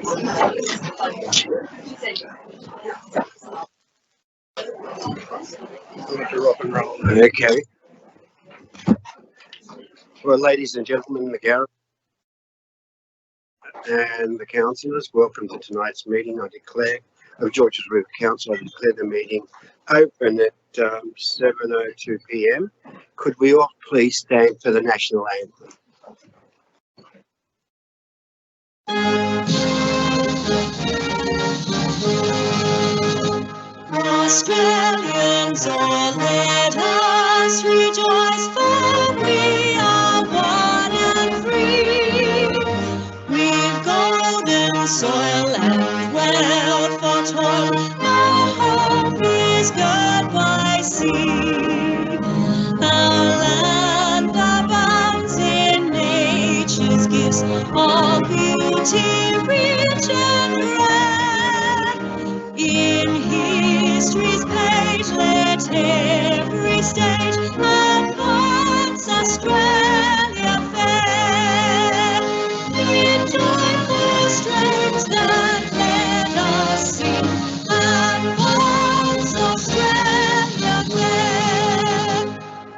Okay. Well, ladies and gentlemen, McGarry and the councillors, welcome to tonight's meeting. Of Georges River Council. I declare the meeting open at 7:02 p.m. Could we all please stand for the national anthem? Australians, all let us rejoice, for we are one and free. We've golden soil and wealth for toil, our home is girt by sea. Our land abounds in nature's gifts, all beauty rich and rare. In history's page, let every stage advance Australia fair. In joyful strains that let us sing, advance Australia fair.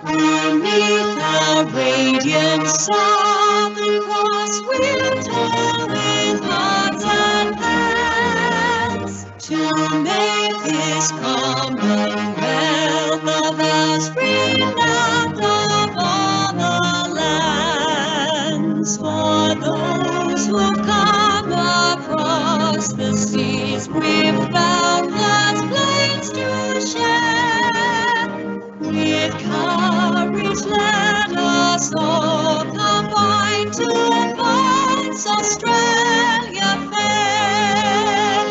Beneath our radiant Southern Cross, we'll toil with hearts and hands to make this commonwealth of ours renowned of all the lands. For those who've come across the seas, we've boundless plains to share. With courage let us all combine to advance Australia fair.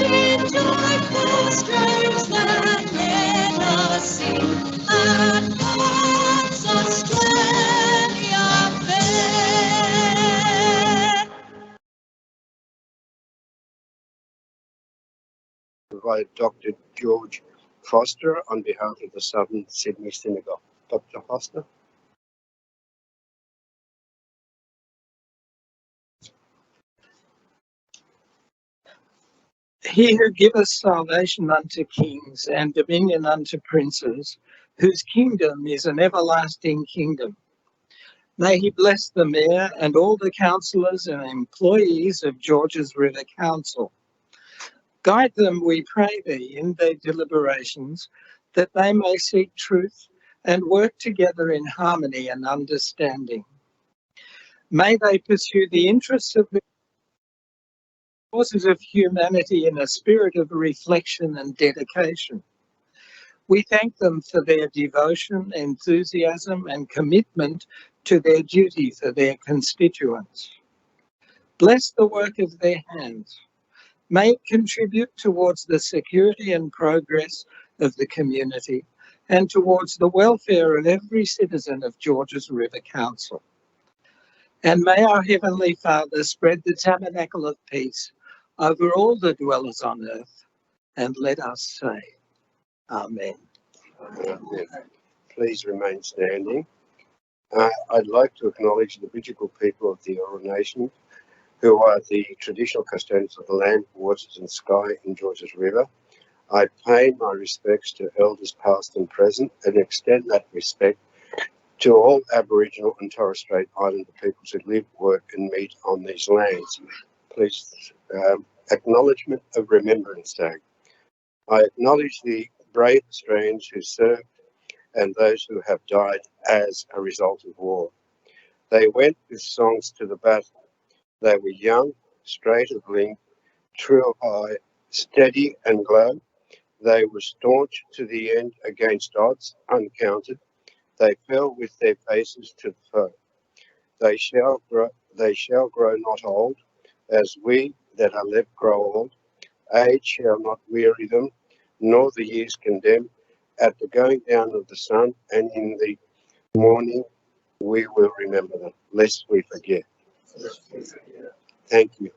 In joyful strains that let us sing, advance Australia fair. Provide Dr. George Foster on behalf of the Southern Sydney Synagogue. Dr. Foster. He who giveth salvation unto kings and dominion unto princes, whose kingdom is an everlasting kingdom. May he bless the mayor and all the councillors and employees of Georges River Council. Guide them, we pray thee, in their deliberations, that they may seek truth and work together in harmony and understanding. May they pursue the interests of the causes of humanity in a spirit of reflection and dedication. We thank them for their devotion, enthusiasm, and commitment to their duty for their constituents. Bless the work of their hands. May it contribute towards the security and progress of the community and towards the welfare of every citizen of Georges River Council. And may our Heavenly Father spread the tabernacle of peace over all the dwellers on earth, and let us say, Amen. Amen. Please remain standing. I'd like to acknowledge the Bidjigal people of the Eora Nation, who are the traditional custodians of the land, waters and sky in Georges River. I pay my respects to elders past and present and extend that respect to all Aboriginal and Torres Strait Islander peoples who live, work and meet on these lands. Please, acknowledgement of Remembrance Day. I acknowledge the brave Australians who served and those who have died as a result of war. They went with songs to the battle. They were young, straight of limb, true of eye, steady and glow. They were staunch to the end against odds uncounted. They fell with their faces to the foe. They shall grow not old, as we that are left grow old. Age shall not weary them, nor the years condemn. At the going down of the sun and in the morning, we will remember them, lest we forget. Thank you.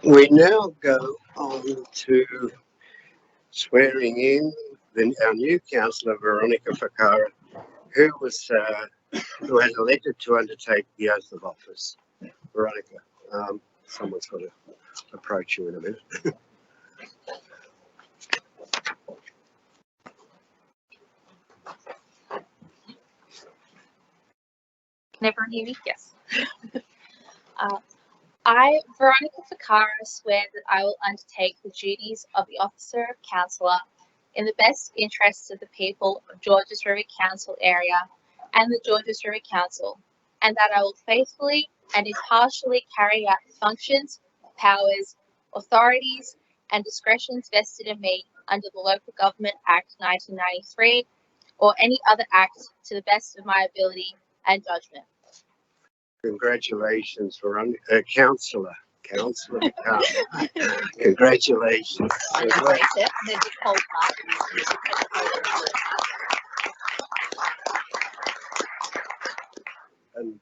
We now go on to swearing in our new councillor, Veronica Fakara, who was who has elected to undertake the oath of office. Veronica, someone's got to approach you in a minute. Can everyone hear me? Yes. I, Veronica Ficara, swear that I will undertake the duties of the officer of councillor in the best interests of the people of Georges River Council area and the Georges River Council, and that I will faithfully and impartially carry out the functions, powers, authorities, and discretions vested in me under the Local Government Act 1993 or any other act to the best of my ability and judgment. Congratulations, Veronica, Councillor. Congratulations. And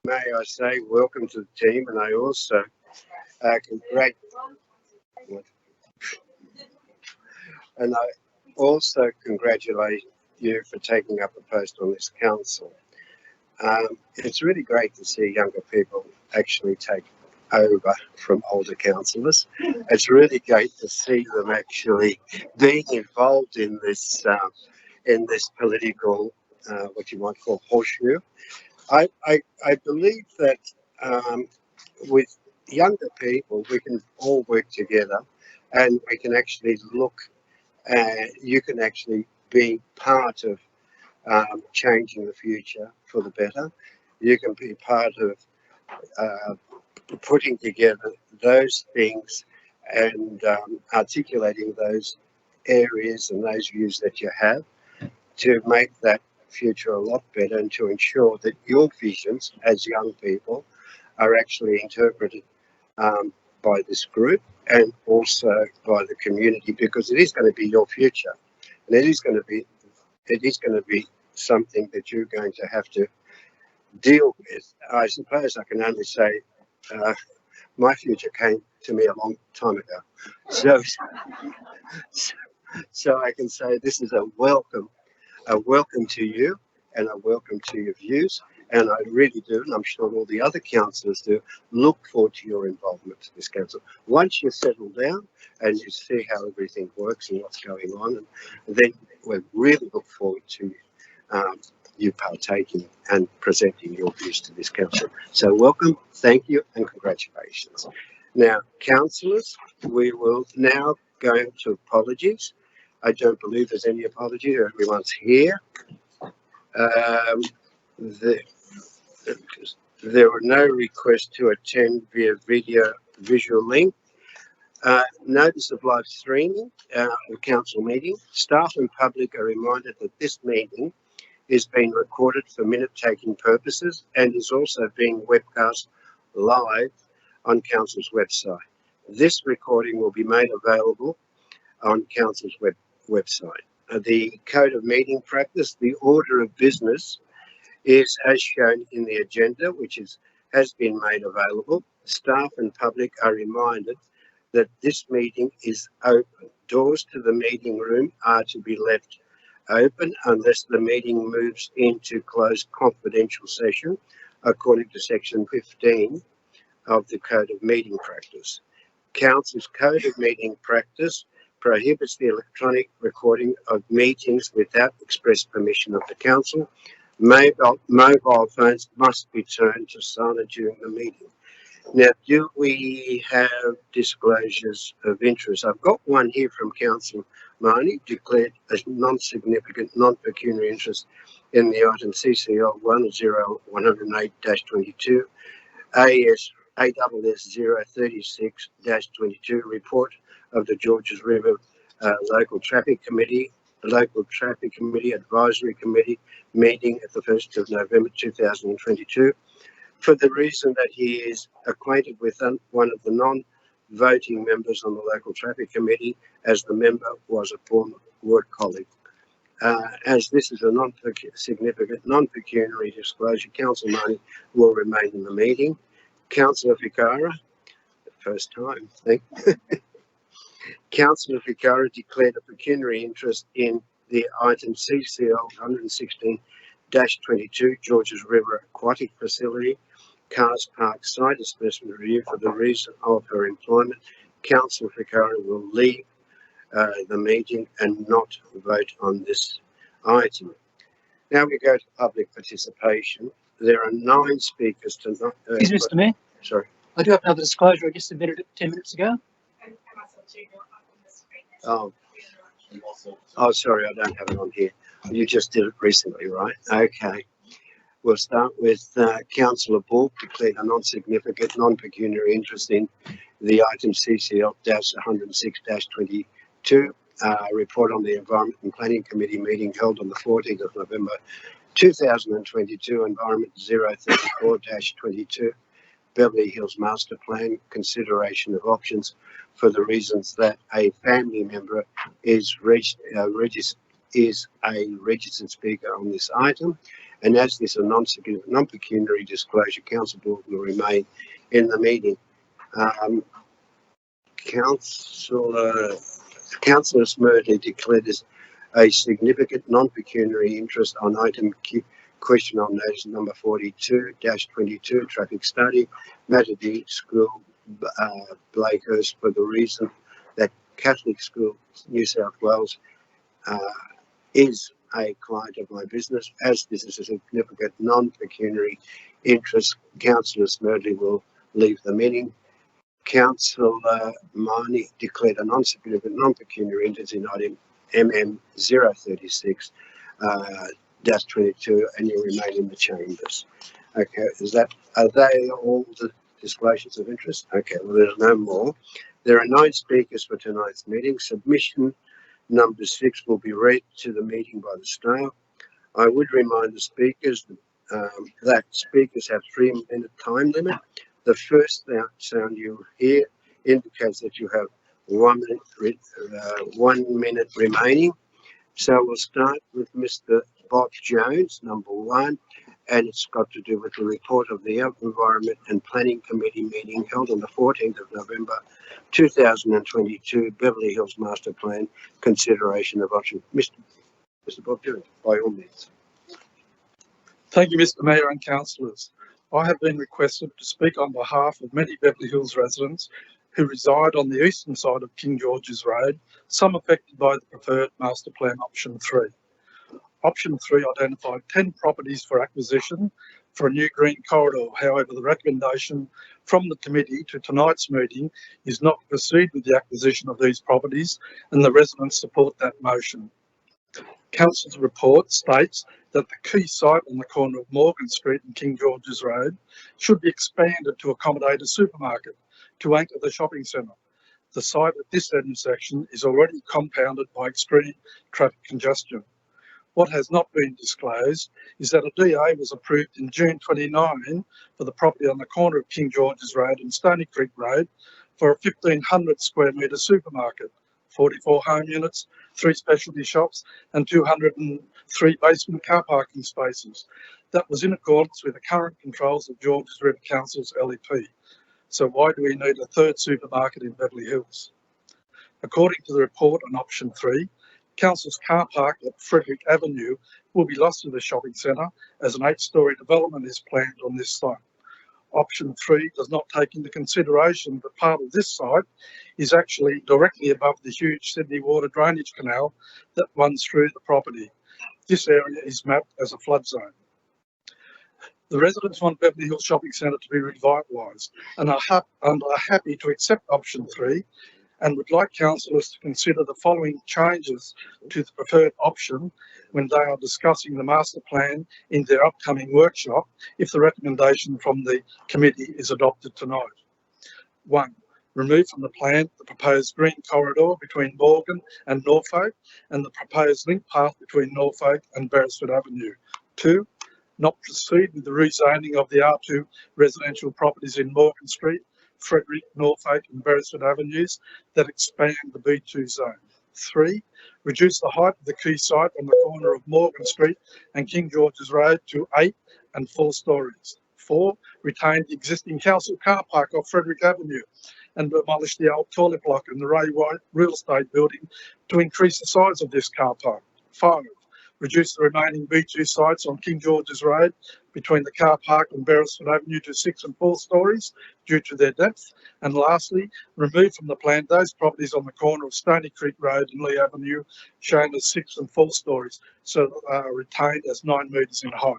may I say welcome to the team, and I also congratulate you for taking up a post on this council. It's really great to see younger people actually take over from older councillors. It's really great to see them actually being involved in this political, what you might call horseshoe. I believe that with younger people, we can all work together, and we can actually look. You can actually be part of changing the future for the better. You can be part of putting together those things and articulating those areas and those views that you have to make that future a lot better, and to ensure that your visions as young people are actually interpreted by this group and also by the community, because it is going to be your future, and it is going to be something that you're going to have to deal with. I suppose I can only say my future came to me a long time ago, so I can say this is a welcome to you and a welcome to your views. And I really do, and I'm sure all the other councillors do, look forward to your involvement in this council. Once you settle down and you see how everything works and what's going on, and then we really look forward to you partaking and presenting your views to this council. So welcome, thank you, and congratulations. Now, councillors, we will now go to apologies. I don't believe there's any apology. Everyone's here. There were no requests to attend via visual link. Notice of live streaming of council meeting. Staff and public are reminded that this meeting is being recorded for minute-taking purposes and is also being webcast live on council's website. This recording will be made available on council's website. The code of meeting practice, the order of business is as shown in the agenda, which has been made available. Staff and public are reminded that this meeting is open. Doors to the meeting room are to be left open unless the meeting moves into closed confidential session, according to section 15 of the Code of Meeting Practice. Council's Code of Meeting Practice prohibits the electronic recording of meetings without express permission of the council. Mobile phones must be turned to silent during the meeting. Now, do we have disclosures of interest? I've got one here from Councillor Mahoney, declared as non-significant, non-pecuniary interest in the item CCL 10108-22, ASS 036-22, report of the Georges River Local Traffic Committee Advisory Committee meeting at the 1st of November 2022, for the reason that he is acquainted with one of the non-voting members on the Local Traffic Committee, as the member was a former work colleague. As this is a non-significant, non-pecuniary disclosure, Councillor Mahoney will remain in the meeting. Councillor Ficara, first time, thank you. Councillor Ficara declared a pecuniary interest in the item CCL 116-22 Georges River Aquatic Facility Cars Park site assessment review for the reason of her employment. Councillor Ficarra will leave the meeting and not vote on this item. Now we go to public participation. There are 9 speakers tonight. Excuse me, Mr. Mayor. Sorry. I do have another disclosure I just submitted it 10 minutes ago. Oh, sorry, I don't have it on here. You just did it recently, right? Okay. We'll start with Councillor Bull, declared a non-significant, non-pecuniary interest in the item CCL-106-22, report on the Environment and Planning Committee meeting held on the 14th of November 2022, Environment 034-22, Beverly Hills Master Plan, consideration of options for the reasons that a family member is a registered speaker on this item. And as this is a non-pecuniary disclosure, Council Board will remain in the meeting. Councillor Smerdley declared as a significant non-pecuniary interest on item question on notice number 42-22 traffic study, Matadee School, Blakehurst, for the reason that Catholic School New South Wales is a client of my business. As this is a significant non-pecuniary interest, Councillor Smerdley will leave the meeting. Councillor Marnie declared a non-significant non-pecuniary interest in item MM 036-22 and you remain in the chambers. Okay, are they all the disclosures of interest? Okay, well, there's no more. There are 9 speakers for tonight's meeting. Submission number 6 will be read to the meeting by the staff. I would remind the speakers that speakers have 3-minute time limit. The first sound you hear indicates that you have 1 minute remaining. So we'll start with Mr. Bob Jones, number 1, and it's got to do with the report of the Environment and Planning Committee meeting held on the 14th of November 2022, Beverly Hills Master Plan, consideration of option. Mr. Bob Jones, by all means. Thank you, Mr. Mayor and councillors. I have been requested to speak on behalf of many Beverly Hills residents who reside on the eastern side of King George's Road, some affected by the preferred master plan option 3. Option 3 identified 10 properties for acquisition for a new green corridor. However, the recommendation from the committee to tonight's meeting is not to proceed with the acquisition of these properties, and the residents support that motion. Council's report states that the key site on the corner of Morgan Street and King George's Road should be expanded to accommodate a supermarket to anchor the shopping centre. The site at this intersection is already compounded by extreme traffic congestion. What has not been disclosed is that a DA was approved in June 29 for the property on the corner of King George's Road and Stony Creek Road for a 1,500 square metre supermarket, 44 home units, 3 specialty shops and 203 basement car parking spaces. That was in accordance with the current controls of Georges River Council's LEP. So why do we need a 3rd supermarket in Beverly Hills? According to the report on option 3, Council's car park at Frederick Avenue will be lost to the shopping centre as an 8-storey development is planned on this site. Option 3 does not take into consideration that part of this site is actually directly above the huge Sydney Water Drainage Canal that runs through the property. This area is mapped as a flood zone. The residents want Beverly Hills Shopping Centre to be revitalised and are happy to accept option 3 and would like councillors to consider the following changes to the preferred option when they are discussing the master plan in their upcoming workshop if the recommendation from the committee is adopted tonight. 1. Remove from the plan the proposed green corridor between Morgan and Norfolk and the proposed link path between Norfolk and Beresford Avenue. 2. Not proceed with the rezoning of the R2 residential properties in Morgan Street, Frederick, Norfolk and Beresford Avenues that expand the B2 zone. 3. Reduce the height of the key site on the corner of Morgan Street and King George's Road to 8 and 4 stories. 4. Retain the existing council car park off Frederick Avenue and demolish the old toilet block in the Ray White real estate building to increase the size of this car park. 5. Reduce the remaining B2 sites on King George's Road between the car park and Beresford Avenue to 6 and 4 stories due to their depth. And lastly, remove from the plan those properties on the corner of Stony Creek Road and Lee Avenue shown as 6 and 4 stories so that they are retained as 9 metres in height.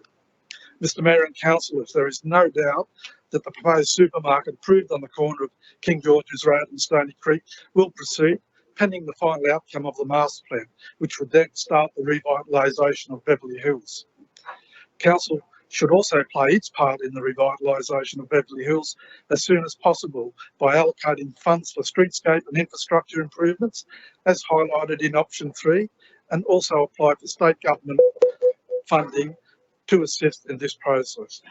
Mr Mayor and Councillors, there is no doubt that the proposed supermarket approved on the corner of King George's Road and Stony Creek will proceed, pending the final outcome of the master plan, which would then start the revitalisation of Beverly Hills. Council should also play its part in the revitalisation of Beverly Hills as soon as possible by allocating funds for streetscape and infrastructure improvements, as highlighted in option 3, and also apply for state government funding to assist in this process.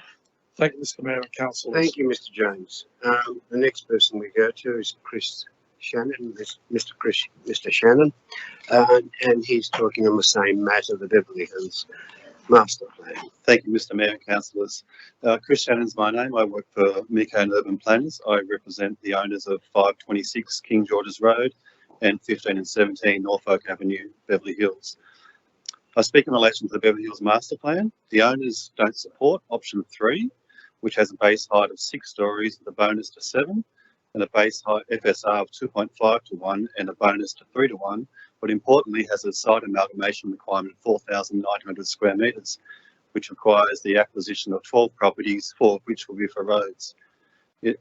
Thank you, Mr Mayor and Councillors. Thank you, Mr Jones. The next person we go to is Chris Shannon, Mr Shannon, and he's talking on the same matter, the Beverly Hills Master Plan. Thank you, Mr Mayor and Councillors. Chris Shannon's my name. I work for Miko and Urban Planners. I represent the owners of 526 King George's Road and 15 and 17 Norfolk Avenue, Beverly Hills. I speak in relation to the Beverly Hills Master Plan. The owners don't support option 3, which has a base height of 6 stories with a bonus to 7, and a base height FSR of 2.5 to 1 and a bonus to 3 to 1, but importantly has a site amalgamation requirement of 4,900 square metres, which requires the acquisition of 12 properties, 4 of which will be for roads.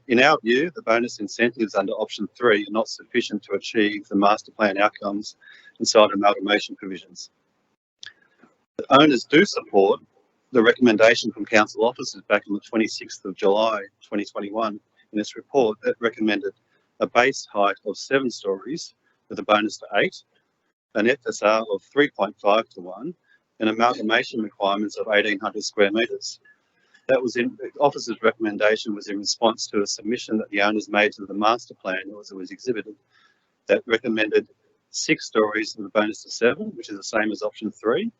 In our view, the bonus incentives under option 3 are not sufficient to achieve the master plan outcomes and site amalgamation provisions. The owners do support the recommendation from council officers back on the 26th of July 2021 in its report that recommended a base height of 7 stories with a bonus to 8, an FSR of 3.5 to 1, and amalgamation requirements of 1,800 square metres. That was in the officer's recommendation was in response to a submission that the owners made to the master plan as it was exhibited that recommended 6 stories with a bonus to 7, which is the same as option 3,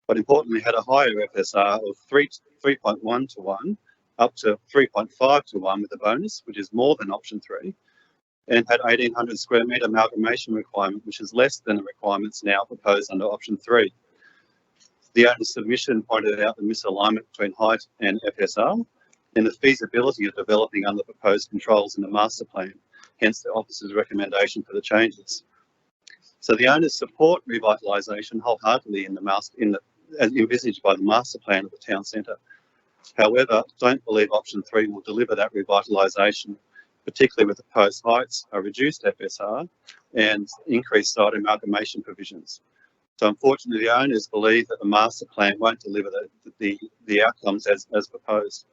but importantly had a higher FSR of 3.1 to 1 up to 3.5 to 1 with a bonus, which is more than option 3, and had 1,800 square metre amalgamation requirement, which is less than the requirements now proposed under option 3. The owner's submission pointed out the misalignment between height and FSR and the feasibility of developing under proposed controls in the master plan, hence the officer's recommendation for the changes. So the owners support revitalisation wholeheartedly as envisaged by the master plan of the town centre. However, don't believe option 3 will deliver that revitalisation, particularly with the proposed heights, a reduced FSR and increased site amalgamation provisions. So unfortunately, the owners believe that the master plan won't deliver the outcomes as proposed.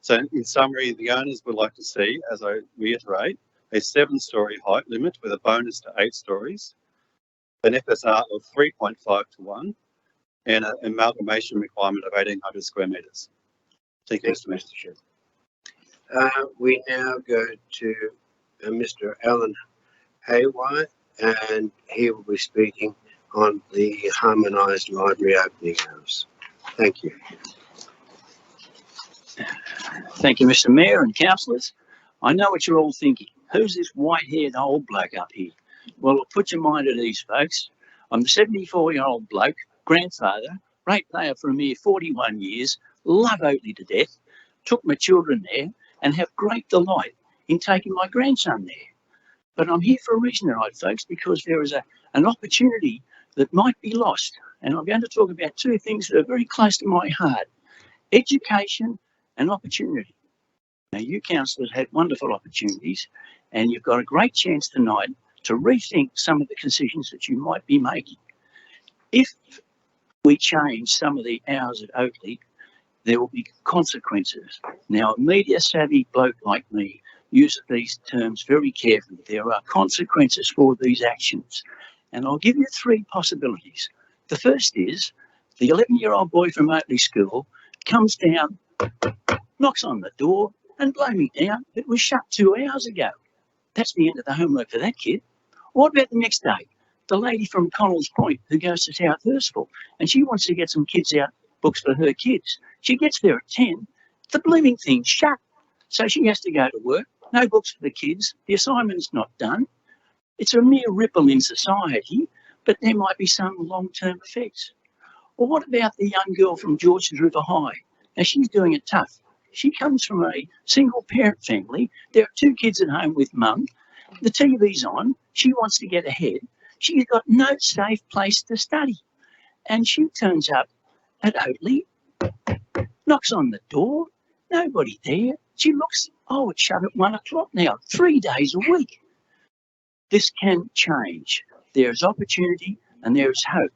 So in summary, the owners would like to see, as I reiterate, a 7-storey height limit with a bonus to 8 stories, an FSR of 3.5 to 1, and an amalgamation requirement of 1,800 square metres. Thank you, Mr. Mayor. We now go to Mr Alan Haywire, and he will be speaking on the harmonised library opening hours. Thank you. Thank you, Mr Mayor and councillors. I know what you're all thinking. Who's this white-haired old bloke up here? Well, I'll put your mind at ease, folks. I'm the 74-year-old bloke, grandfather, ratepayer for a mere 41 years, love Oatley to death, took my children there, and have great delight in taking my grandson there. But I'm here for a reason tonight, folks, because there is an opportunity that might be lost. And I'm going to talk about 2 things that are very close to my heart: education and opportunity. Now, you councillors had wonderful opportunities, and you've got a great chance tonight to rethink some of the decisions that you might be making. If we change some of the hours at Oatley, there will be consequences. Now, a media-savvy bloke like me uses these terms very carefully. There are consequences for these actions, and I'll give you 3 possibilities. The first is the 11-year-old boy from Oatley School comes down, knocks on the door, and blow me down, it was shut 2 hours ago. That's the end of the homework for that kid. What about the next day? The lady from Connells Point who goes to South Hurstville, and she wants to get some kids out books for her kids. She gets there at 10, the blooming thing's shut. So she has to go to work, no books for the kids, the assignment's not done. It's a mere ripple in society, but there might be some long-term effects. Or what about the young girl from Georges River High? Now, she's doing it tough. She comes from a single-parent family. There are 2 kids at home with mum. The TV's on. She wants to get ahead. She's got no safe place to study. And she turns up at Oatley, knocks on the door, nobody there. She looks, oh, it's shut at 1 o'clock now, 3 days a week. This can change. There is opportunity and there is hope.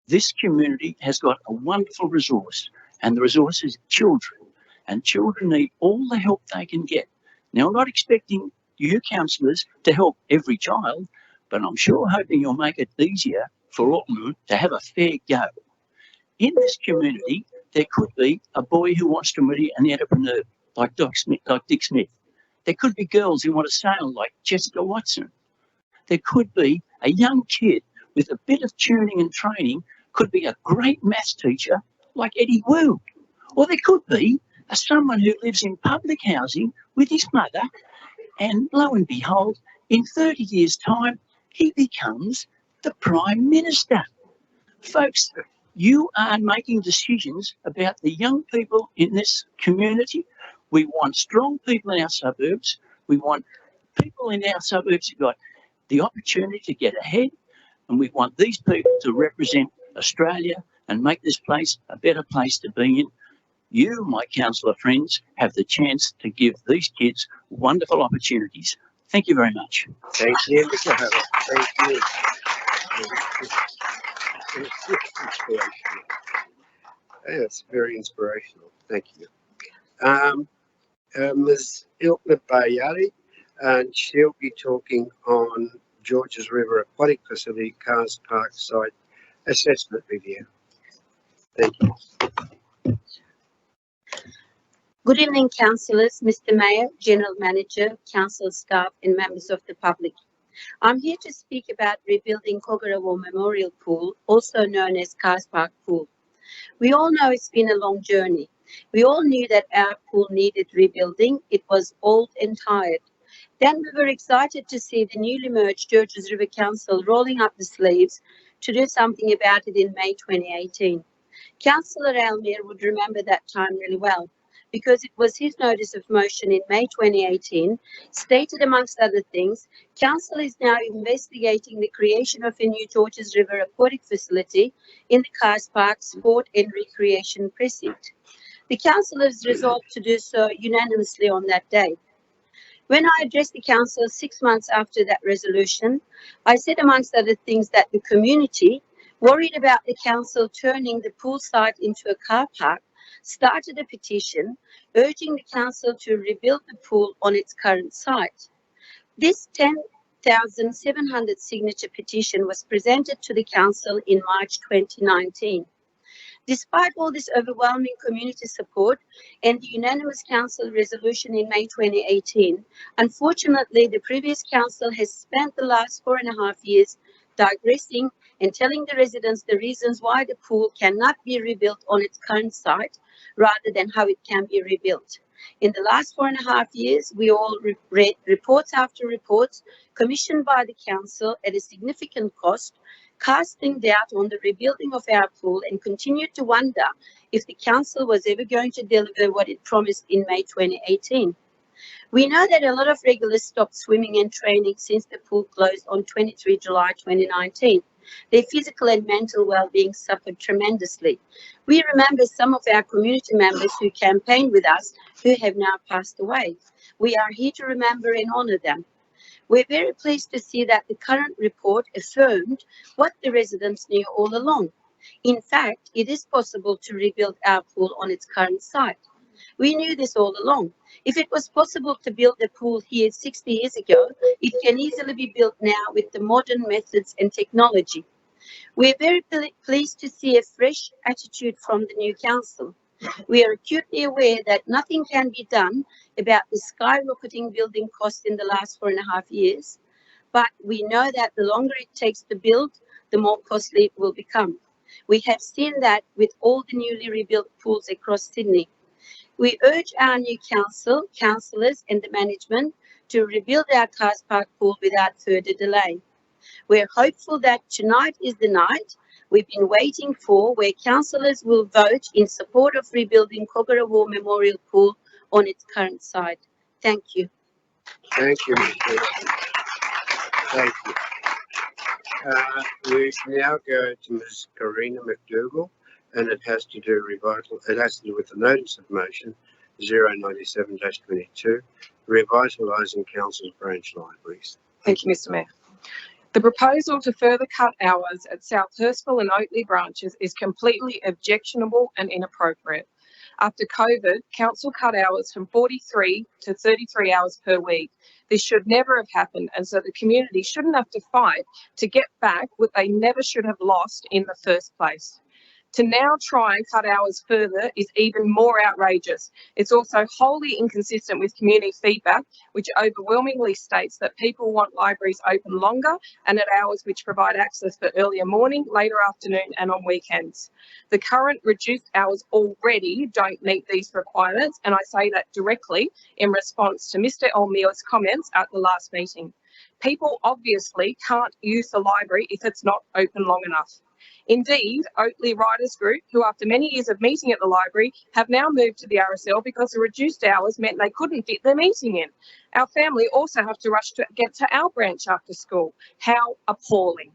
This community has got a wonderful resource, and the resource is children. And children need all the help they can get. Now, I'm not expecting you councillors to help every child, but I'm sure hoping you'll make it easier for all of them to have a fair go. In this community, there could be a boy who wants to be an entrepreneur, like Dick Smith. There could be girls who want to sail, like Jessica Watson. There could be a young kid with a bit of tuning and training, could be a great maths teacher, like Eddie Wu. Or there could be someone who lives in public housing with his mother, and lo and behold, in 30 years' time, he becomes the Prime Minister. Folks, you are making decisions about the young people in this community. We want strong people in our suburbs. We want people in our suburbs who've got the opportunity to get ahead, and we want these people to represent Australia and make this place a better place to be in. You, my councillor friends, have the chance to give these kids wonderful opportunities. Thank you very much. Thank you, Mr. Howard. Thank you. Inspirational. That's very inspirational. Thank you. Ms. Ilkna Bayari, and she'll be talking on Georges River Aquatic Facility Cars Park Site Assessment Review. Thank you. Good evening, councillors, Mr. Mayor, General Manager, council staff and members of the public. I'm here to speak about rebuilding Kogarah Memorial Pool, also known as Cars Park Pool. We all know it's been a long journey. We all knew that our pool needed rebuilding. It was old and tired. Then we were excited to see the newly merged Georges River Council rolling up the sleeves to do something about it in May 2018. Councillor Almere would remember that time really well, because it was his notice of motion in May 2018, stated amongst other things, Council is now investigating the creation of a new Georges River Aquatic Facility in the Cars Park Sport and Recreation Precinct. The councillors resolved to do so unanimously on that day. When I addressed the council 6 months after that resolution, I said amongst other things that the community, worried about the council turning the pool site into a car park, started a petition urging the council to rebuild the pool on its current site. This 10,700 signature petition was presented to the council in March 2019. Despite all this overwhelming community support and the unanimous council resolution in May 2018, unfortunately, the previous council has spent the last 4.5 years digressing and telling the residents the reasons why the pool cannot be rebuilt on its current site rather than how it can be rebuilt. In the last 4.5 years, we all read reports after reports commissioned by the council at a significant cost, casting doubt on the rebuilding of our pool, and continued to wonder if the council was ever going to deliver what it promised in May 2018. We know that a lot of regulars stopped swimming and training since the pool closed on 23 July 2019. Their physical and mental well-being suffered tremendously. We remember some of our community members who campaigned with us who have now passed away. We are here to remember and honour them. We're very pleased to see that the current report affirmed what the residents knew all along. In fact, it is possible to rebuild our pool on its current site. We knew this all along. If it was possible to build a pool here 60 years ago, it can easily be built now with the modern methods and technology. We're very pleased to see a fresh attitude from the new council. We are acutely aware that nothing can be done about the skyrocketing building costs in the last 4.5 years, but we know that the longer it takes to build, the more costly it will become. We have seen that with all the newly rebuilt pools across Sydney. We urge our new councillors and the management to rebuild our Cars Park pool without further delay. We're hopeful that tonight is the night we've been waiting for, where councillors will vote in support of rebuilding Kogarah War Memorial Pool on its current site. Thank you. Thank you, Ms. Miller. Thank you. We now go to Ms. Karina McDougall, and it has to do with the notice of motion 097-22, revitalising council's branch libraries. Thank you, Mr. Mayor. The proposal to further cut hours at South Hurstville and Oatley branches is completely objectionable and inappropriate. After COVID, council cut hours from 43 to 33 hours per week. This should never have happened, and so the community shouldn't have to fight to get back what they never should have lost in the first place. To now try and cut hours further is even more outrageous. It's also wholly inconsistent with community feedback, which overwhelmingly states that people want libraries open longer and at hours which provide access for earlier morning, later afternoon and on weekends. The current reduced hours already don't meet these requirements, and I say that directly in response to Mr. Elmir's comments at the last meeting. People obviously can't use the library if it's not open long enough. Indeed, Oatley Writers Group, who after many years of meeting at the library, have now moved to the RSL because the reduced hours meant they couldn't fit their meeting in. Our family also have to rush to get to our branch after school. How appalling.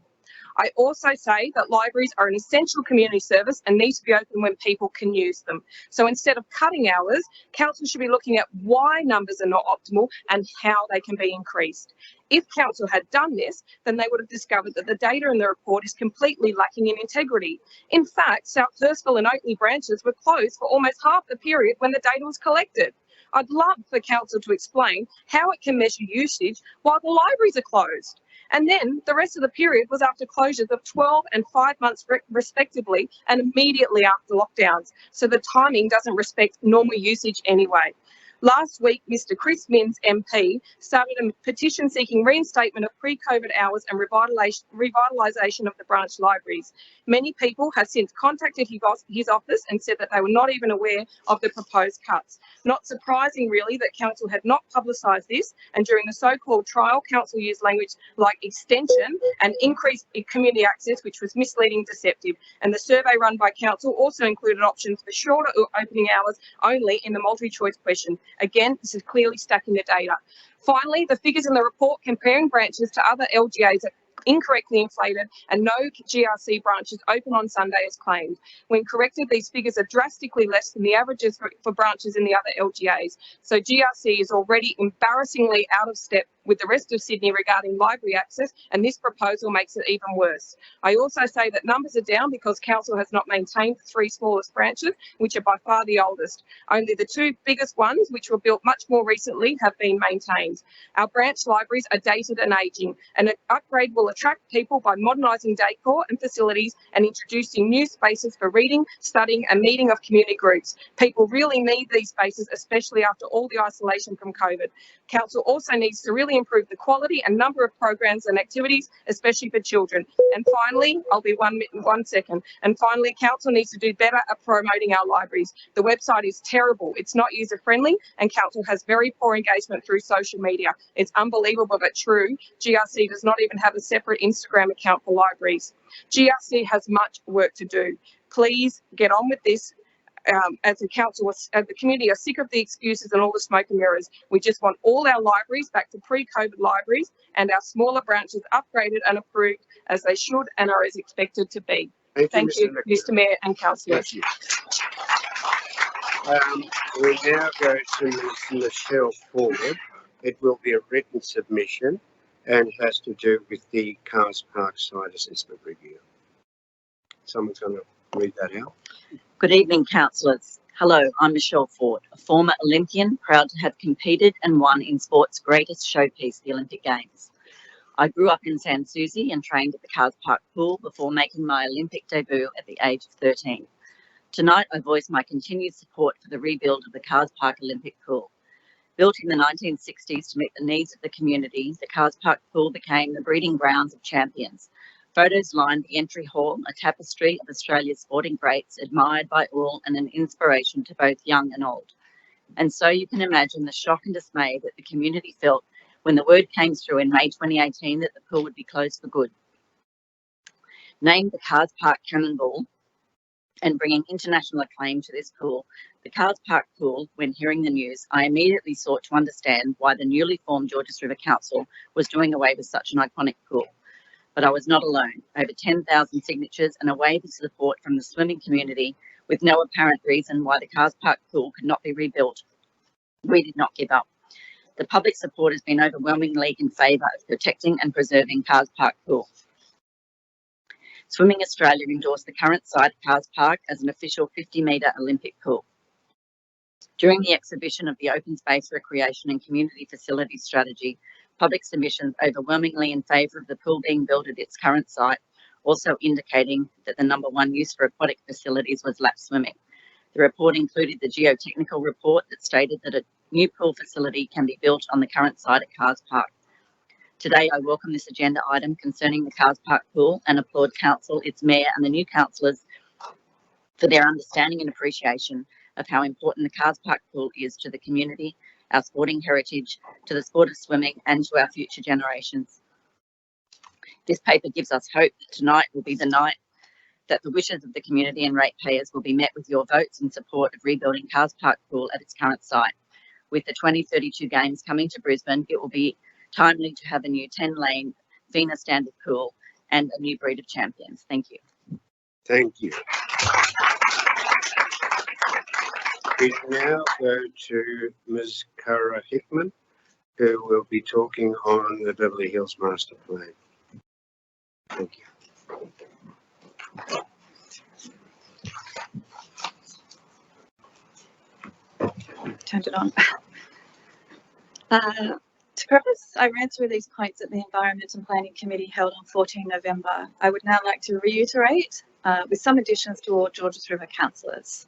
I also say that libraries are an essential community service and need to be open when people can use them. So instead of cutting hours, council should be looking at why numbers are not optimal and how they can be increased. If council had done this, then they would have discovered that the data in the report is completely lacking in integrity. In fact, South Hurstville and Oatley branches were closed for almost half the period when the data was collected. I'd love for council to explain how it can measure usage while the libraries are closed. And then the rest of the period was after closures of 12 and 5 months respectively, and immediately after lockdowns. So the timing doesn't respect normal usage anyway. Last week, Mr. Chris Minns MP started a petition seeking reinstatement of pre-COVID hours and revitalisation of the branch libraries. Many people have since contacted his office and said that they were not even aware of the proposed cuts. Not surprising really that council had not publicised this, and during the so-called trial, council used language like extension and increased community access, which was misleading and deceptive. And the survey run by council also included options for shorter opening hours only in the multi-choice question. Again, this is clearly stacking the data. Finally, the figures in the report comparing branches to other LGAs are incorrectly inflated, and no GRC branches open on Sunday as claimed. When corrected, these figures are drastically less than the averages for branches in the other LGAs. So GRC is already embarrassingly out of step with the rest of Sydney regarding library access, and this proposal makes it even worse. I also say that numbers are down because council has not maintained the 3 smallest branches, which are by far the oldest. Only the 2 biggest ones, which were built much more recently, have been maintained. Our branch libraries are dated and ageing, and an upgrade will attract people by modernising decor and facilities and introducing new spaces for reading, studying and meeting of community groups. People really need these spaces, especially after all the isolation from COVID. Council also needs to really improve the quality and number of programs and activities, especially for children. And finally, I'll be one second. And finally, council needs to do better at promoting our libraries. The website is terrible. It's not user friendly, and council has very poor engagement through social media. It's unbelievable but true. GRC does not even have a separate Instagram account for libraries. GRC has much work to do. Please get on with this. As a council, as the community are sick of the excuses and all the smoke and mirrors. We just want all our libraries back to pre-COVID libraries and our smaller branches upgraded and approved as they should and are as expected to be. Thank you, Mr. Mayor and councillors. We now go to Ms. Michelle Ford. It will be a written submission and has to do with the Cars Park site assessment review. Someone's going to read that out. Good evening, councillors. Hello, I'm Michelle Ford, a former Olympian, proud to have competed and won in sport's greatest showpiece, the Olympic Games. I grew up in Sans Souci and trained at the Cars Park pool before making my Olympic debut at the age of 13. Tonight, I voice my continued support for the rebuild of the Cars Park Olympic pool. Built in the 1960s to meet the needs of the community, the Cars Park pool became the breeding grounds of champions. Photos line the entry hall, a tapestry of Australia's sporting greats, admired by all and an inspiration to both young and old. And so you can imagine the shock and dismay that the community felt when the word came through in May 2018 that the pool would be closed for good. Named the Cars Park Cannonball and bringing international acclaim to this pool, the Cars Park Pool, when hearing the news, I immediately sought to understand why the newly formed Georges River Council was doing away with such an iconic pool. But I was not alone. Over 10,000 signatures and a wave of support from the swimming community with no apparent reason why the Cars Park Pool could not be rebuilt. We did not give up. The public support has been overwhelmingly in favour of protecting and preserving Cars Park Pool. Swimming Australia endorsed the current site of Cars Park as an official 50-metre Olympic pool. During the exhibition of the Open Space Recreation and Community Facilities Strategy, public submissions overwhelmingly in favour of the pool being built at its current site, also indicating that the number one use for aquatic facilities was lap swimming. The report included the geotechnical report that stated that a new pool facility can be built on the current site at Cars Park. Today, I welcome this agenda item concerning the Cars Park Pool and applaud Council, its Mayor and the new councillors for their understanding and appreciation of how important the Cars Park Pool is to the community, our sporting heritage, to the sport of swimming and to our future generations. This paper gives us hope that tonight will be the night that the wishes of the community and ratepayers will be met with your votes in support of rebuilding Cars Park Pool at its current site. With the 2032 Games coming to Brisbane, it will be timely to have a new 10-lane FINA standard pool and a new breed of champions. Thank you. Thank you. We now go to Ms. Cara Hickman, who will be talking on the Beverly Hills Master Plan. Thank you. Turned it on. To preface, I ran through these points at the Environment and Planning Committee held on 14 November. I would now like to reiterate with some additions to all Georges River councillors.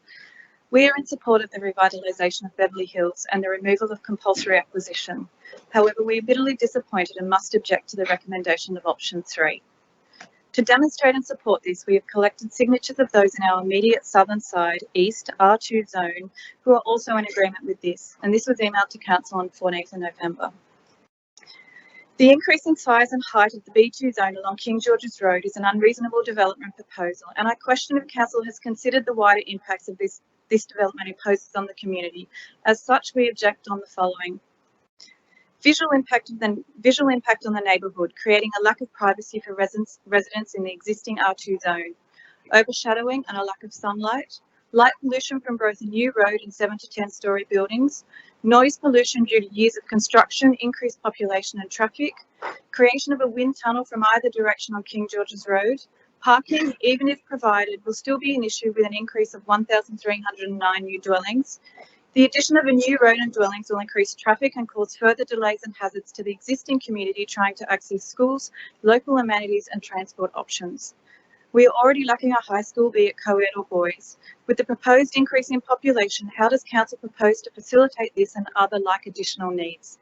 We are in support of the revitalisation of Beverly Hills and the removal of compulsory acquisition. However, we are bitterly disappointed and must object to the recommendation of option 3. To demonstrate and support this, we have collected signatures of those in our immediate southern side, east R2 zone, who are also in agreement with this, and this was emailed to Council on 14th of November. The increasing size and height of the B2 zone along King George's Road is an unreasonable development proposal, and I question if Council has considered the wider impacts of this development imposes on the community. As such, we object on the following. Visual impact on the neighbourhood, creating a lack of privacy for residents in the existing R2 zone, overshadowing and a lack of sunlight, light pollution from both a new road and 7 to 10 storey buildings, noise pollution due to years of construction, increased population and traffic, creation of a wind tunnel from either direction on King George's Road. Parking, even if provided, will still be an issue with an increase of 1,309 new dwellings. The addition of a new road and dwellings will increase traffic and cause further delays and hazards to the existing community trying to access schools, local amenities and transport options. We are already lacking a high school, be it co-ed or boys. With the proposed increase in population, how does Council propose to facilitate this and other like additional needs?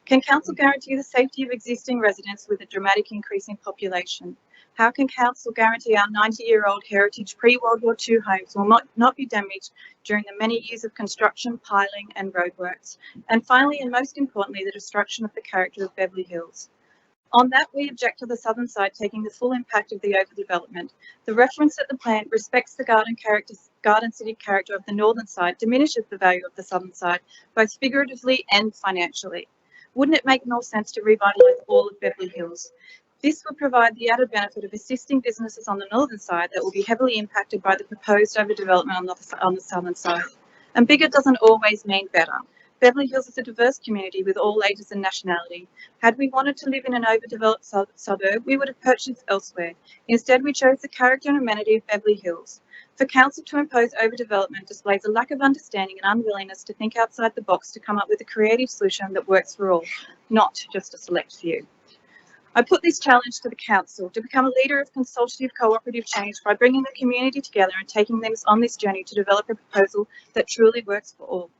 Can Council guarantee the safety of existing residents with a dramatic increase in population? How can Council guarantee our 90-year-old heritage pre-World War II homes will not be damaged during the many years of construction, piling and roadworks? And finally, and most importantly, the destruction of the character of Beverly Hills. On that, we object to the southern side taking the full impact of the overdevelopment. The reference that the plan respects the garden city character of the northern side diminishes the value of the southern side, both figuratively and financially. Wouldn't it make more sense to revitalise all of Beverly Hills? This would provide the added benefit of assisting businesses on the northern side that will be heavily impacted by the proposed overdevelopment on the southern side. And bigger doesn't always mean better. Beverly Hills is a diverse community with all ages and nationality. Had we wanted to live in an overdeveloped suburb, we would have purchased elsewhere. Instead, we chose the character and amenity of Beverly Hills. For Council to impose overdevelopment displays a lack of understanding and unwillingness to think outside the box to come up with a creative solution that works for all, not just a select few. I put this challenge to the Council to become a leader of consultative cooperative change by bringing the community together and taking them on this journey to develop a proposal that truly works for all.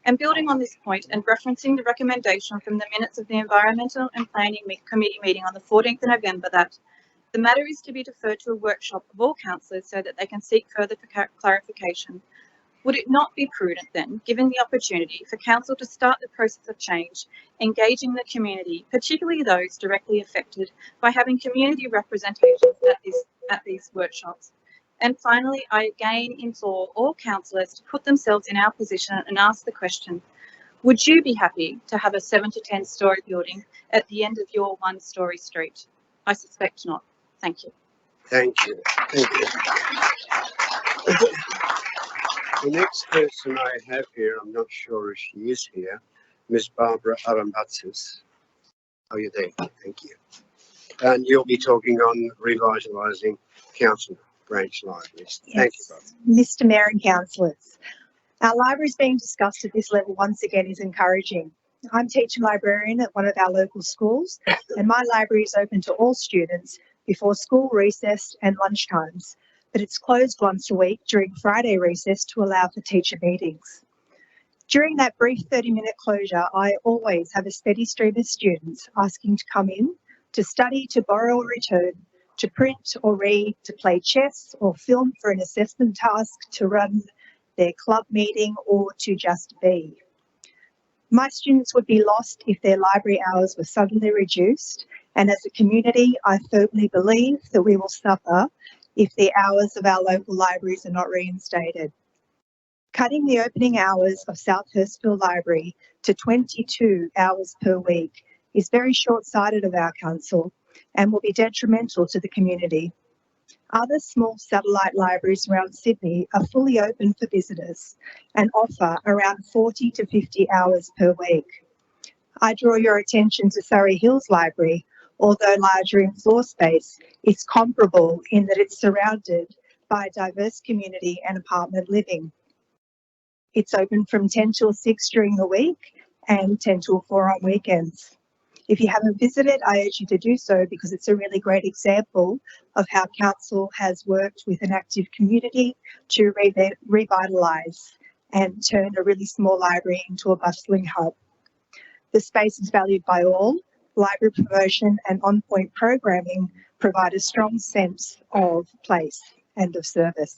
And building on this point and referencing the recommendation from the minutes of the Environmental and Planning Committee meeting on the 14th of November that the matter is to be deferred to a workshop of all councillors so that they can seek further clarification. Would it not be prudent then, given the opportunity, for Council to start the process of change, engaging the community, particularly those directly affected, by having community representations at these workshops? And finally, I again implore all councillors to put themselves in our position and ask the question, would you be happy to have a 7 to 10 story building at the end of your 1-story street? I suspect not. Thank you. Thank you. Thank you. The next person I have here, I'm not sure if she is here, Ms. Barbara Arambatsis. Are you there? Thank you. And you'll be talking on revitalising council branch libraries. Thank you, Barbara. Mr. Mayor and councillors, our libraries being discussed at this level once again is encouraging. I'm teacher librarian at one of our local schools, and my library is open to all students before school recess and lunchtimes, but it's closed once a week during Friday recess to allow for teacher meetings. During that brief 30-minute closure, I always have a steady stream of students asking to come in, to study, to borrow or return, to print or read, to play chess or film for an assessment task, to run their club meeting, or to just be. My students would be lost if their library hours were suddenly reduced, and as a community, I firmly believe that we will suffer if the hours of our local libraries are not reinstated. Cutting the opening hours of South Hurstville Library to 22 hours per week is very short-sighted of our council and will be detrimental to the community. Other small satellite libraries around Sydney are fully open for visitors and offer around 40 to 50 hours per week. I draw your attention to Surrey Hills Library. Although larger in floor space, it's comparable in that it's surrounded by a diverse community and apartment living. It's open from 10 till 6 during the week and 10 till 4 on weekends. If you haven't visited, I urge you to do so because it's a really great example of how council has worked with an active community to revitalise and turn a really small library into a bustling hub. The space is valued by all. Library promotion and on-point programming provide a strong sense of place and of service.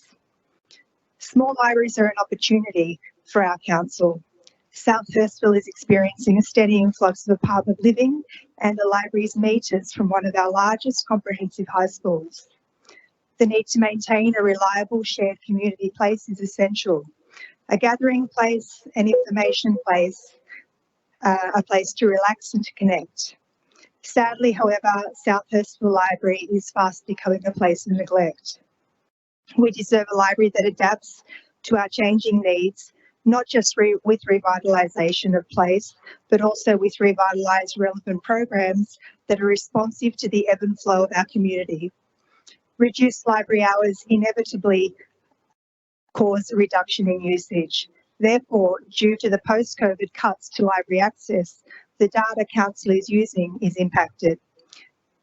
Small libraries are an opportunity for our council. South Hurstville is experiencing a steady influx of apartment living, and the library is meters from one of our largest comprehensive high schools. The need to maintain a reliable shared community place is essential. A gathering place, an information place, a place to relax and to connect. Sadly, however, South Hurstville Library is fast becoming a place of neglect. We deserve a library that adapts to our changing needs, not just with revitalisation of place, but also with revitalised relevant programs that are responsive to the ebb and flow of our community. Reduced library hours inevitably cause a reduction in usage. Therefore, due to the post-COVID cuts to library access, the data council is using is impacted.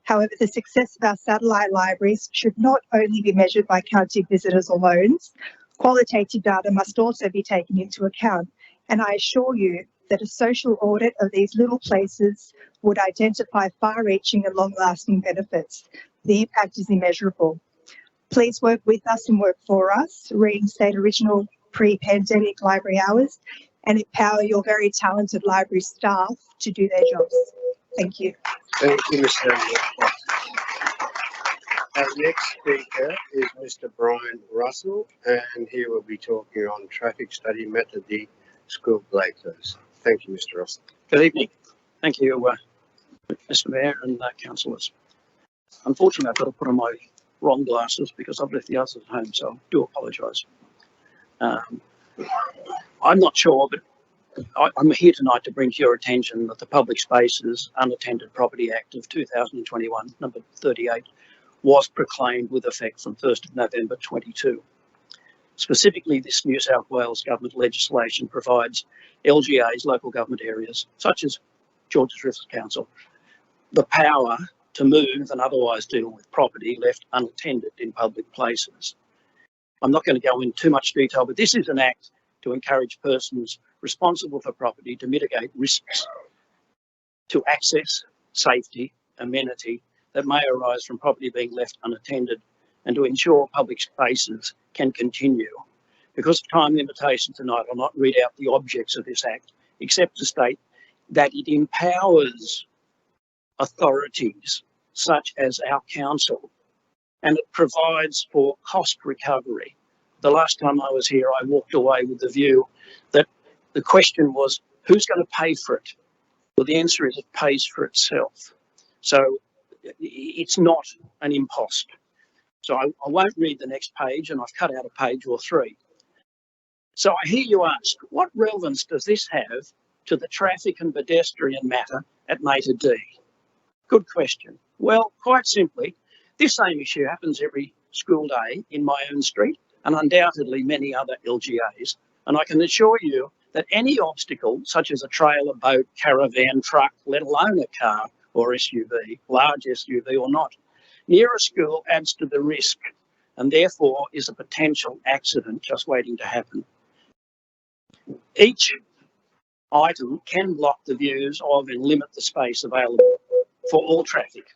However, the success of our satellite libraries should not only be measured by counting visitors or loans. Qualitative data must also be taken into account, and I assure you that a social audit of these little places would identify far-reaching and long-lasting benefits. The impact is immeasurable. Please work with us and work for us, reinstate original pre-pandemic library hours, and empower your very talented library staff to do their jobs. Thank you. Thank you, Mr. Our next speaker is Mr. Brian Russell, and he will be talking on traffic study method, the school Blakehurst. Thank you, Mr. Russell. Good evening. Thank you, Mr. Mayor and councillors. Unfortunately, I've got to put on my wrong glasses because I've left the others at home, so I do apologise. I'm not sure, but I'm here tonight to bring to your attention that the Public Spaces Unattended Property Act of 2021, number 38, was proclaimed with effect from 1st of November 22. Specifically, this New South Wales government legislation provides LGAs, local government areas, such as Georges River Council, the power to move and otherwise deal with property left unattended in public places. I'm not going to go into too much detail, but this is an act to encourage persons responsible for property to mitigate risks to access, safety, amenity that may arise from property being left unattended, and to ensure public spaces can continue Because of time limitations tonight, I'll not read out the objects of this Act, except to state that it empowers authorities such as our council, and it provides for cost recovery. The last time I was here, I walked away with the view that the question was, who's going to pay for it? Well, the answer is it pays for itself. So it's not an impost. So I won't read the next page, and I've cut out a page or three. So I hear you ask, what relevance does this have to the traffic and pedestrian matter at Mater D? Good question. Well, quite simply, this same issue happens every school day in my own street and undoubtedly many other LGAs. And I can assure you that any obstacle, such as a trailer, boat, caravan, truck, let alone a car or SUV, large SUV or not, near a school adds to the risk and therefore is a potential accident just waiting to happen. Each item can block the views of and limit the space available for all traffic,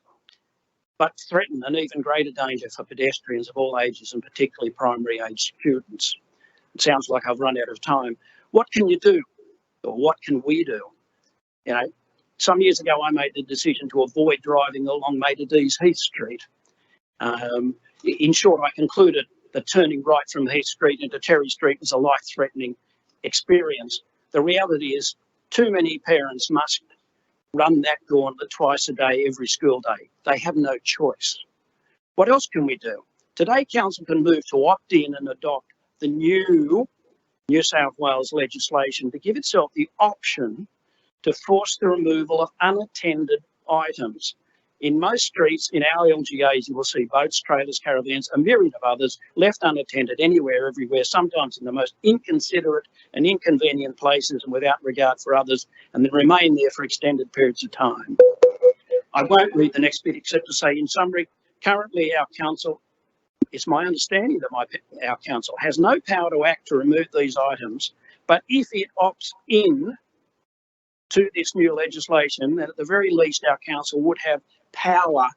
but threaten an even greater danger for pedestrians of all ages and particularly primary age students. It sounds like I've run out of time. What can you do? Or what can we do? You know, some years ago I made the decision to avoid driving along Mater D's Heath Street. In short, I concluded that turning right from Heath Street into Terry Street was a life-threatening experience. The reality is too many parents must run that gauntlet twice a day, every school day. They have no choice. What else can we do? Today, Council can move to opt in and adopt the new New South Wales legislation to give itself the option to force the removal of unattended items. In most streets in our LGAs, you will see boats, trailers, caravans, a myriad of others left unattended anywhere, everywhere, sometimes in the most inconsiderate and inconvenient places and without regard for others, and then remain there for extended periods of time. I won't read the next bit except to say, in summary, currently our council, it's my understanding that our council has no power to act to remove these items, but if it opts in to this new legislation, then at the very least our council would have power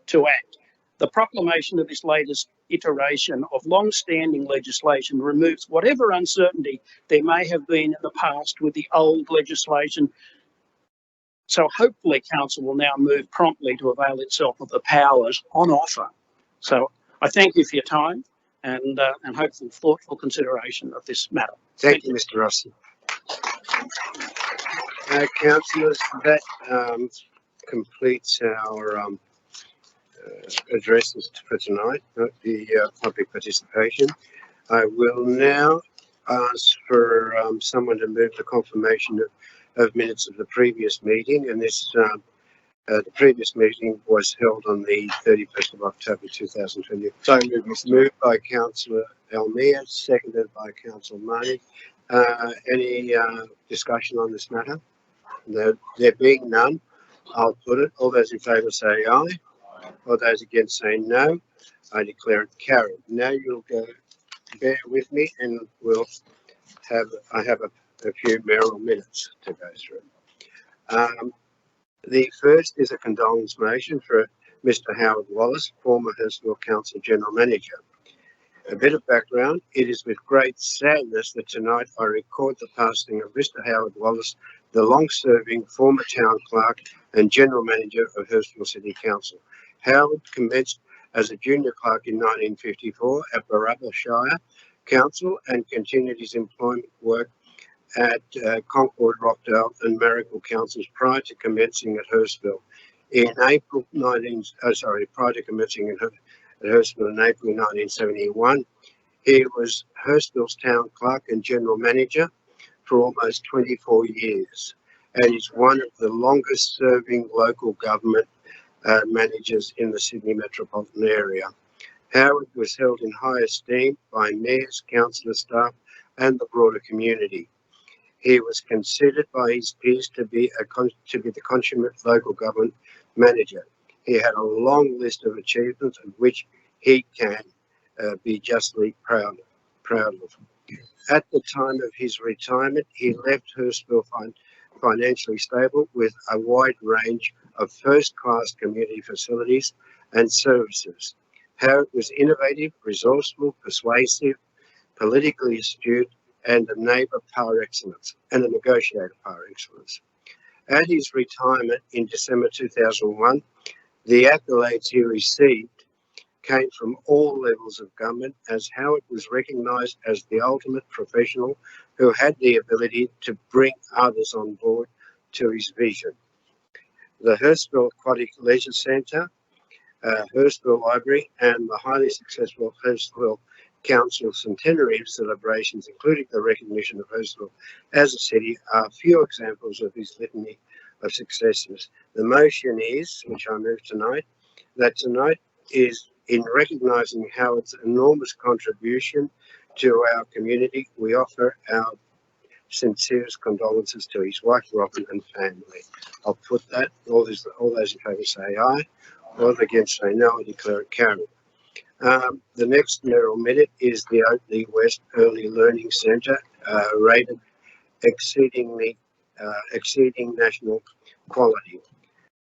to act. The proclamation of this latest iteration of long-standing legislation removes whatever uncertainty there may have been in the past with the old legislation. So hopefully council will now move promptly to avail itself of the powers on offer. So I thank you for your time and hopeful thoughtful consideration of this matter. Thank you, Mr. Rossi. Councillors, that completes our addresses for tonight, the public participation. I will now ask for someone to move the confirmation of minutes of the previous meeting, and this the previous meeting was held on the 31st of October 2020. So moved by Councillor Almia, seconded by Councillor Marnie. Any discussion on this matter? There being none, I'll put it. All those in favour say aye. All those against say no. I declare it carried. Now you'll go, bear with me, and I have a few mayoral minutes to go through. The first is a condolence motion for Mr. Howard Wallace, former Hurstville Council General Manager. A bit of background: it is with great sadness that tonight I record the passing of Mr. Howard Wallace, the long-serving former Town Clerk and General Manager of Hurstville City Council. Howard commenced as a junior clerk in 1954 at Barabba Shire Council and continued his employment work at Concord, Rockdale and Marrickville councils prior to commencing at Hurstville. Prior to commencing at Hurstville in April 1971, he was Hurstville's Town Clerk and General Manager for almost 24 years and is one of the longest serving local government managers in the Sydney metropolitan area. Howard was held in high esteem by mayors, councillor staff and the broader community. He was considered by his peers to be the consummate local government manager. He had a long list of achievements of which he can be justly proud of. At the time of his retirement, he left Hurstville financially stable with a wide range of first-class community facilities and services. Howard was innovative, resourceful, persuasive, politically astute, and a neighbour par excellence, and a negotiator par excellence. At his retirement in December 2001, the accolades he received came from all levels of government, as Howard was recognised as the ultimate professional who had the ability to bring others on board to his vision. The Hurstville Aquatic Leisure Centre, Hurstville Library, and the highly successful Hurstville Council centenary celebrations, including the recognition of Hurstville as a city, are few examples of his litany of successes. The motion is, which I move tonight, that tonight is in recognising Howard's enormous contribution to our community. We offer our sincerest condolences to his wife, Robin, and family. I'll put that. All those in favour say aye. All against say no. I declare it carried. The next mayoral minute is the Oatley West Early Learning Centre, rated exceeding national quality.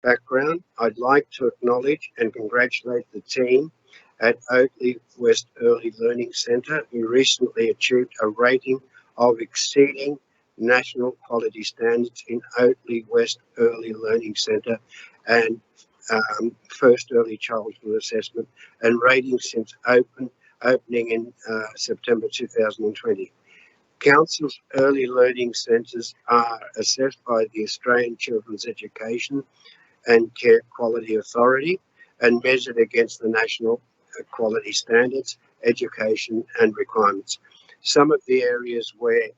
Background: I'd like to acknowledge and congratulate the team at Oatley West Early Learning Centre, who recently achieved a rating of exceeding national quality standards in Oatley West Early Learning Centre and first early childhood assessment and rating since opening in September 2020. Council's early learning centres are assessed by the Australian Children's Education and Care Quality Authority and measured against the national quality standards, education and requirements. Some of the areas where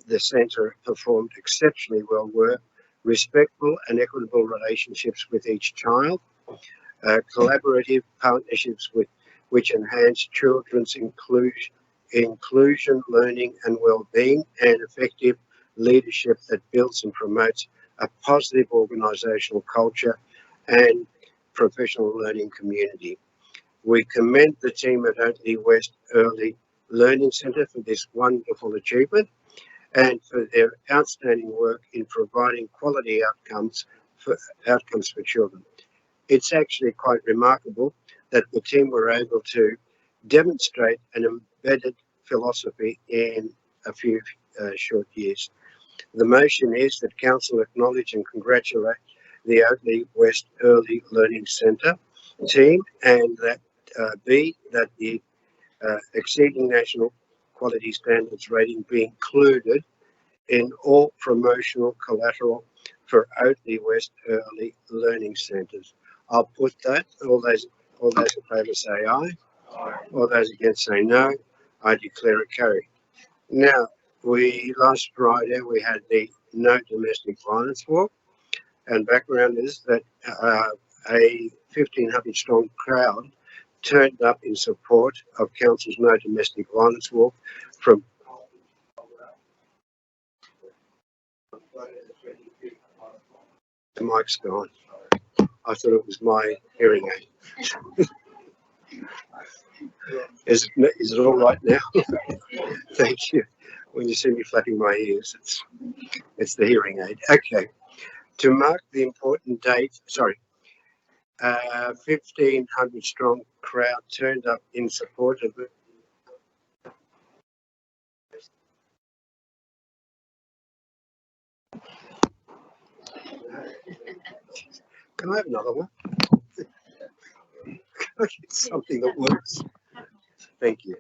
the centre performed exceptionally well were respectful and equitable relationships with each child, collaborative partnerships which enhance children's inclusion, learning and well-being, and effective leadership that builds and promotes a positive organisational culture and professional learning community. We commend the team at Oatley West Early Learning Centre for this wonderful achievement and for their outstanding work in providing quality outcomes for children. It's actually quite remarkable that the team were able to demonstrate an embedded philosophy in a few short years. The motion is that Council acknowledge and congratulate the Oatley West Early Learning Centre team, and that that the exceeding national quality standards rating be included in all promotional collateral for Oatley West Early Learning Centres. I'll put that. All those in favour say aye. All those against say no. I declare it carried. Now, last Friday we had the No Domestic Violence Walk, and background is that a 1,500 strong crowd turned up in support of Council's No Domestic Violence Walk from the mic's gone. I thought it was my hearing aid. Is it all right now? Thank you. When you see me flapping my ears, it's the hearing aid. Okay. To mark the important date, 1,500 strong crowd turned up in support of it. Can I have another one? Can I get something that works? Thank you.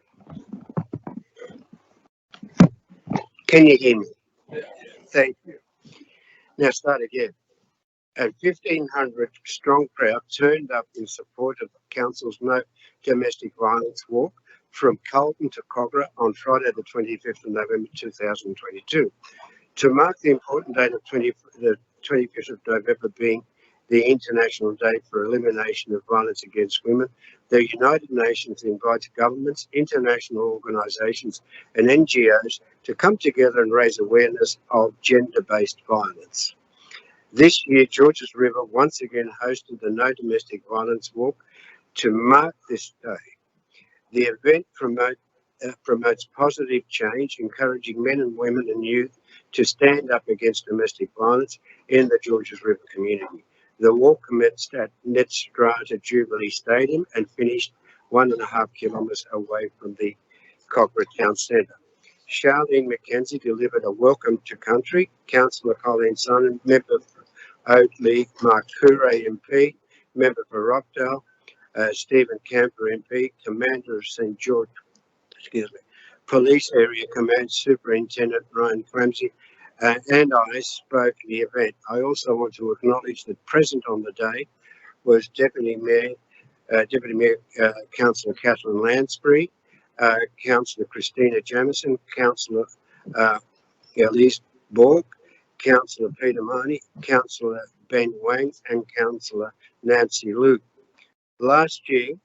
Can you hear me? Thank you. Now start again. A 1,500 strong crowd turned up in support of Council's No Domestic Violence Walk from Carlton to Kogarah on Friday the 25th of November 2022. To mark the important date of the 25th of November being the International Day for Elimination of Violence Against Women, the United Nations invites governments, international organisations and NGOs to come together and raise awareness of gender-based violence. This year, Georges River once again hosted the No Domestic Violence Walk to mark this day. The event promotes positive change, encouraging men and women and youth to stand up against domestic violence in the Georges River community. The walk commenced at Netstrata Jubilee Stadium and finished 1.5 kilometres away from the Cogra Town Centre. Charlene McKenzie delivered a welcome to country. Councillor Colleen Simon, member for Oatley, Mark Coure MP, member for Rockdale, Stephen Camper MP, Commander of St George, Police Area Command Superintendent Ryan Cramsey, and I spoke at the event. I also want to acknowledge that present on the day was Deputy Mayor Councillor Catherine Lansbury, Councillor Christina Jamieson, Councillor Elise Borg, Councillor Peter Marnie, Councillor Ben Wang, and Councillor Nancy Luke. Last year,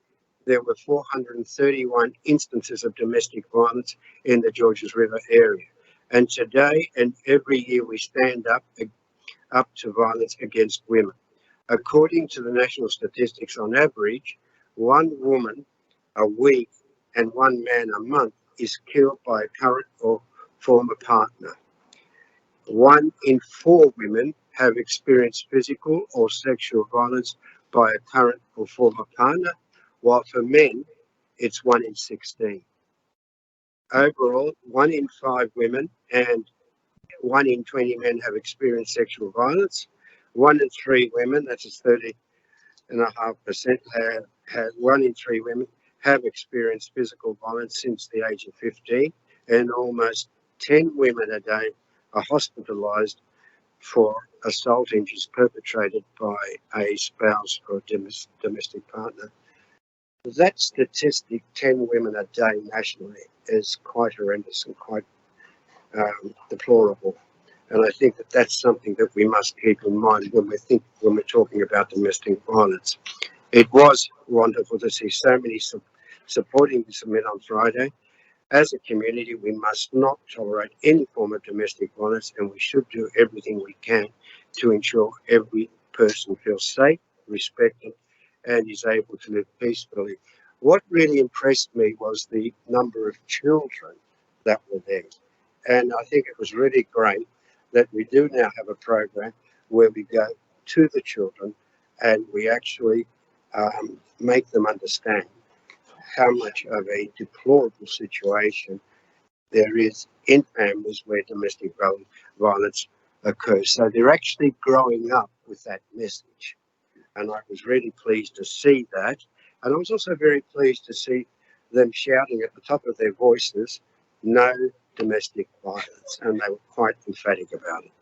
there were 431 instances of domestic violence in the Georges River area. And today and every year we stand up to violence against women. According to the national statistics, on average, one woman a week and one man a month is killed by a current or former partner. 1 in 4 women have experienced physical or sexual violence by a current or former partner, while for men, it's 1 in 16. Overall, 1 in 5 women and 1 in 20 men have experienced sexual violence. 1 in 3 women, that's 30.5%, 1 in 3 women have experienced physical violence since the age of 15, and almost 10 women a day are hospitalised for assault injuries perpetrated by a spouse or domestic partner. That statistic, 10 women a day nationally, is quite horrendous and quite deplorable. And I think that that's something that we must keep in mind when we're talking about domestic violence. It was wonderful to see so many supporting this event on Friday. As a community, we must not tolerate any form of domestic violence, and we should do everything we can to ensure every person feels safe, respected, and is able to live peacefully. What really impressed me was the number of children that were there. And I think it was really great that we do now have a program where we go to the children and we actually make them understand how much of a deplorable situation there is in families where domestic violence occurs. So they're actually growing up with that message. And I was really pleased to see that. And I was also very pleased to see them shouting at the top of their voices, no domestic violence. And they were quite emphatic about it.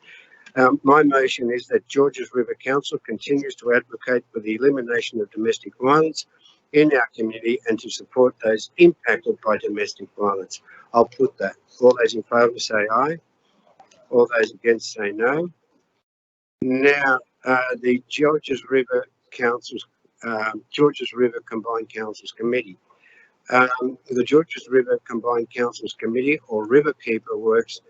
My motion is that Georges River Council continues to advocate for the elimination of domestic violence in our community and to support those impacted by domestic violence. I'll put that. All those in favour say aye. All those against say no. Now, the Georges River Combined Councils Committee. The Georges River Combined Councils Committee, or Riverkeeper, works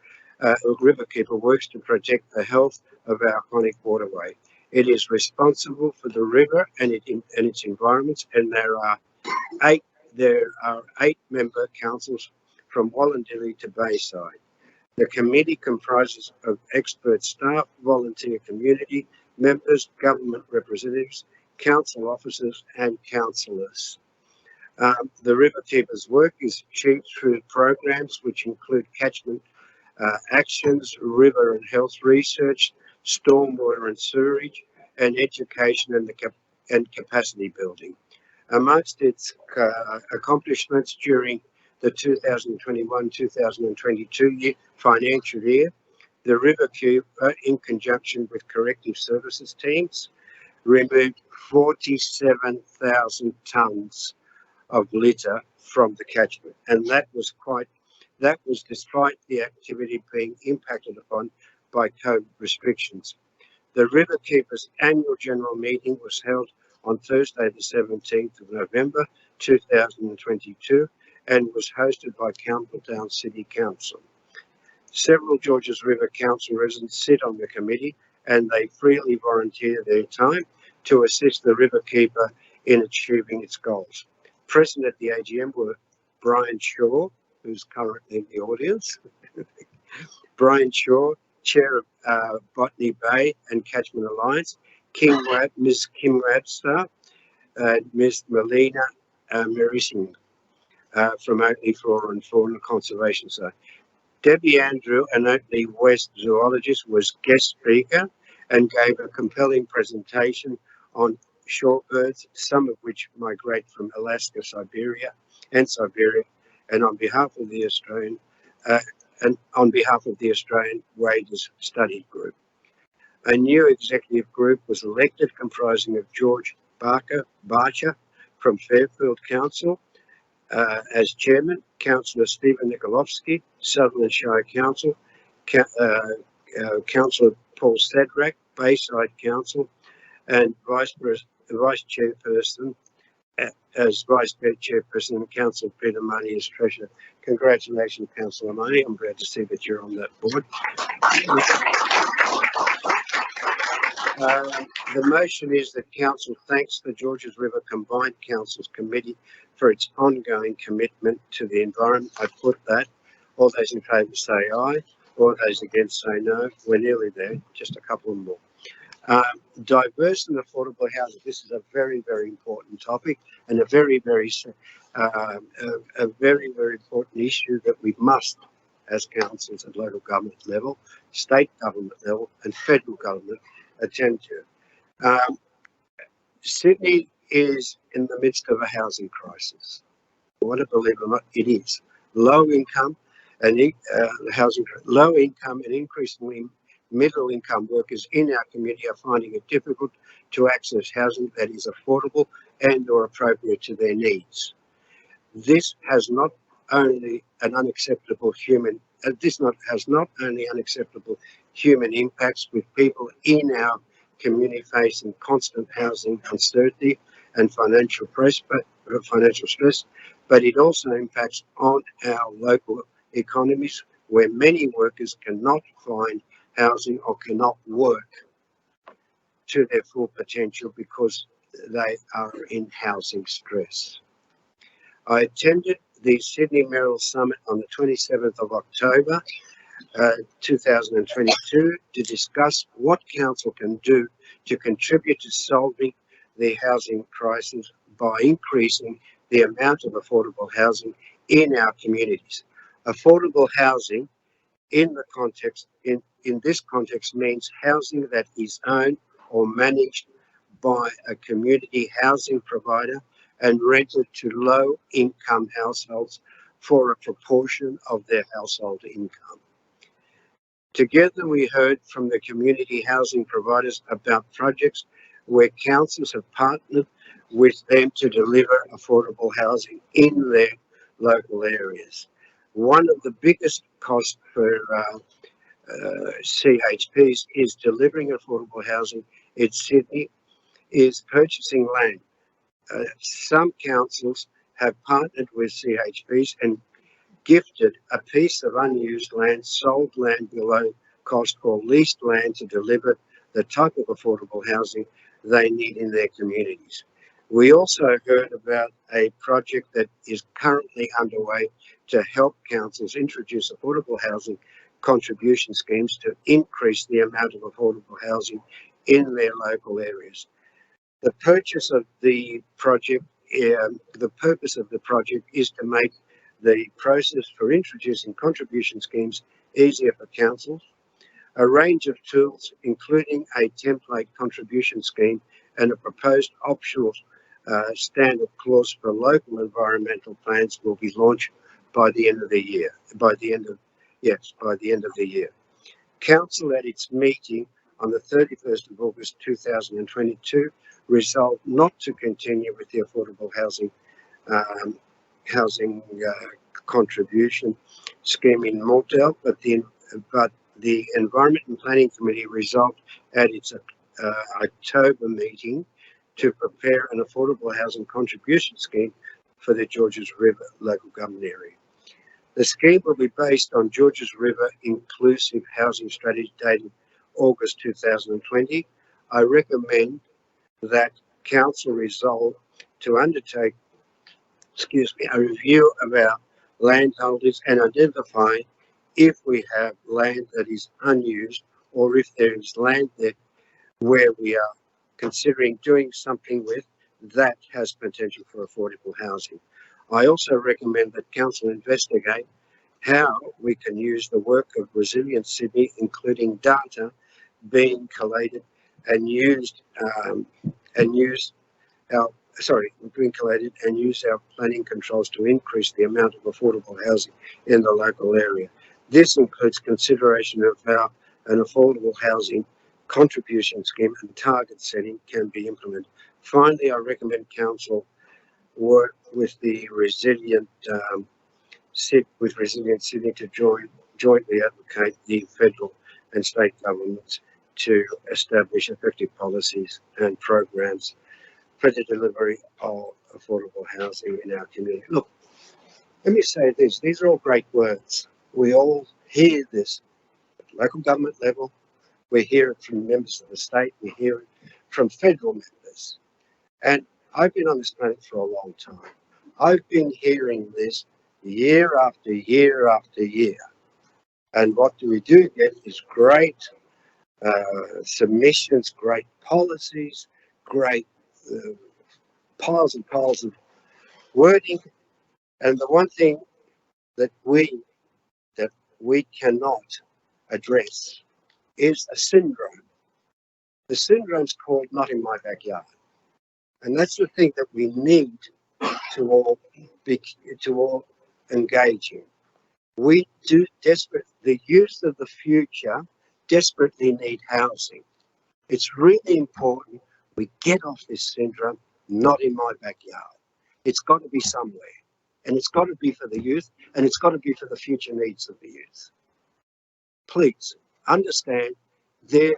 to protect the health of our iconic waterway. It is responsible for the river and its environments, and there are 8 member councils from Wallandilly to Bayside. The committee comprises of expert staff, volunteer community members, government representatives, council officers and councillors. The Riverkeepers' work is achieved through programs which include catchment actions, river and health research, stormwater and sewerage, and education and capacity building. Amongst its accomplishments during the 2021-2022 financial year, the Riverkeeper, in conjunction with corrective services teams, removed 47,000 tonnes of litter from the catchment, and that was despite the activity being impacted upon by COVID restrictions. The Riverkeepers' annual general meeting was held on Thursday the 17th of November 2022 and was hosted by Campbelltown City Council. Several Georges River Council residents sit on the committee and they freely volunteer their time to assist the Riverkeeper in achieving its goals. Present at the AGM were Brian Shaw, who's currently in the audience, Brian Shaw, Chair of Botany Bay and Catchment Alliance, Ms. Kim Webster, Ms. Melina Marising. from Oakley Flora and Fauna Conservation Zone. Debbie Andrew, an Oakley West zoologist, was guest speaker and gave a compelling presentation on shorebirds, some of which migrate from Alaska, Siberia, and on behalf of the Australian Waders Study Group. A new executive group was elected, comprising of George Barcher from Fairfield Council as chairman, Councillor Stephen Nikolovsky, Sutherland Shire Council, Councillor Paul Sadrak, Bayside Council, and Vice Chairperson, as Vice Chairperson, Councillor Peter Money as Treasurer. Congratulations, Councillor Money. I'm glad to see that you're on that board. The motion is that Council thanks the Georges River Combined Councils Committee for its ongoing commitment to the environment. I put that. All those in favour say aye. All those against say no. We're nearly there. Just a couple more. Diverse and affordable housing. This is a very, very important topic and a very, very important issue that we must, as councils at local government level, state government level, and federal government, attend to. Sydney is in the midst of a housing crisis. I want to believe it or not, it is. Low income and increasingly middle income workers in our community are finding it difficult to access housing that is affordable and or appropriate to their needs. This has not only unacceptable human impacts, with people in our community facing constant housing uncertainty and financial stress, but it also impacts on our local economies, where many workers cannot find housing or cannot work to their full potential because they are in housing stress. I attended the Sydney Merrill Summit on the 27th of October 2022 to discuss what Council can do to contribute to solving the housing crisis by increasing the amount of affordable housing in our communities. Affordable housing in this context means housing that is owned or managed by a community housing provider and rented to low-income households for a proportion of their household income. Together, we heard from the community housing providers about projects where councils have partnered with them to deliver affordable housing in their local areas. One of the biggest costs for CHPs is delivering affordable housing in Sydney is purchasing land. Some councils have partnered with CHPs and gifted a piece of unused land, sold land below cost, or leased land to deliver the type of affordable housing they need in their communities. We also heard about a project that is currently underway to help councils introduce affordable housing contribution schemes to increase the amount of affordable housing in their local areas. The purpose of the project is to make the process for introducing contribution schemes easier for councils. A range of tools, including a template contribution scheme and a proposed optional standard clause for local environmental plans, will be launched by the end of the year. Council at its meeting on the 31st of August 2022 resolved not to continue with the affordable housing contribution scheme in Mortdale, but the Environment and Planning Committee resolved at its October meeting to prepare an affordable housing contribution scheme for the Georges River local government area. The scheme will be based on Georges River Inclusive Housing Strategy dated August 2020. I recommend that Council resolve to undertake a review of our landholdings and identify if we have land that is unused, or if there is land that where we are considering doing something with that has potential for affordable housing. I also recommend that Council investigate how we can use the work of Resilient Sydney, including data being collated and used, being collated and use our planning controls to increase the amount of affordable housing in the local area. This includes consideration of how an affordable housing contribution scheme and target setting can be implemented. Finally, I recommend Council work with the Resilient Sydney to jointly advocate the federal and state governments to establish effective policies and programs for the delivery of affordable housing in our community. Look, let me say this, these are all great words. We all hear this at local government level, we hear it from members of the state, we hear it from federal members. And I've been on this planet for a long time. I've been hearing this year after year after year. And what do we do get is great submissions, great policies, great piles and piles of wording. And the one thing that we cannot address is a syndrome. The syndrome's called not in my backyard. And that's the thing that we need to all engage in. We do the youth of the future desperately need housing. It's really important we get off this syndrome, not in my backyard. It's got to be somewhere. And it's got to be for the youth, and it's got to be for the future needs of the youth. Please understand the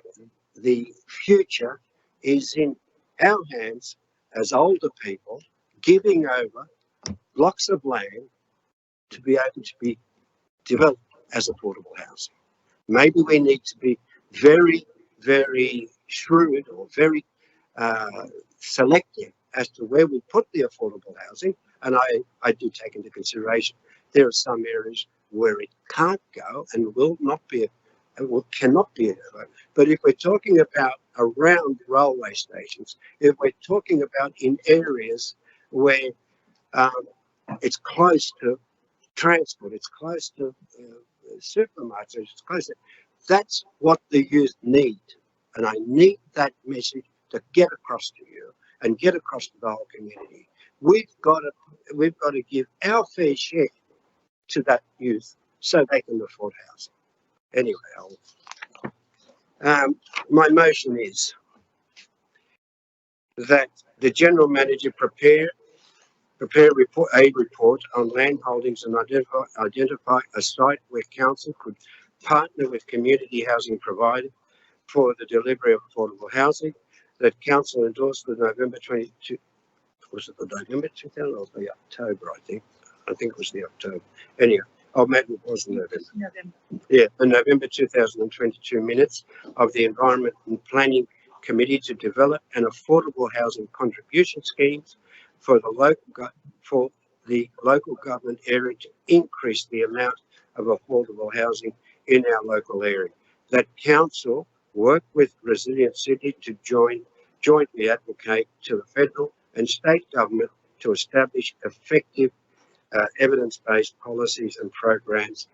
future is in our hands as older people, giving over blocks of land to be able to be developed as affordable housing. Maybe we need to be very, very shrewd or very selective as to where we put the affordable housing. And I do take into consideration there are some areas where it can't go and cannot be. But if we're talking about around railway stations, if we're talking about in areas where it's close to transport, it's close to supermarkets, it's close to, that's what the youth need. And I need that message to get across to you and get across to the whole community. We've got to give our fair share to that youth so they can afford housing. Anyway, my motion is that the General Manager prepare a report on land holdings and identify a site where Council could partner with community housing providers for the delivery of affordable housing, that Council endorsed the November 22, was it the November 2000 or the October, I think it was the October. Anyway, maybe it was the November. Yeah, the November 2022 minutes of the Environment and Planning Committee to develop an affordable housing contribution schemes for the local government area to increase the amount of affordable housing in our local area. That Council work with Resilient Sydney to jointly advocate to the federal and state government to establish effective evidence-based policies and programs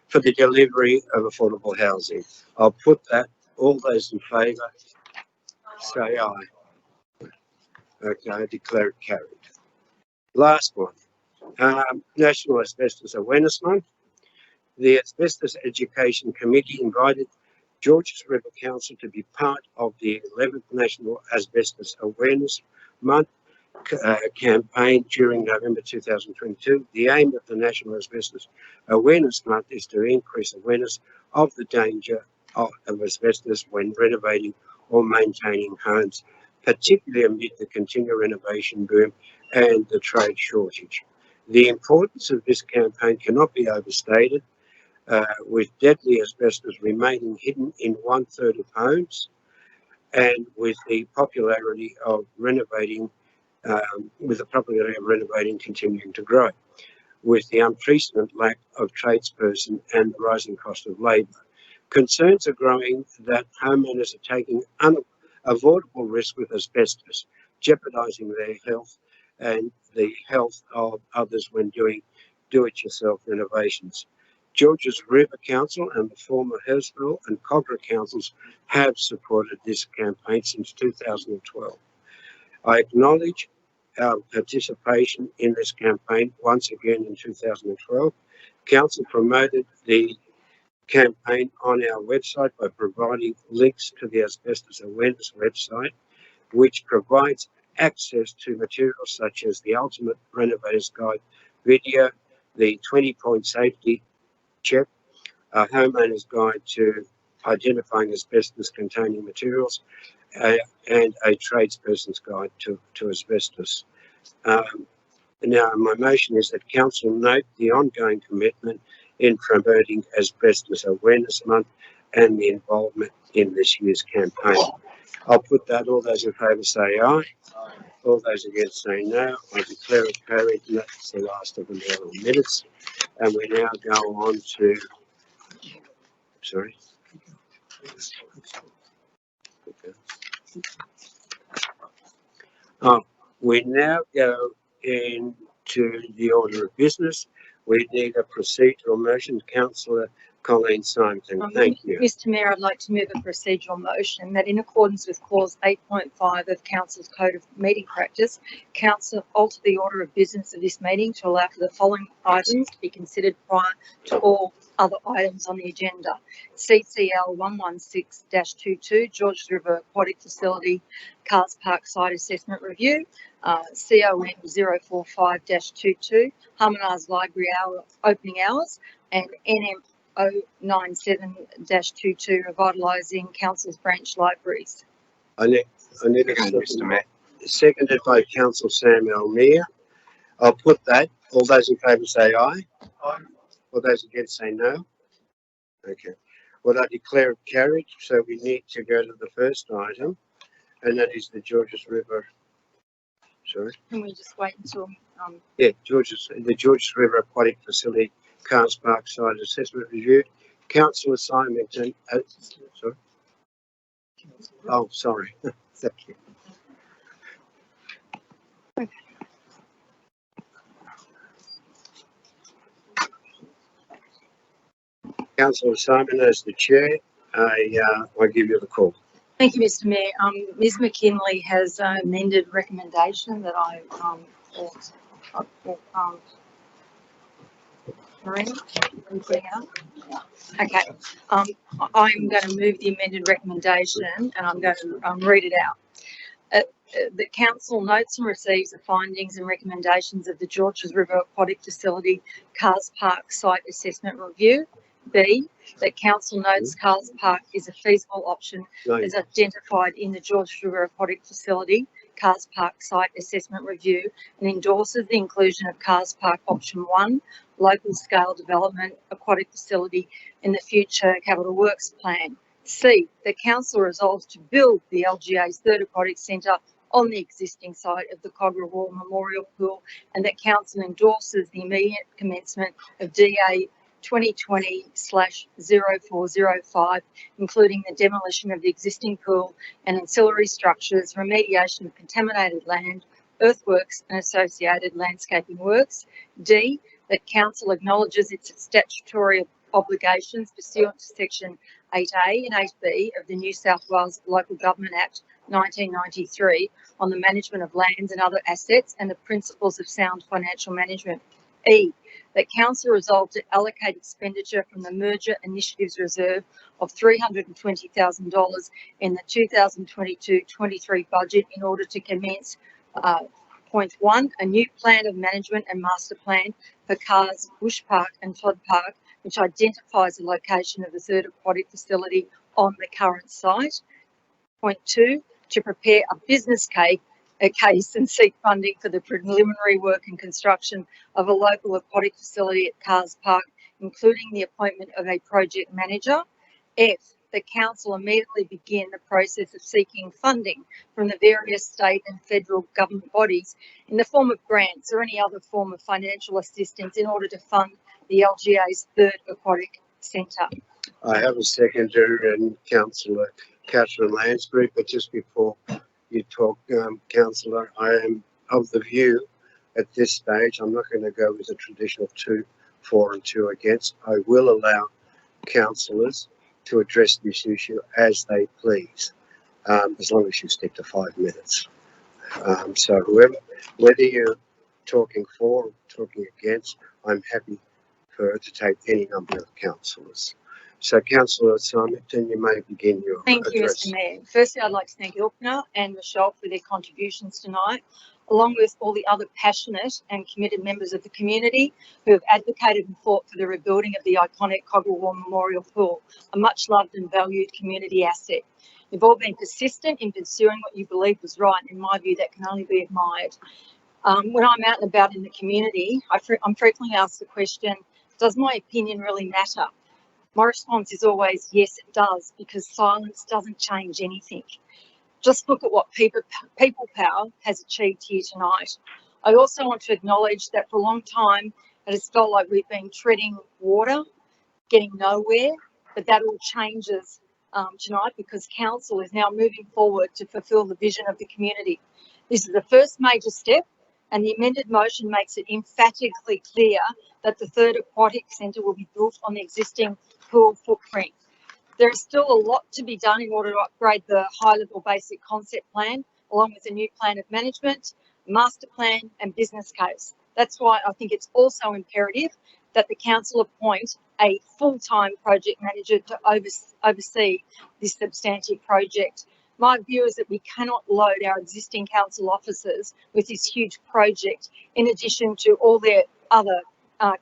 for the delivery of affordable housing. I'll put that. All those in favour say aye. Okay, I declare it carried. Last one, National Asbestos Awareness Month. The Asbestos Education Committee invited Georges River Council to be part of the 11th National Asbestos Awareness Month campaign during November 2022. The aim of the National Asbestos Awareness Month is to increase awareness of the danger of asbestos when renovating or maintaining homes, particularly amid the continual renovation boom and the trade shortage. The importance of this campaign cannot be overstated, with deadly asbestos remaining hidden in 1/3 of homes, and with the popularity of renovating continuing to grow, with the unprecedented lack of tradesperson and the rising cost of labour. Concerns are growing that homeowners are taking unavoidable risk with asbestos, jeopardising their health and the health of others when doing do-it-yourself renovations. Georges River Council and the former Hurstville and Cogra councils have supported this campaign since 2012. I acknowledge our participation in this campaign once again in 2012. Council promoted the campaign on our website by providing links to the Asbestos Awareness website, which provides access to materials such as the Ultimate Renovator's Guide video, the 20-point safety check, a homeowner's guide to identifying asbestos-containing materials, and a tradesperson's guide to asbestos. Now, my motion is that Council note the ongoing commitment in promoting Asbestos Awareness Month and the involvement in this year's campaign. I'll put that. All those in favour say aye. All those against say no. I declare it carried, and that's the last of the minutes. And we now go on to, sorry. We now go into the order of business. We need a procedural motion. Councillor Colleen Symonson, thank you. Mr Mayor, I'd like to move a procedural motion that in accordance with clause 8.5 of Council's Code of Meeting Practice, Council alter the order of business of this meeting to allow for the following items to be considered prior to all other items on the agenda. CCL 116-22, Georges River Aquatic Facility, Cars Park Site Assessment Review, COM 045-22, Harmonised Library Opening Hours, and NM 097-22, Revitalising Council's Branch Libraries. I need a second, Mr Mayor. Seconded by Councillor Sam Elmere. I'll put that. All those in favour say aye. Aye. All those against say no. Okay. Well, I declare it carried. So we need to go to the first item, and that is the Georges River. Sorry. Can we just wait until? Yeah, the Georges River Aquatic Facility, Cars Park Site Assessment Review. Councillor Symonson. Sorry. Oh, sorry. Thank you. Okay. Councillor Simon, as the chair, I give you the call. Thank you, Mr Mayor. Ms McKinley has amended recommendation that I Okay. I'm going to move the amended recommendation and I'm going to read it out. The council notes and receives the findings and recommendations of the Georges River Aquatic Facility Cars Park Site Assessment Review. B, that council notes Cars Park is a feasible option as identified in the Georges River Aquatic Facility Cars Park Site Assessment Review and endorses the inclusion of Cars Park Option 1, Local Scale Development Aquatic Facility in the future Capital Works Plan. C, the council resolves to build the LGA's third aquatic centre on the existing site of the Cogra War Memorial Pool, and that council endorses the immediate commencement of DA 2020/0405, including the demolition of the existing pool and ancillary structures, remediation of contaminated land, earthworks and associated landscaping works. D, that council acknowledges its statutory obligations pursuant to section 8A and 8B of the New South Wales Local Government Act 1993 on the management of lands and other assets and the principles of sound financial management. E, that council resolved to allocate expenditure from the Merger Initiatives Reserve of $320,000 in the 2022-23 budget in order to commence point 1, a new plan of management and master plan for Cars, Bush Park and Todd Park, which identifies the location of the third aquatic facility on the current site. Point 2, to prepare a business case and seek funding for the preliminary work and construction of a local aquatic facility at Cars Park, including the appointment of a project manager. F, the council immediately begin the process of seeking funding from the various state and federal government bodies in the form of grants or any other form of financial assistance in order to fund the LGA's third aquatic centre. I have a seconder and Councillor Catherine Lansbury, but just before you talk, Councillor, I am of the view at this stage, I'm not going to go with the traditional 2 for and 2 against. I will allow councillors to address this issue as they please, as long as you stick to 5 minutes. So whether you're talking for or talking against, I'm happy for her to take any number of councillors. So, Councillor Simonton, you may begin your Thank you, address. Mr Mayor. Firstly, I'd like to thank Ilkner and Michelle for their contributions tonight, along with all the other passionate and committed members of the community who have advocated and fought for the rebuilding of the iconic Cogra War Memorial Pool, a much loved and valued community asset. You've all been persistent in pursuing what you believe was right. In my view, that can only be admired. When I'm out and about in the community, I'm frequently asked the question, does my opinion really matter? My response is always, yes, it does, because silence doesn't change anything. Just look at what people power has achieved here tonight. I also want to acknowledge that for a long time, it has felt like we've been treading water, getting nowhere, but that all changes tonight because council is now moving forward to fulfil the vision of the community. This is the first major step, and the amended motion makes it emphatically clear that the third aquatic centre will be built on the existing pool footprint. There is still a lot to be done in order to upgrade the high-level basic concept plan, along with a new plan of management, master plan and business case. That's why I think it's also imperative that the council appoint a full-time project manager to oversee this substantive project. My view is that we cannot load our existing council officers with this huge project in addition to all their other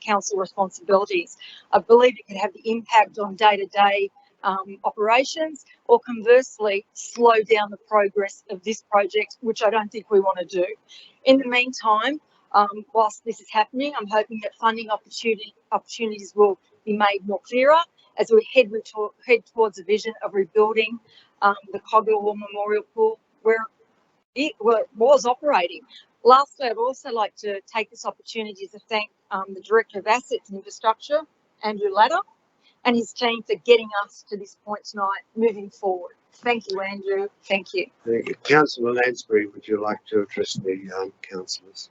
council responsibilities. I believe it could have the impact on day-to-day operations, or conversely slow down the progress of this project, which I don't think we want to do. In the meantime, whilst this is happening, I'm hoping that funding opportunities will be made more clearer as we head towards a vision of rebuilding the Cogra War Memorial Pool where it was operating. Lastly, I'd also like to take this opportunity to thank the Director of Assets and Infrastructure, Andrew Latta, and his team for getting us to this point tonight, moving forward. Thank you, Andrew. Thank you. Thank you. Councillor Lansbury, would you like to address the councillors?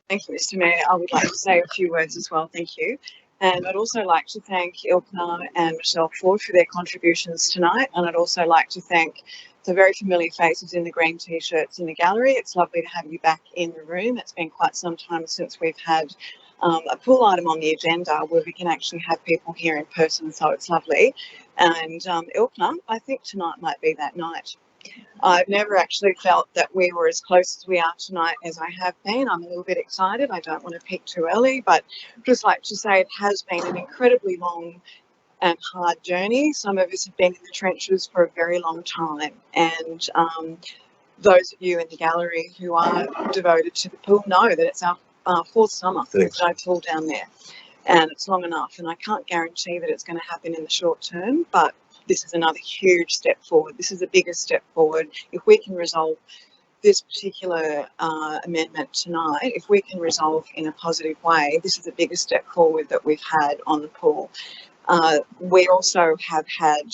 Thank you, Mr Mayor. I would like to say a few words as well. Thank you. And I'd also like to thank Ilkner and Michelle Ford for their contributions tonight. And I'd also like to thank the very familiar faces in the green t-shirts in the gallery. It's lovely to have you back in the room. It's been quite some time since we've had a pool item on the agenda where we can actually have people here in person, so it's lovely. And Ilkner, I think tonight might be that night. I've never actually felt that we were as close as we are tonight as I have been. I'm a little bit excited. I don't want to peak too early, but just like to say it has been an incredibly long and hard journey. Some of us have been in the trenches for a very long time, and those of you in the gallery who are devoted to the pool know that it's our fourth summer. There's no pool down there, and it's long enough, and I can't guarantee that it's going to happen in the short term, but this is another huge step forward. This is the biggest step forward. If we can resolve this particular amendment tonight, if we can resolve in a positive way, this is the biggest step forward that we've had on the pool. We also have had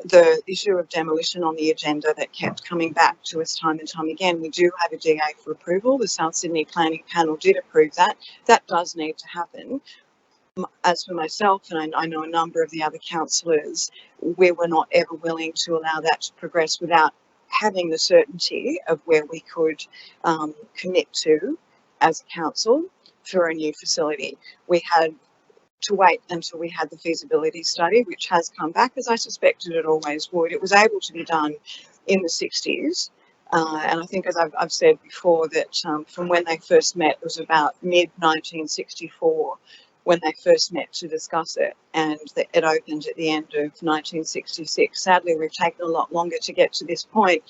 the issue of demolition on the agenda that kept coming back to us time and time again. We do have a DA for approval. The South Sydney Planning Panel did approve that. That does need to happen. As for myself, and I know a number of the other councillors, we were not ever willing to allow that to progress without having the certainty of where we could commit to as a council for a new facility. We had to wait until we had the feasibility study, which has come back as I suspected it always would. It was able to be done in the 60s. And I think, as I've said before, that from when they first met, it was about mid-1964 when they first met to discuss it, and it opened at the end of 1966. Sadly, we've taken a lot longer to get to this point,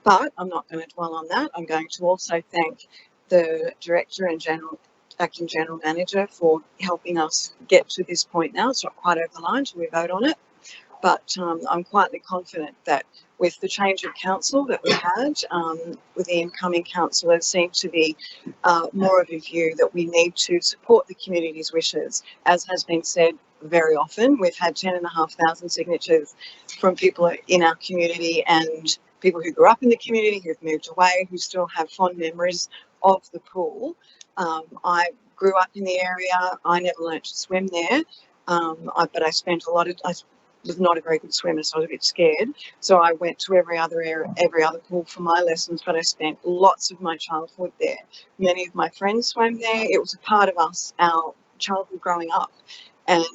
but I'm not going to dwell on that. I'm going to also thank the Director and Acting General Manager for helping us get to this point now. It's not quite over the line till we vote on it, but I'm quietly confident that with the change of council that we had, with the incoming councillors seemed to be more of a view that we need to support the community's wishes, as has been said very often. We've had 10,500 signatures from people in our community and people who grew up in the community, who've moved away, who still have fond memories of the pool. I grew up in the area. I never learnt to swim there, but I spent a lot of. I was not a very good swimmer, so I was a bit scared. So I went to every other pool for my lessons. But I spent lots of my childhood there. Many of my friends swam there. It was a part of us, our childhood growing up. And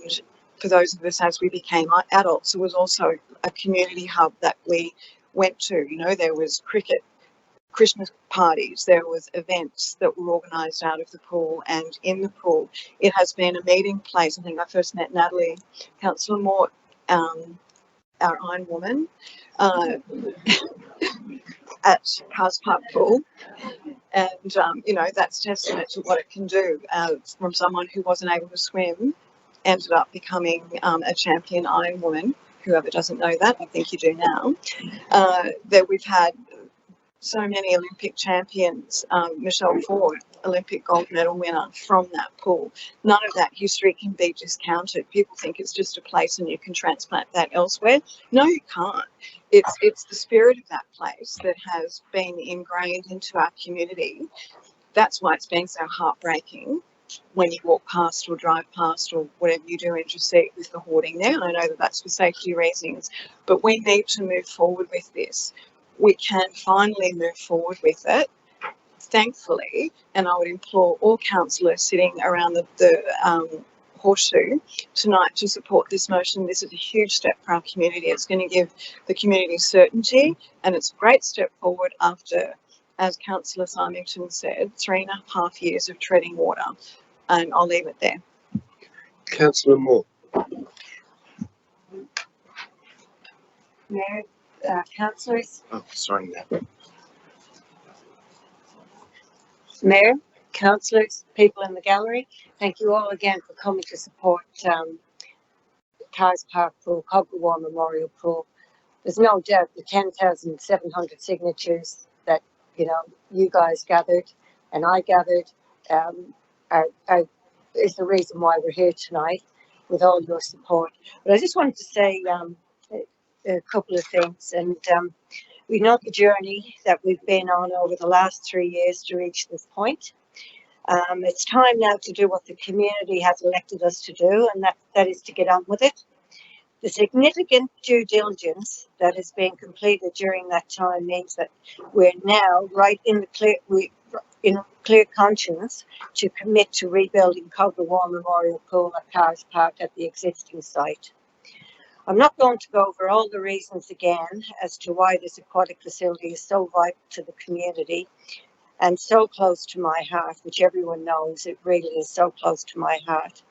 for those of us as we became adults, it was also a community hub that we went to. You know, there was cricket, Christmas parties, there was events that were organised out of the pool and in the pool. It has been a meeting place. I think I first met Natalie, Councillor Mort, our Iron Woman, at Cars Park Pool. And, you know, that's testament to what it can do. From someone who wasn't able to swim, ended up becoming a champion Iron Woman. Whoever doesn't know that, I think you do now. That we've had so many Olympic champions. Michelle Ford, Olympic gold medal winner from that pool. None of that history can be discounted. People think it's just a place and you can transplant that elsewhere. No, you can't. It's the spirit of that place that has been ingrained into our community. That's why it's been so heartbreaking when you walk past or drive past or whatever you do and just see it with the hoarding there. And I know that that's for safety reasons, but we need to move forward with this. We can finally move forward with it, thankfully, and I would implore all councillors sitting around the horseshoe tonight to support this motion. This is a huge step for our community. It's going to give the community certainty, and it's a great step forward after, as Councillor Symington said, 3.5 years of treading water. And I'll leave it there. Councillor Moore. Mayor, councillors. Oh, sorry, Nat. Mayor, councillors, people in the gallery, thank you all again for coming to support Cars Park Pool, Cogra War Memorial Pool. There's no doubt the 10,700 signatures that, you know, you guys gathered and I gathered is the reason why we're here tonight with all your support. But I just wanted to say a couple of things, and we know the journey that we've been on over the last 3 years to reach this point. It's time now to do what the community has elected us to do, and that is to get on with it. The significant due diligence that has been completed during that time means that we're now right in the clear conscience to commit to rebuilding Cogra War Memorial Pool at Cars Park at the existing site. I'm not going to go over all the reasons again as to why this aquatic facility is so vital to the community and so close to my heart, which everyone knows it really is so close to my heart.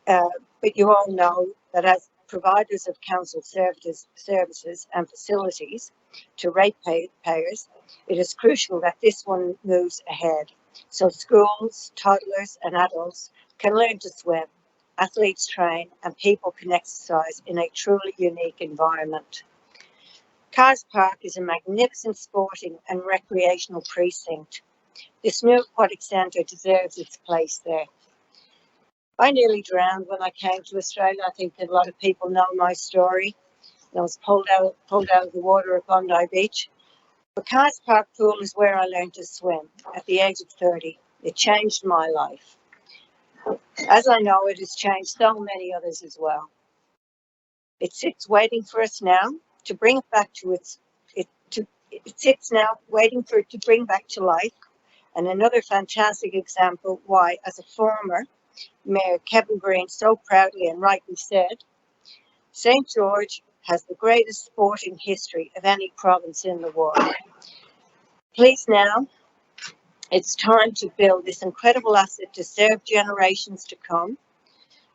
But you all know that as providers of council services and facilities to ratepayers, it is crucial that this one moves ahead so schools, toddlers and adults can learn to swim, athletes train and people can exercise in a truly unique environment. Cars Park is a magnificent sporting and recreational precinct. This new aquatic centre deserves its place there. I nearly drowned when I came to Australia. I think that a lot of people know my story. I was pulled out of the water at Bondi Beach. But Cars Park Pool is where I learned to swim at the age of 30. It changed my life. As I know, it has changed so many others as well. It sits waiting for us now to bring it back to it sits now waiting for it to bring back to life. And another fantastic example why, as a former Mayor Kevin Green so proudly and rightly said, St. George has the greatest sporting history of any province in the world. Please now, it's time to build this incredible asset to serve generations to come,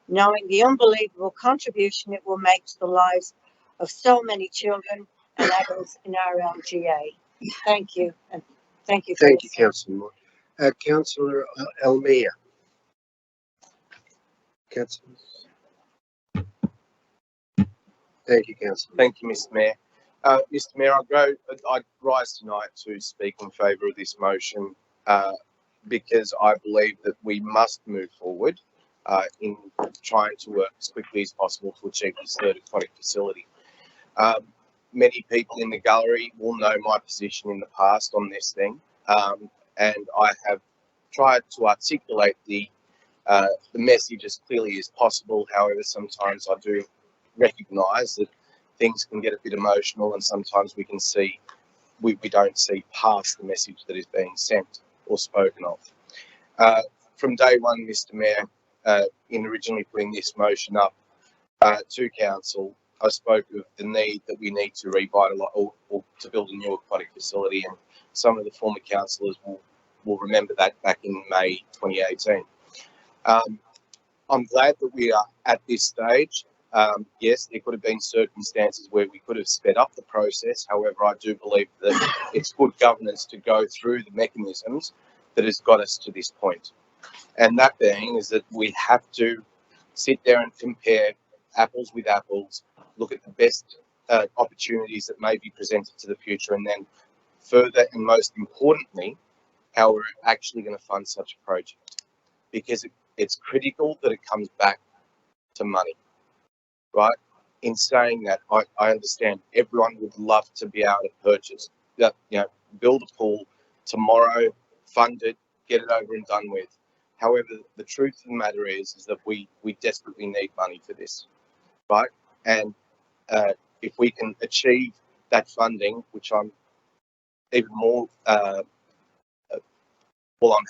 knowing the unbelievable contribution it will make to the lives of so many children and adults in our LGA. Thank you, and thank you for Thank you, Councillor Moore. Councillor Elmia. Councillor. Thank you, Councillor. Thank you, Mr. Mayor. Mr. Mayor, I rise tonight to speak in favour of this motion because I believe that we must move forward in trying to work as quickly as possible to achieve this third aquatic facility. Many people in the gallery will know my position in the past on this thing, and I have tried to articulate the message as clearly as possible. However, sometimes I do recognise that things can get a bit emotional, and sometimes we don't see past the message that is being sent or spoken of. From day one, Mr. Mayor, in originally putting this motion up to council, I spoke of the need that we need to revitalise or to build a new aquatic facility, and some of the former councillors will remember that back in May 2018. I'm glad that we are at this stage. Yes, there could have been circumstances where we could have sped up the process. However, I do believe that it's good governance to go through the mechanisms that has got us to this point. And that being is that we have to sit there and compare apples with apples, look at the best opportunities that may be presented to the future, and then further and most importantly, how we're actually going to fund such a project. Because it's critical that it comes back to money, right? In saying that, I understand everyone would love to be able to purchase, build a pool tomorrow, fund it, get it over and done with. However, the truth of the matter is that we desperately need money for this, right? And if we can achieve that funding, which I'm even more, I'm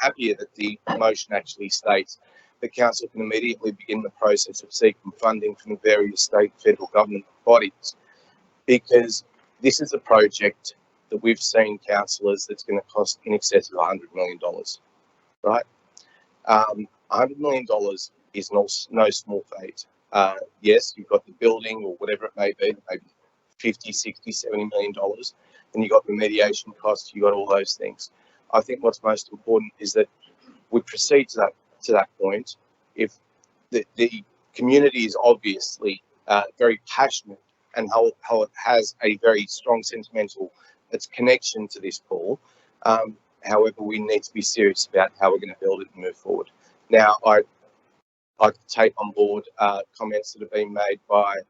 happier that the motion actually states the council can immediately begin the process of seeking funding from the various state and federal government bodies, because this is a project that we've seen, councillors, that's going to cost in excess of $100 million, right? $100 million is no small feat. Yes, you've got the building or whatever it may be, maybe 50, 60, $70 million, and you've got remediation costs, you've got all those things. I think what's most important is that we proceed to that point. If the community is obviously very passionate and how it has a very strong sentimental connection to this pool, however, we need to be serious about how we're going to build it and move forward. Now, I take on board comments that have been made by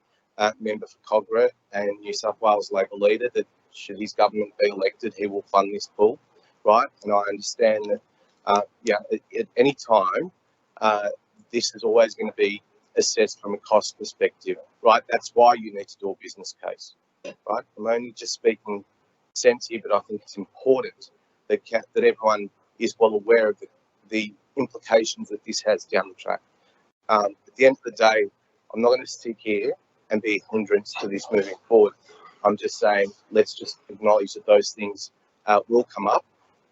member for Cogra and New South Wales Labor leader that should his government be elected, he will fund this pool, right? And I understand that, at any time, this is always going to be assessed from a cost perspective, right? That's why you need to do a business case, right? I'm only just speaking sense here, but I think it's important that everyone is well aware of the implications that this has down the track. At the end of the day, I'm not going to sit here and be a hindrance to this moving forward. I'm just saying, let's just acknowledge that those things will come up,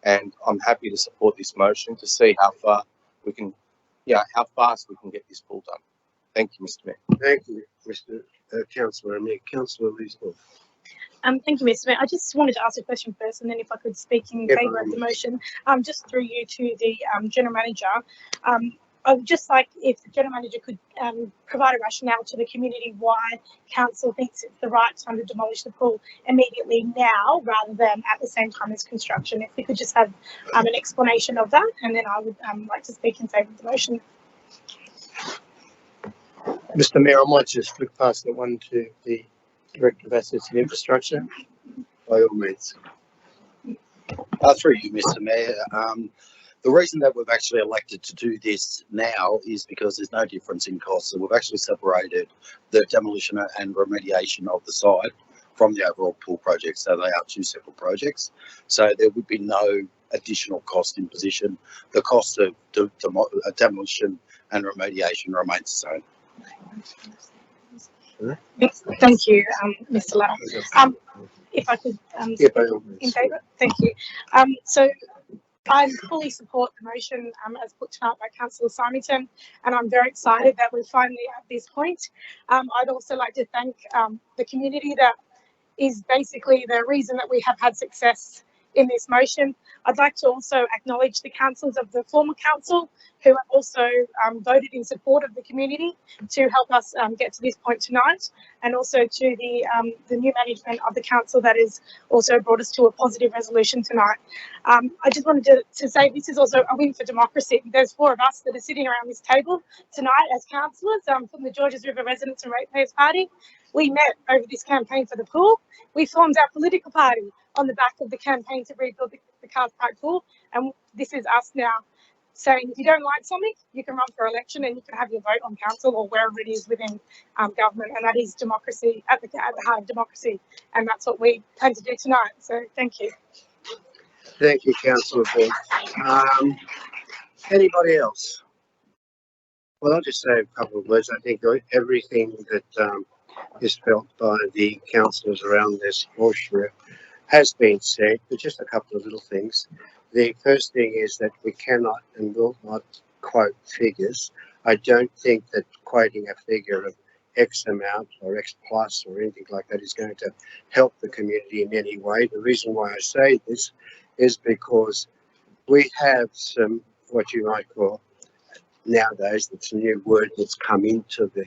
and I'm happy to support this motion to see how far we can, how fast we can get this pool done. Thank you, Mr. Mayor. Thank you, Mr. Councillor Amir. Councillor Lisbon. Thank you, Mr. Mayor. I just wanted to ask a question first, and then if I could speak in favour of the motion, just through you to the General Manager. I would just like if the General Manager could provide a rationale to the community why Council thinks it's the right time to demolish the pool immediately now rather than at the same time as construction. If we could just have an explanation of that, and then I would like to speak in favour of the motion. Mr. Mayor, I might just flick past that one to the Director of Assets and Infrastructure. By all means. Through you, Mr. Mayor. The reason that we've actually elected to do this now is because there's no difference in costs. So we've actually separated the demolition and remediation of the site from the overall pool project. So they are two separate projects. So there would be no additional cost imposition. The cost of demolition and remediation remains the same. Thank you, Mr. Lau. If I could speak in favour, thank you. So I fully support the motion as put tonight by Councillor Symington, and I'm very excited that we're finally at this point. I'd also like to thank the community that is basically the reason that we have had success in this motion. I'd like to also acknowledge the councillors of the former council who have also voted in support of the community to help us get to this point tonight, and also to the new management of the council that has also brought us to a positive resolution tonight. I just wanted to say this is also a win for democracy. There's 4 of us that are sitting around this table tonight as councillors from the Georges River Residents and Ratepayers Party. We met over this campaign for the pool. We formed our political party on the back of the campaign to rebuild the Cars Park pool, and this is us now saying if you don't like something, you can run for election and you can have your vote on council or wherever it is within government, and that is democracy at the heart of democracy, and that's what we plan to do tonight. So thank you. Thank you, Councillor Ball. Anybody else? Well, I'll just say a couple of words. I think everything that is felt by the councillors around this horseshoe has been said, but just a couple of little things. The first thing is that we cannot and will not quote figures. I don't think that quoting a figure of X amount or X plus or anything like that is going to help the community in any way. The reason why I say this is because we have some, what you might call nowadays, it's a new word that's come into the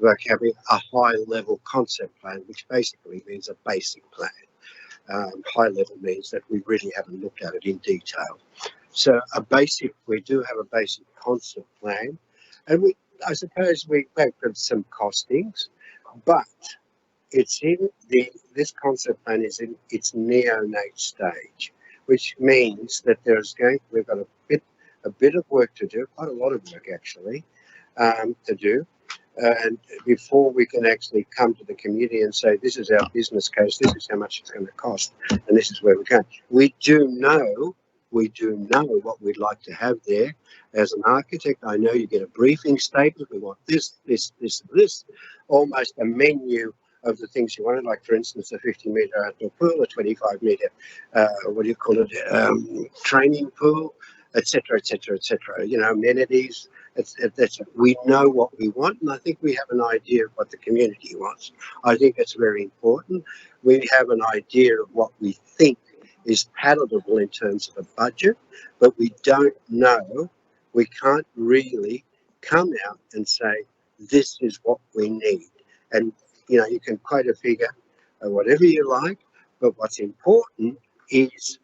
vocabulary, a high level concept plan, which basically means a basic plan. High level means that we really haven't looked at it in detail. So we do have a basic concept plan, and I suppose we have some costings, but it's in this concept plan is in its neonate stage, which means that we've got a bit of work to do, quite a lot of work actually, to do. And before we can actually come to the community and say, this is our business case, this is how much it's going to cost, and this is where we're going. We do know what we'd like to have there. As an architect, I know you get a briefing statement. We want this, this, this, and this, almost a menu of the things you wanted, like for instance, a 50-metre outdoor pool, a 25-metre, training pool, etc., etc., etc. You know, amenities. We know what we want, and I think we have an idea of what the community wants. I think that's very important. We have an idea of what we think is palatable in terms of a budget, but we don't know. We can't really come out and say, this is what we need. And, you know, you can quote a figure or whatever you like, but what's important is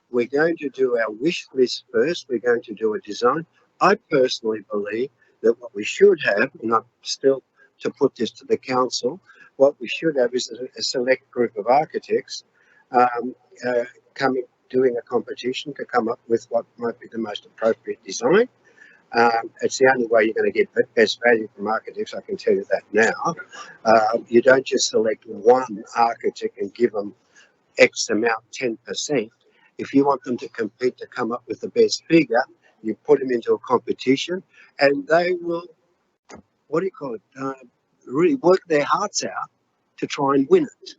we're going to do our wish list first. We're going to do a design. I personally believe that what we should have, and I'm still to put this to the council, what we should have is a select group of architects doing a competition to come up with what might be the most appropriate design. It's the only way you're going to get best value from architects, I can tell you that now. You don't just select one architect and give them X amount, 10%. If you want them to compete to come up with the best figure, you put them into a competition and they will, really work their hearts out to try and win it.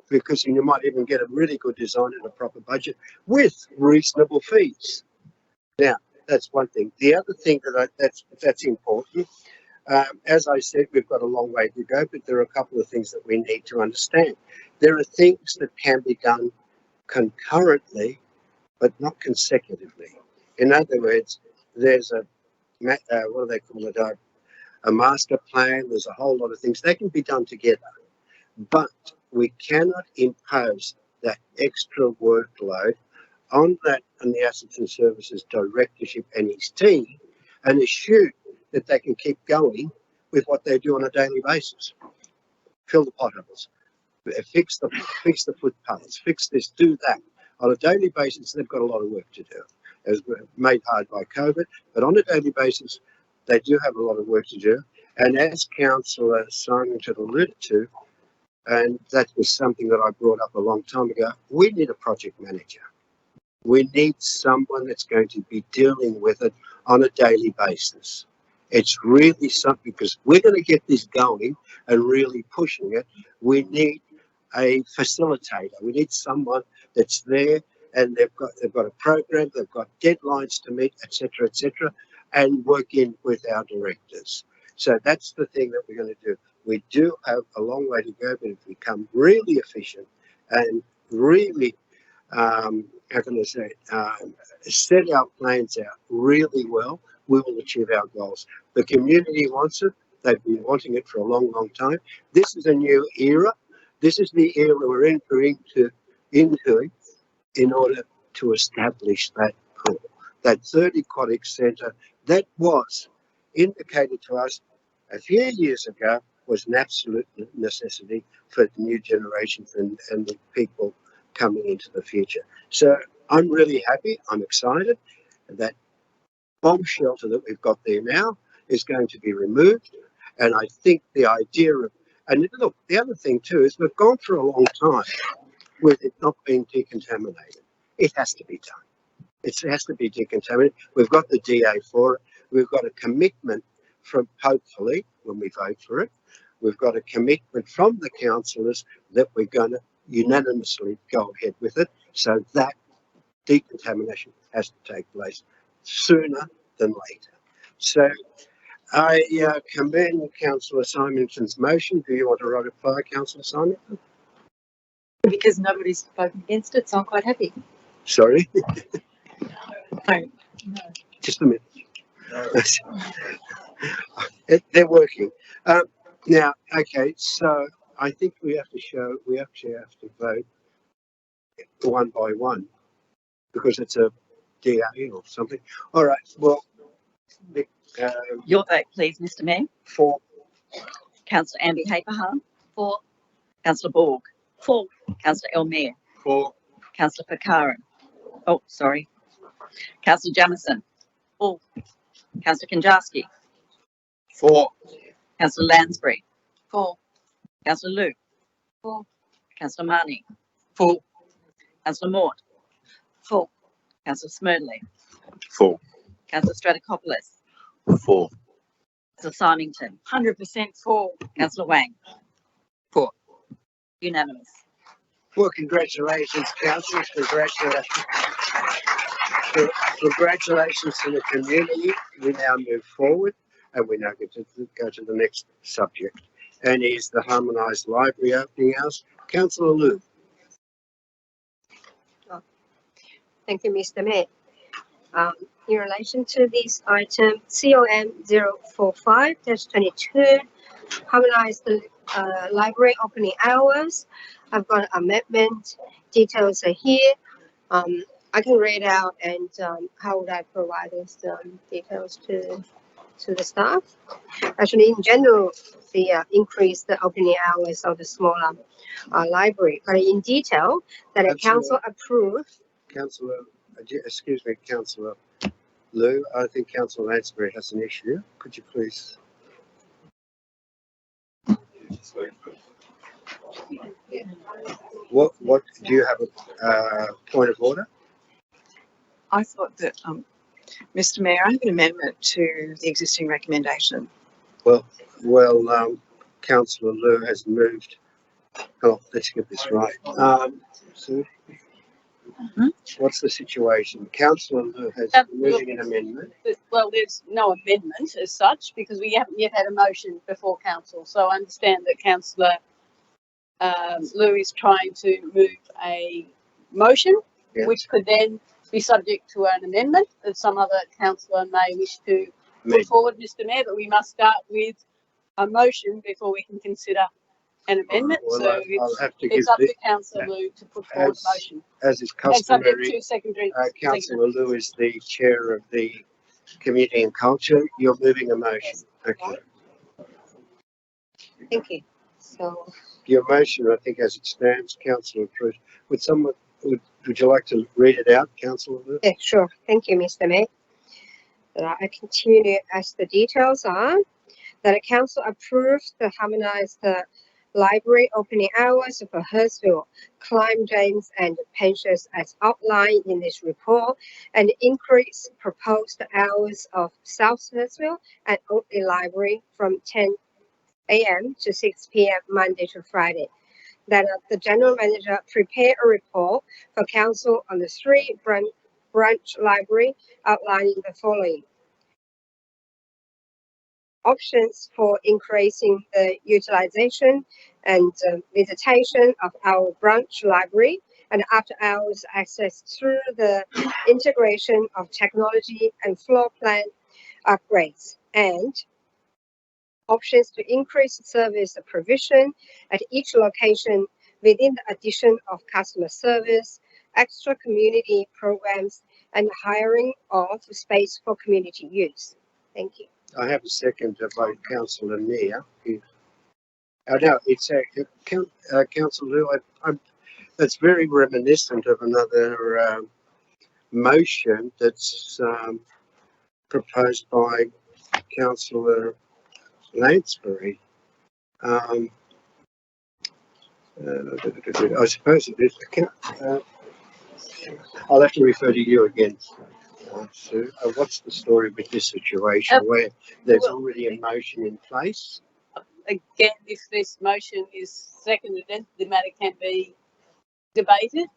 Because you might even get a really good design at a proper budget with reasonable fees. Now, that's one thing. The other thing that's important, as I said, we've got a long way to go, but there are a couple of things that we need to understand. There are things that can be done concurrently, but not consecutively. In other words, there's a master plan. There's a whole lot of things. They can be done together, but we cannot impose that extra workload on the Assets and Services Directorship and his team and assume that they can keep going with what they do on a daily basis. Fill the potholes, fix the footpaths, fix this, do that. On a daily basis, they've got a lot of work to do. As made hard by COVID, but on a daily basis, they do have a lot of work to do. And as Councillor Symington alluded to, and that was something that I brought up a long time ago, we need a project manager. We need someone that's going to be dealing with it on a daily basis. It's really something, because we're going to get this going and really pushing it. We need a facilitator. We need someone that's there and they've got a program, they've got deadlines to meet, etc., and work in with our directors. So that's the thing that we're going to do. We do have a long way to go, but if we become really efficient and really how can I say, set our plans out really well, we will achieve our goals. The community wants it. They've been wanting it for a long, long time. This is a new era. This is the era we're entering into in order to establish that pool, that third aquatic centre that was indicated to us a few years ago was an absolute necessity for the new generations and the people coming into the future. So I'm really happy, I'm excited that bomb shelter that we've got there now is going to be removed. And I think the idea of, and look, the other thing too is we've gone for a long time with it not being decontaminated. It has to be done. It has to be decontaminated. We've got the DA for it. We've got a commitment from, hopefully, when we vote for it, we've got a commitment from the councillors that we're going to unanimously go ahead with it. So that decontamination has to take place sooner than later. So I commend Councillor Symington's motion. Do you want to ratify, Councillor Symington? Because nobody's spoken against it, so I'm quite happy. Sorry? No. Just a minute. They're working. Now, okay, so I think we actually have to vote one by one because it's a DA or something. All right, well, Your vote, please, Mr. Mayor. For Councillor Amby Haperham. For. Councillor Borg. For. Councillor Elmere. For. Councillor Fakaran. Oh, sorry. Councillor Jamison. For. Councillor Kanjarski. For. Councillor Lansbury. For. Councillor Luke. For. Councillor Marnie. For. Councillor Mort. For. Councillor Smerdley. For. Councillor Stratokopoulos. For. Councillor Symington. 100% for. Councillor Wang. For. Unanimous. Well, congratulations, councillors. Congratulations. Congratulations to the community. We now move forward and we now get to go to the next subject. And is the harmonised library opening hours. Councillor Liu. Thank you, Mr. Mayor. In relation to this item, COM 045-22, harmonise the library opening hours. I've got an amendment. Details are here. I can read out and how would I provide those details to the staff? Actually, in general, the increase the opening hours of the smaller library, but in detail, that a council approved. Councillor, excuse me, Councillor Liu, I think Councillor Lansbury has an issue. Could you please? What do you have a point of order? I thought that, Mr. Mayor, I have an amendment to the existing recommendation. Well, Councillor Liu has moved. Oh, let's get this right. Sue, what's the situation? Councillor Liu has moving an amendment. Well, there's no amendment as such because we haven't yet had a motion before council. So I understand that Councillor Liu is trying to move a motion, which could then be subject to an amendment that some other councillor may wish to put forward, Mr. Mayor, but we must start with a motion before we can consider an amendment. Well, so it's up to Councillor Liu to put forward a motion. As is And subject customary, to secondary. Councillor Liu is the chair of the Community and Culture. You're moving a motion. Okay. Thank you. So Your motion, I think, as it stands, Councillor Cruz. Would someone would you like to read it out, Councillor Liu? yeah, sure. Thank you, Mr. Mayor. I continue as the details are that a council approved the harmonised library opening hours for Hurstville, Climb James and Penshurst as outlined in this report, and increase proposed hours of South Hurstville and Oatley Library from 10 a.m. to 6 p.m. Monday to Friday. That the General Manager prepare a report for Council on the 3 branch library outlining the following. Options for increasing the utilization and visitation of our branch library and after-hours access through the integration of technology and floor plan upgrades, and options to increase service provision at each location within the addition of customer service, extra community programs, and hiring of space for community use. Thank you. I have a second by Councillor Neer. No, it's Councillor Liu. That's very reminiscent of another motion that's proposed by Councillor Lansbury. I suppose it is. I'll have to refer to you again, Sue. What's the story with this situation where there's already a motion in place? Again, if this motion is seconded, the matter can be debated.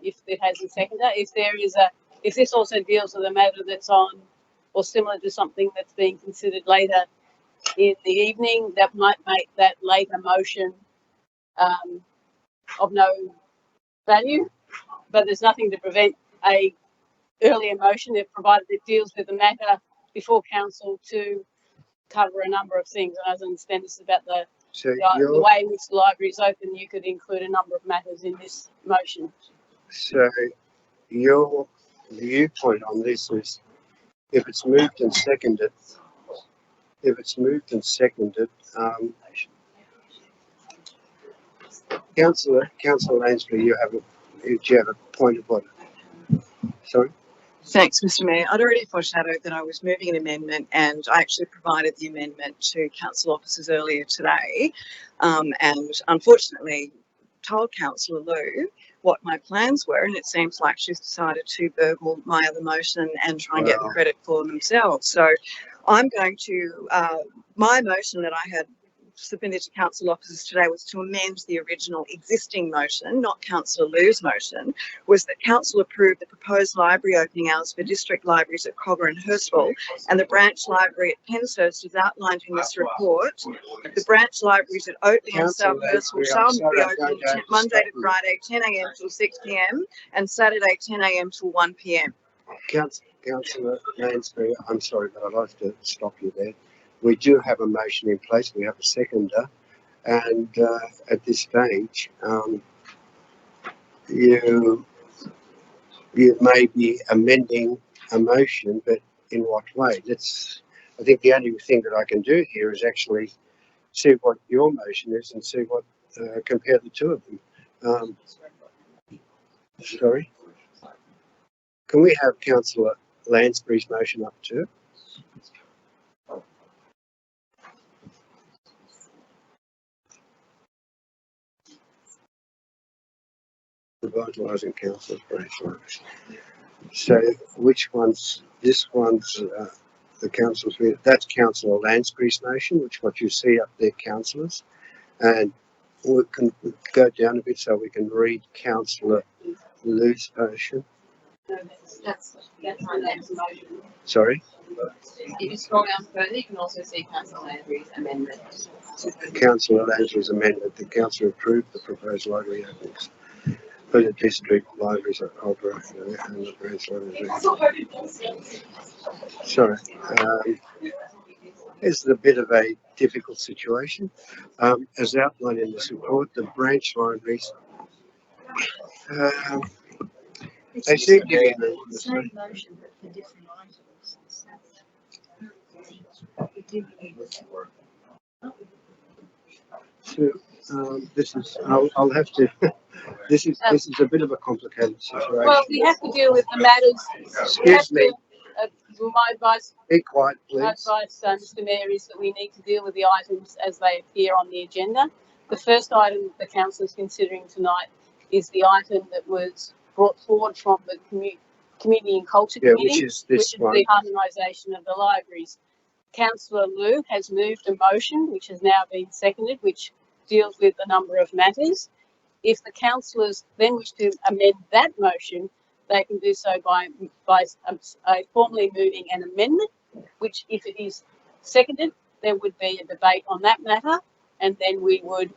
If it has a seconder, if this also deals with a matter that's on or similar to something that's being considered later in the evening, that might make that later motion of no value. But there's nothing to prevent a earlier motion, if provided it deals with the matter before council to cover a number of things. And as I understand, this is about the way in which the library is open. You could include a number of matters in this motion. So your viewpoint on this is, if it's moved and seconded, Councillor Lansbury, do you have a point of order? Sorry. Thanks, Mr. Mayor. I'd already foreshadowed that I was moving an amendment, and I actually provided the amendment to council officers earlier today, and unfortunately told Councillor Liu what my plans were, and it seems like she's decided to burgle my other motion and try and get the credit for themselves. So I'm going to, my motion that I had submitted to council officers today was to amend the original existing motion, not Councillor Liu's motion, was that council approved the proposed library opening hours for district libraries at Cogger and Hurstville and the branch library at Penshurst as outlined in this report. The branch libraries at Oatley and South Hurstville shall be open Monday to Friday 10 a.m. till 6 p.m. and Saturday 10 a.m. till 1 p.m. Councillor Lansbury, I'm sorry, but I'd like to stop you there. We do have a motion in place. We have a seconder, and at this stage, you may be amending a motion, but in what way? I think the only thing that I can do here is actually see what your motion is and see what compare the two of them. Sorry, can we have Councillor Lansbury's motion up too? Revitalising council's branch libraries. So which one's, this one's the council's, that's Councillor Lansbury's motion, which what you see up there, councillors. And we can go down a bit so we can read Councillor Liu's motion. No, that's my next motion. Sorry? If you scroll down further, you can also see Councillor Lansbury's amendment. Councillor Lansbury's amendment. The council approved the proposed library openings for the district libraries of Cobra and the branch libraries. Sorry. This is a bit of a difficult situation. As outlined in this report, the branch libraries they seem to be the same motion but for different items. So this is, I'll have to. This is a bit of a complicated situation. Well, we have to deal with the matters. Excuse me. My advice. Be quiet, please. My advice, Mr. Mayor, is that we need to deal with the items as they appear on the agenda. The first item that the council is considering tonight is the item that was brought forward from the Community and Culture Committee, which is this one. The harmonisation of the libraries. Councillor Liu has moved a motion, which has now been seconded, which deals with a number of matters. If the councillors then wish to amend that motion, they can do so by formally moving an amendment, which, if it is seconded, there would be a debate on that matter, and then we would,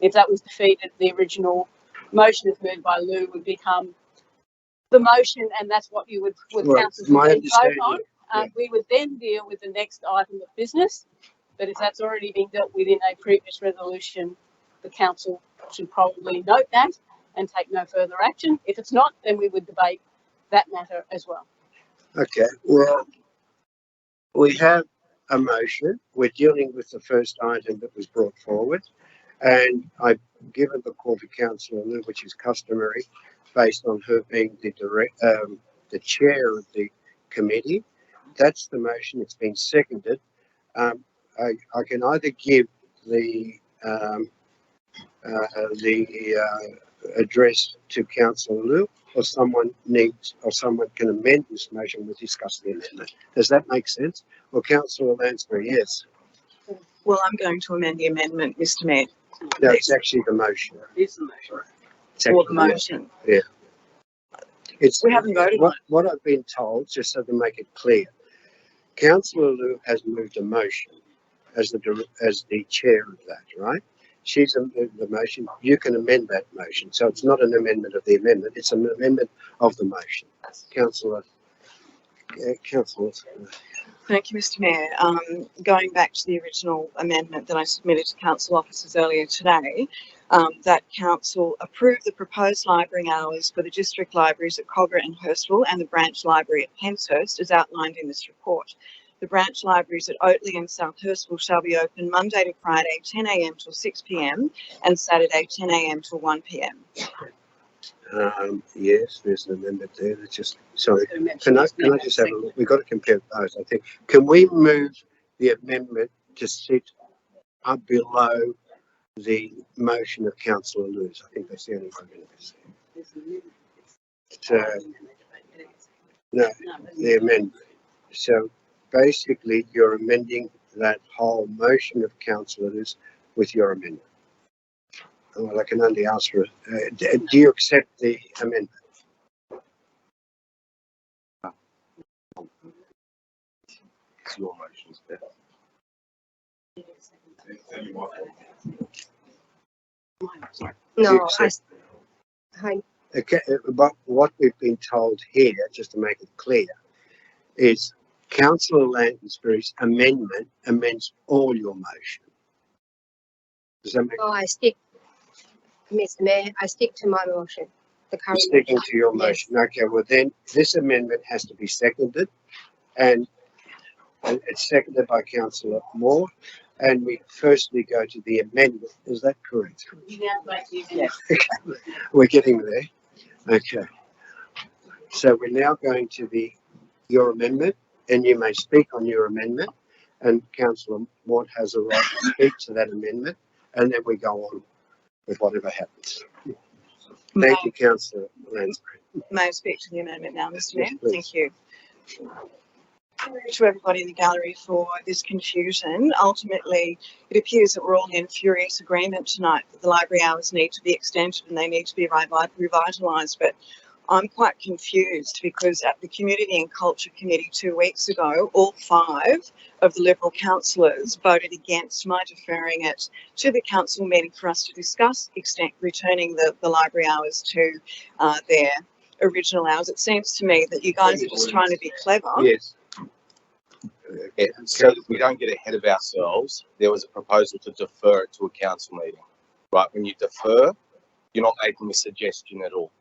if that was defeated, the original motion is moved by Lou would become the motion, and that's what you would Well, council my then vote understanding, on. yeah. We would then deal with the next item of business, but if that's already been dealt with in a previous resolution, the council should probably note that and take no further action. If it's not, then we would debate that matter as well. Okay, well, we have a motion. We're dealing with the first item that was brought forward. And I've given the call to Councillor Lou, which is customary, based on her being the chair of the committee. That's the motion. It's been seconded. I can either give the address to Councillor Lou, or someone can amend this motion. We'll discuss the amendment. Does that make sense? Well, Councillor Lansbury, yes. Well, I'm going to amend the amendment, Mr. Mayor. No, it's actually the motion. It's the motion. It's Or actually the motion. Yeah. We haven't voted on what I've been told, just so to make it clear. Councillor Lou has moved a motion as the chair of that, right? She's moved the motion. You can amend that motion. So it's not an amendment of the amendment. It's an amendment of the motion. Councillor. Thank you, Mr. Mayor. Going back to the original amendment that I submitted to council officers earlier today, that council approve the proposed library hours for the district libraries at Kogarah and Hurstville and the branch library at Penshurst as outlined in this report. The branch libraries at Oatley and South Hurstville shall be open Monday to Friday 10 a.m. till 6 p.m. and Saturday 10 a.m. till 1 p.m. Yes, there's an amendment there. That's just sorry. Can I just have a look? We've got to compare those. I think. Can we move the amendment to sit up below the motion of Councillor Lewis? I think that's the only one going to see. So no, the amendment. So basically, you're amending that whole motion of Councillor Lewis with your amendment. Well, I can only ask for it. Do you accept the amendment? It's your motion, better. No, Okay, but what we've been told here, just to make it clear, is Councillor Lansbury's amendment amends all your motion. Does that make no, I stick, Mr. Mayor, I stick to my motion. The current You're sticking motion. to your Yes. motion? Okay, well then, this amendment has to be seconded, and it's seconded by Councillor Moore, and we firstly go to the amendment. Is that correct? Yes. We're getting there. Okay. So we're now going to your amendment, and you may speak on your amendment, and Councillor Moore has a right to speak to that amendment, and then we go on with whatever happens. Thank you, Councillor Lansbury. May I speak to the amendment now, Mr. Mayor? Yes, please. Thank you. To everybody in the gallery for this confusion. Ultimately, it appears that we're all in furious agreement tonight that the library hours need to be extended and they need to be revitalised. But I'm quite confused because at the Community and Culture Committee 2 weeks ago, all 5 of the Liberal councillors voted against my deferring it to the council meeting for us to discuss returning the library hours to their original hours. It seems to me that you guys are just trying to be clever. Yes. Yeah, so that we don't get ahead of ourselves, there was a proposal to defer it to a council meeting. Right, when you defer, you're not making a suggestion at all.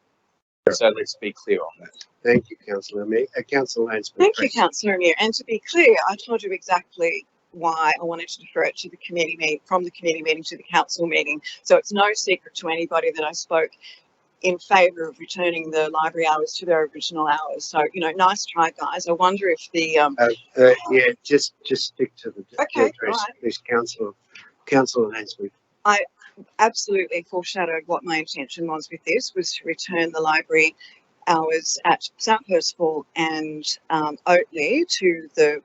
So let's be clear on that. Thank you, Councillor Amir. Councillor Lansbury. Thank you, Councillor Amir. And to be clear, I told you exactly why I wanted to defer it to the committee meeting, from the committee meeting to the council meeting. So it's no secret to anybody that I spoke in favour of returning the library hours to their original hours. So, you know, nice try, guys. I wonder if the yeah, just stick to the Okay, address, right. please, Councillor Lansbury. I absolutely foreshadowed what my intention was with this, was to return the library hours at South Hurstville and Oatley to the,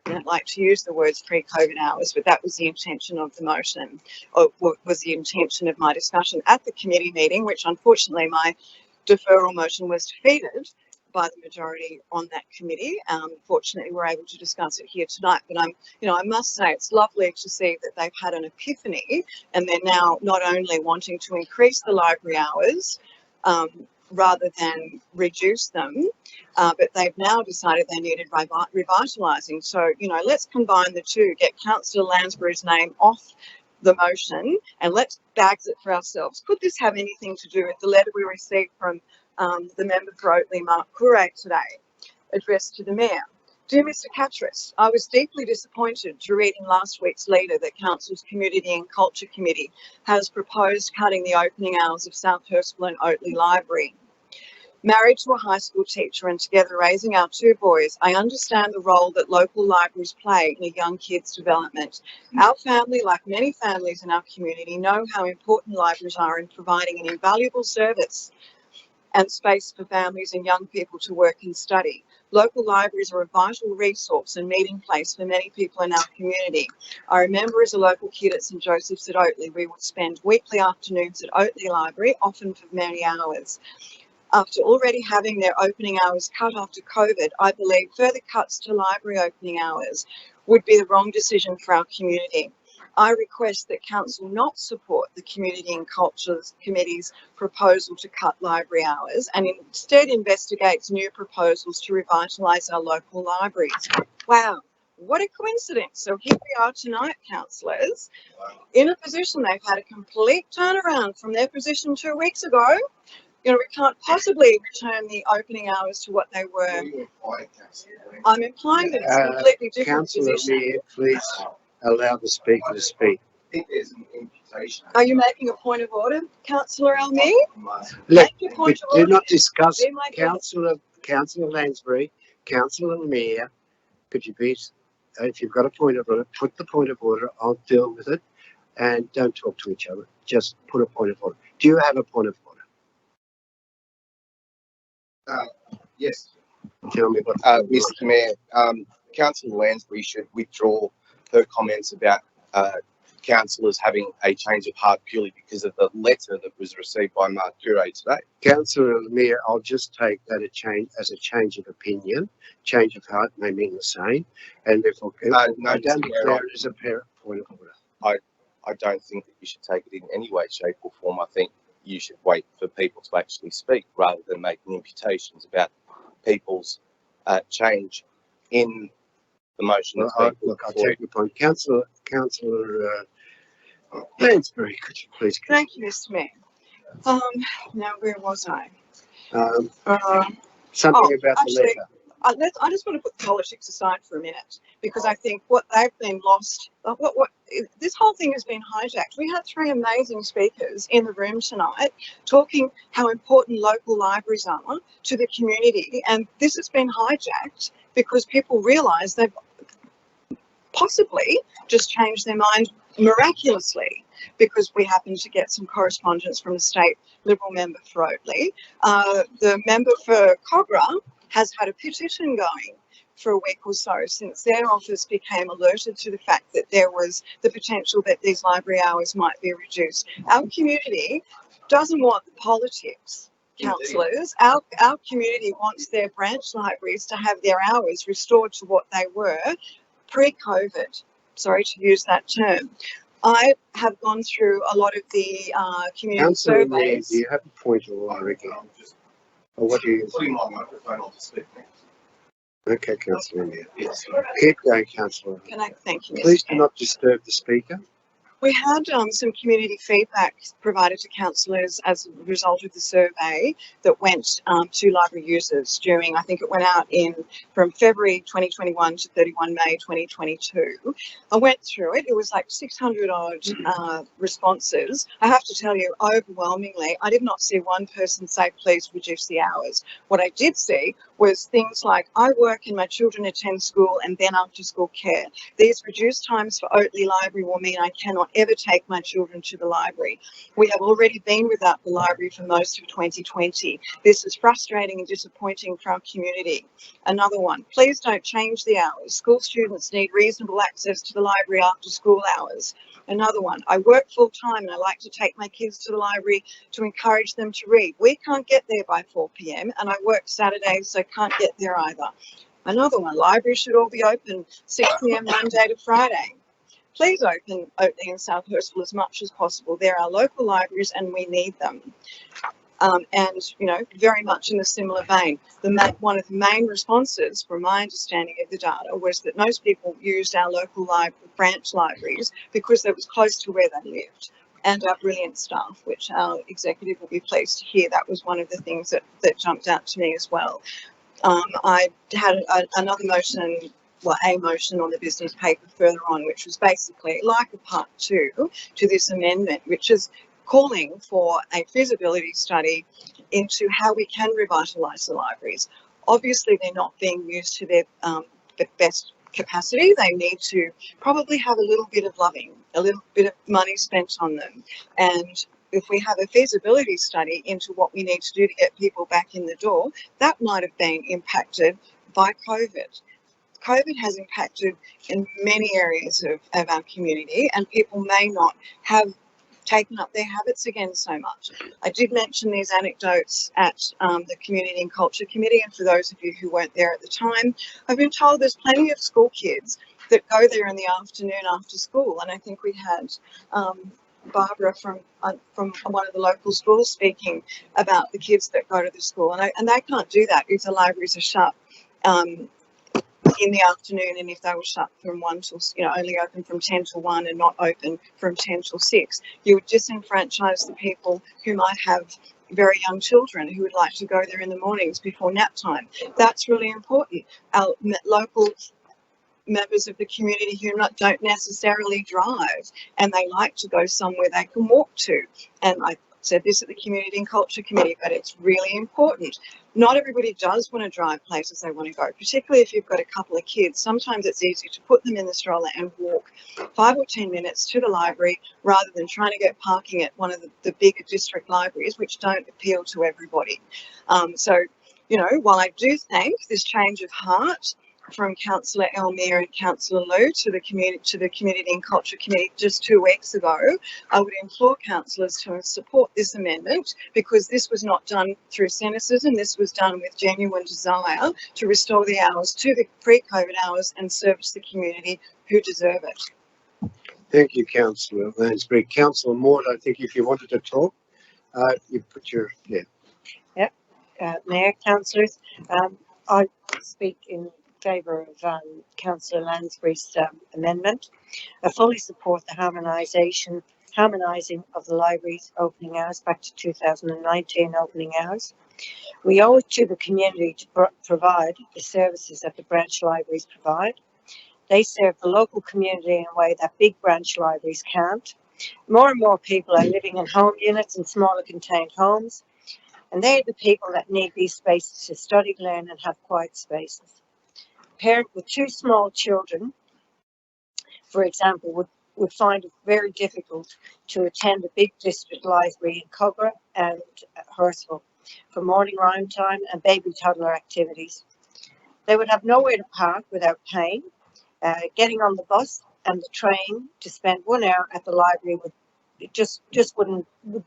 I don't like to use the words pre-COVID hours, but that was the intention of the motion, or was the intention of my discussion at the committee meeting, which unfortunately my deferral motion was defeated. by the majority on that committee. Fortunately, we're able to discuss it here tonight. But I must say it's lovely to see that they've had an epiphany, and they're now not only wanting to increase the library hours rather than reduce them, but they've now decided they needed revitalising. So, let's combine the two, get Councillor Lansbury's name off the motion and let's bags it for ourselves. Could this have anything to do with the letter we received from the member for Oatley, Mark Courage, today, addressed to the Mayor? Dear Mr Catras, I was deeply disappointed to read in last week's leader that Council's Community and Culture Committee has proposed cutting the opening hours of South Hurstville and Oatley Library. Married to a high school teacher and together raising our two boys, I understand the role that local libraries play in a young kid's development. Our family, like many families in our community, know how important libraries are in providing an invaluable service and space for families and young people to work and study. Local libraries are a vital resource and meeting place for many people in our community. I remember as a local kid at St Joseph's at Oatley, we would spend weekly afternoons at Oatley Library, often for many hours. After already having their opening hours cut after COVID, I believe further cuts to library opening hours would be the wrong decision for our community. I request that Council not support the Community and Culture Committee's proposal to cut library hours and instead investigates new proposals to revitalise our local libraries. Wow, what a coincidence. So here we are tonight, councillors, in a position they've had a complete turnaround from their position 2 weeks ago. We can't possibly return the opening hours to what they were. I'm implying that it's a completely different Councillor position. Mayor, please allow the speaker to speak. Are you making a point of order, Councillor Elmi? Look, Make your we point of do order. not discuss Be my guest. Councillor Lansbury, Councillor Mayor. Could you please, if you've got a point of order, put the point of order. I'll deal with it, and don't talk to each other. Just put a point of order. Do you have a point of order? Yes. Tell me what. Mr Mayor, Councillor Lansbury should withdraw her comments about councillors having a change of heart purely because of the letter that was received by Mark Courage today. Councillor Mayor, I'll just take that as a change of opinion. Change of heart may mean the same, and therefore No, I don't Mr. Mayor, declare it as a point of order. I don't think that you should take it in any way, shape or form. I think you should wait for people to actually speak rather than making imputations about people's change in the motion. Well, look, I'll take your point. Councillor Lansbury, could you please? Thank you, Mr Mayor. Now where was I? Something about the actually, letter. I just want to put politics aside for a minute because I think what they've been lost, this whole thing has been hijacked. We had three amazing speakers in the room tonight talking how important local libraries are to the community, and this has been hijacked because people realise they've possibly just changed their mind miraculously because we happen to get some correspondence from the state Liberal member for Oatley. The member for Cogra has had a petition going for a week or so since their office became alerted to the fact that there was the potential that these library hours might be reduced. Our community doesn't want the politics, councillors. Our community wants their branch libraries to have their hours restored to what they were pre-COVID. Sorry to use that term. I have gone through a lot of the community Councillor Mayor, surveys. do you have a point of order again? Or what do you? Putting my microphone on to speak next. Okay, Councillor Mayor. Keep going, Councillor. Can I thank you, Mr. Please do Mayor. not disturb the speaker. We had some community feedback provided to councillors as a result of the survey that went to library users during, I think it went out from February 2021 to 31 May 2022. I went through it. It was like 600 odd responses. I have to tell you, overwhelmingly, I did not see one person say, please reduce the hours. What I did see was things like, I work and my children attend school and then after school care. These reduced times for Oatley Library will mean I cannot ever take my children to the library. We have already been without the library for most of 2020. This is frustrating and disappointing for our community. Another one, please don't change the hours. School students need reasonable access to the library after school hours. Another one, I work full time and I like to take my kids to the library to encourage them to read. We can't get there by 4 p.m. and I work Saturdays, so can't get there either. Another one, libraries should all be open 6 p.m. Monday to Friday. Please open in South Hurstville as much as possible. They're our local libraries and we need them. And, you know, very much in a similar vein, one of the main responses, from my understanding of the data, was that most people used our local branch libraries because they was close to where they lived, and our brilliant staff, which our executive will be pleased to hear. That was one of the things that jumped out to me as well. I had another motion, well, a motion on the business paper further on, which was basically like a part 2 to this amendment, which is calling for a feasibility study into how we can revitalise the libraries. Obviously, they're not being used to their best capacity. They need to probably have a little bit of loving, a little bit of money spent on them. And if we have a feasibility study into what we need to do to get people back in the door, that might have been impacted by COVID. COVID has impacted in many areas of our community, and people may not have taken up their habits again so much. I did mention these anecdotes at the Community and Culture Committee, and for those of you who weren't there at the time, I've been told there's plenty of school kids that go there in the afternoon after school, and I think we had Barbara from one of the local schools speaking about the kids that go to the school, and they can't do that if the libraries are shut in the afternoon, and if they were shut from 1 till, you know, only open from 10 till 1 and not open from 10 till 6, you would disenfranchise the people who might have very young children who would like to go there in the mornings before nap time. That's really important. Our local members of the community who don't necessarily drive and they like to go somewhere they can walk to. And I said this at the Community and Culture Committee, but it's really important. Not everybody does want to drive places they want to go, particularly if you've got a couple of kids. Sometimes it's easier to put them in the stroller and walk 5 or 10 minutes to the library rather than trying to get parking at one of the bigger district libraries, which don't appeal to everybody. So, you know, while I do thank this change of heart from Councillor Elmere and Councillor Liu to the Community and Culture Committee just 2 weeks ago, I would implore councillors to support this amendment, because this was not done through cynicism. This was done with genuine desire to restore the hours to the pre-COVID hours and service the community who deserve it. Thank you, Councillor Lansbury. Councillor Mort, I think if you wanted to talk, you put your, yeah. Yep. Mayor, councillors, I speak in favour of Councillor Lansbury's amendment. I fully support the harmonising of the library's opening hours back to 2019 opening hours. We owe it to the community to provide the services that the branch libraries provide. They serve the local community in a way that big branch libraries can't. More and more people are living in home units and smaller contained homes, and they're the people that need these spaces to study, learn and have quiet spaces. A parent with 2 small children, for example, would find it very difficult to attend a big district library in Cogra and Hurstville for morning rhyme time and baby toddler activities. They would have nowhere to park without paying. Getting on the bus and the train to spend 1 hour at the library would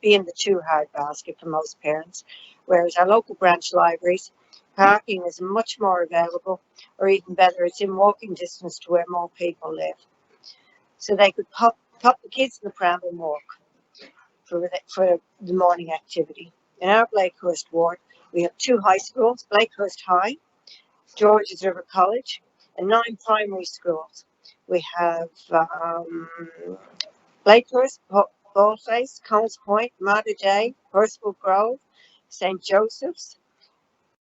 be in the too hard basket for most parents, whereas our local branch libraries, parking is much more available, or even better, it's in walking distance to where more people live. So they could pop the kids in the pram and walk for the morning activity. In our Blakehurst ward, we have 2 high schools, Blakehurst High, Georges River College, and 9 primary schools. We have Blakehurst, Baldface, Cones Point, Mater Dei, Hurstville Grove, St. Joseph's,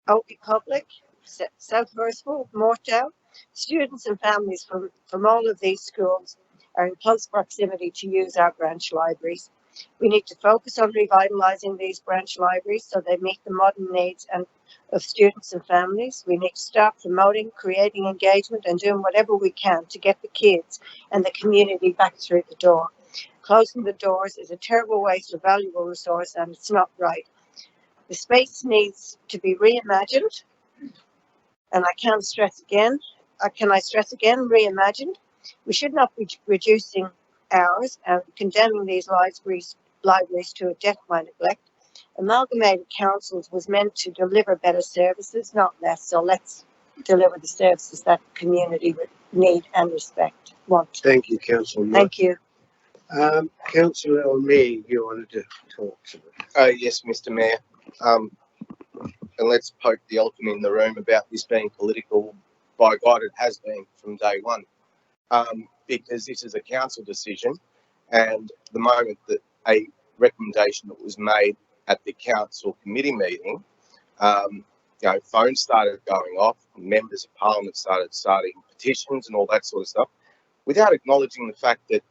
Oakley Public, South Hurstville, Mortdale. Students and families from all of these schools are in close proximity to use our branch libraries. We need to focus on revitalising these branch libraries so they meet the modern needs of students and families. We need to start promoting, creating engagement and doing whatever we can to get the kids and the community back through the door. Closing the doors is a terrible waste of valuable resource and it's not right. The space needs to be reimagined, and I can stress again, reimagined. We should not be reducing hours and condemning these libraries to a death by neglect. Amalgamated councils was meant to deliver better services, not less. So let's deliver the services that the community would need and want. Thank you, Councillor Mott. Thank you. Councillor O'Meara, you wanted to talk to me. Yes, Mr. Mayor. And let's poke the elephant in the room about this being political. By God, it has been from day one. Because this is a council decision, and the moment that a recommendation that was made at the council committee meeting, phones started going off, members of parliament starting petitions and all that sort of stuff, without acknowledging the fact that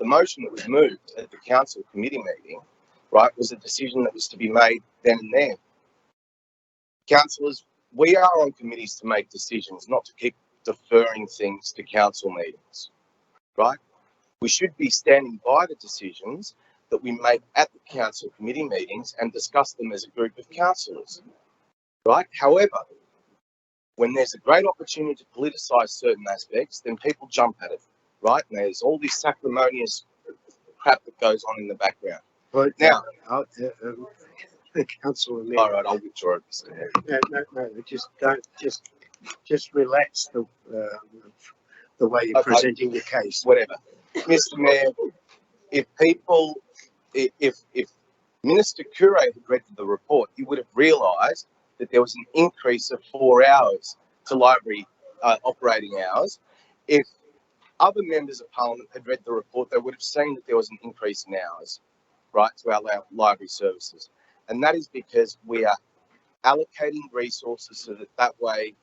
the motion that was moved at the council committee meeting, right, was a decision that was to be made then and there. Councillors, we are on committees to make decisions, not to keep deferring things to council meetings, right? We should be standing by the decisions that we make at the council committee meetings and discuss them as a group of councillors, right? However, when there's a great opportunity to politicise certain aspects, then people jump at it, right? And there's all this sanctimonious crap that goes on in the background. But now, Councillor O'Meara. All right, I'll withdraw it, Mr. Mayor. No, just relax the way you're presenting the case. Whatever, Mr. Mayor. If Minister Coure had read the report, he would have realised that there was an increase of 4 hours to library operating hours. If other members of parliament had read the report, they would have seen that there was an increase in hours, right, to our library services. And that is because we are allocating resources so that way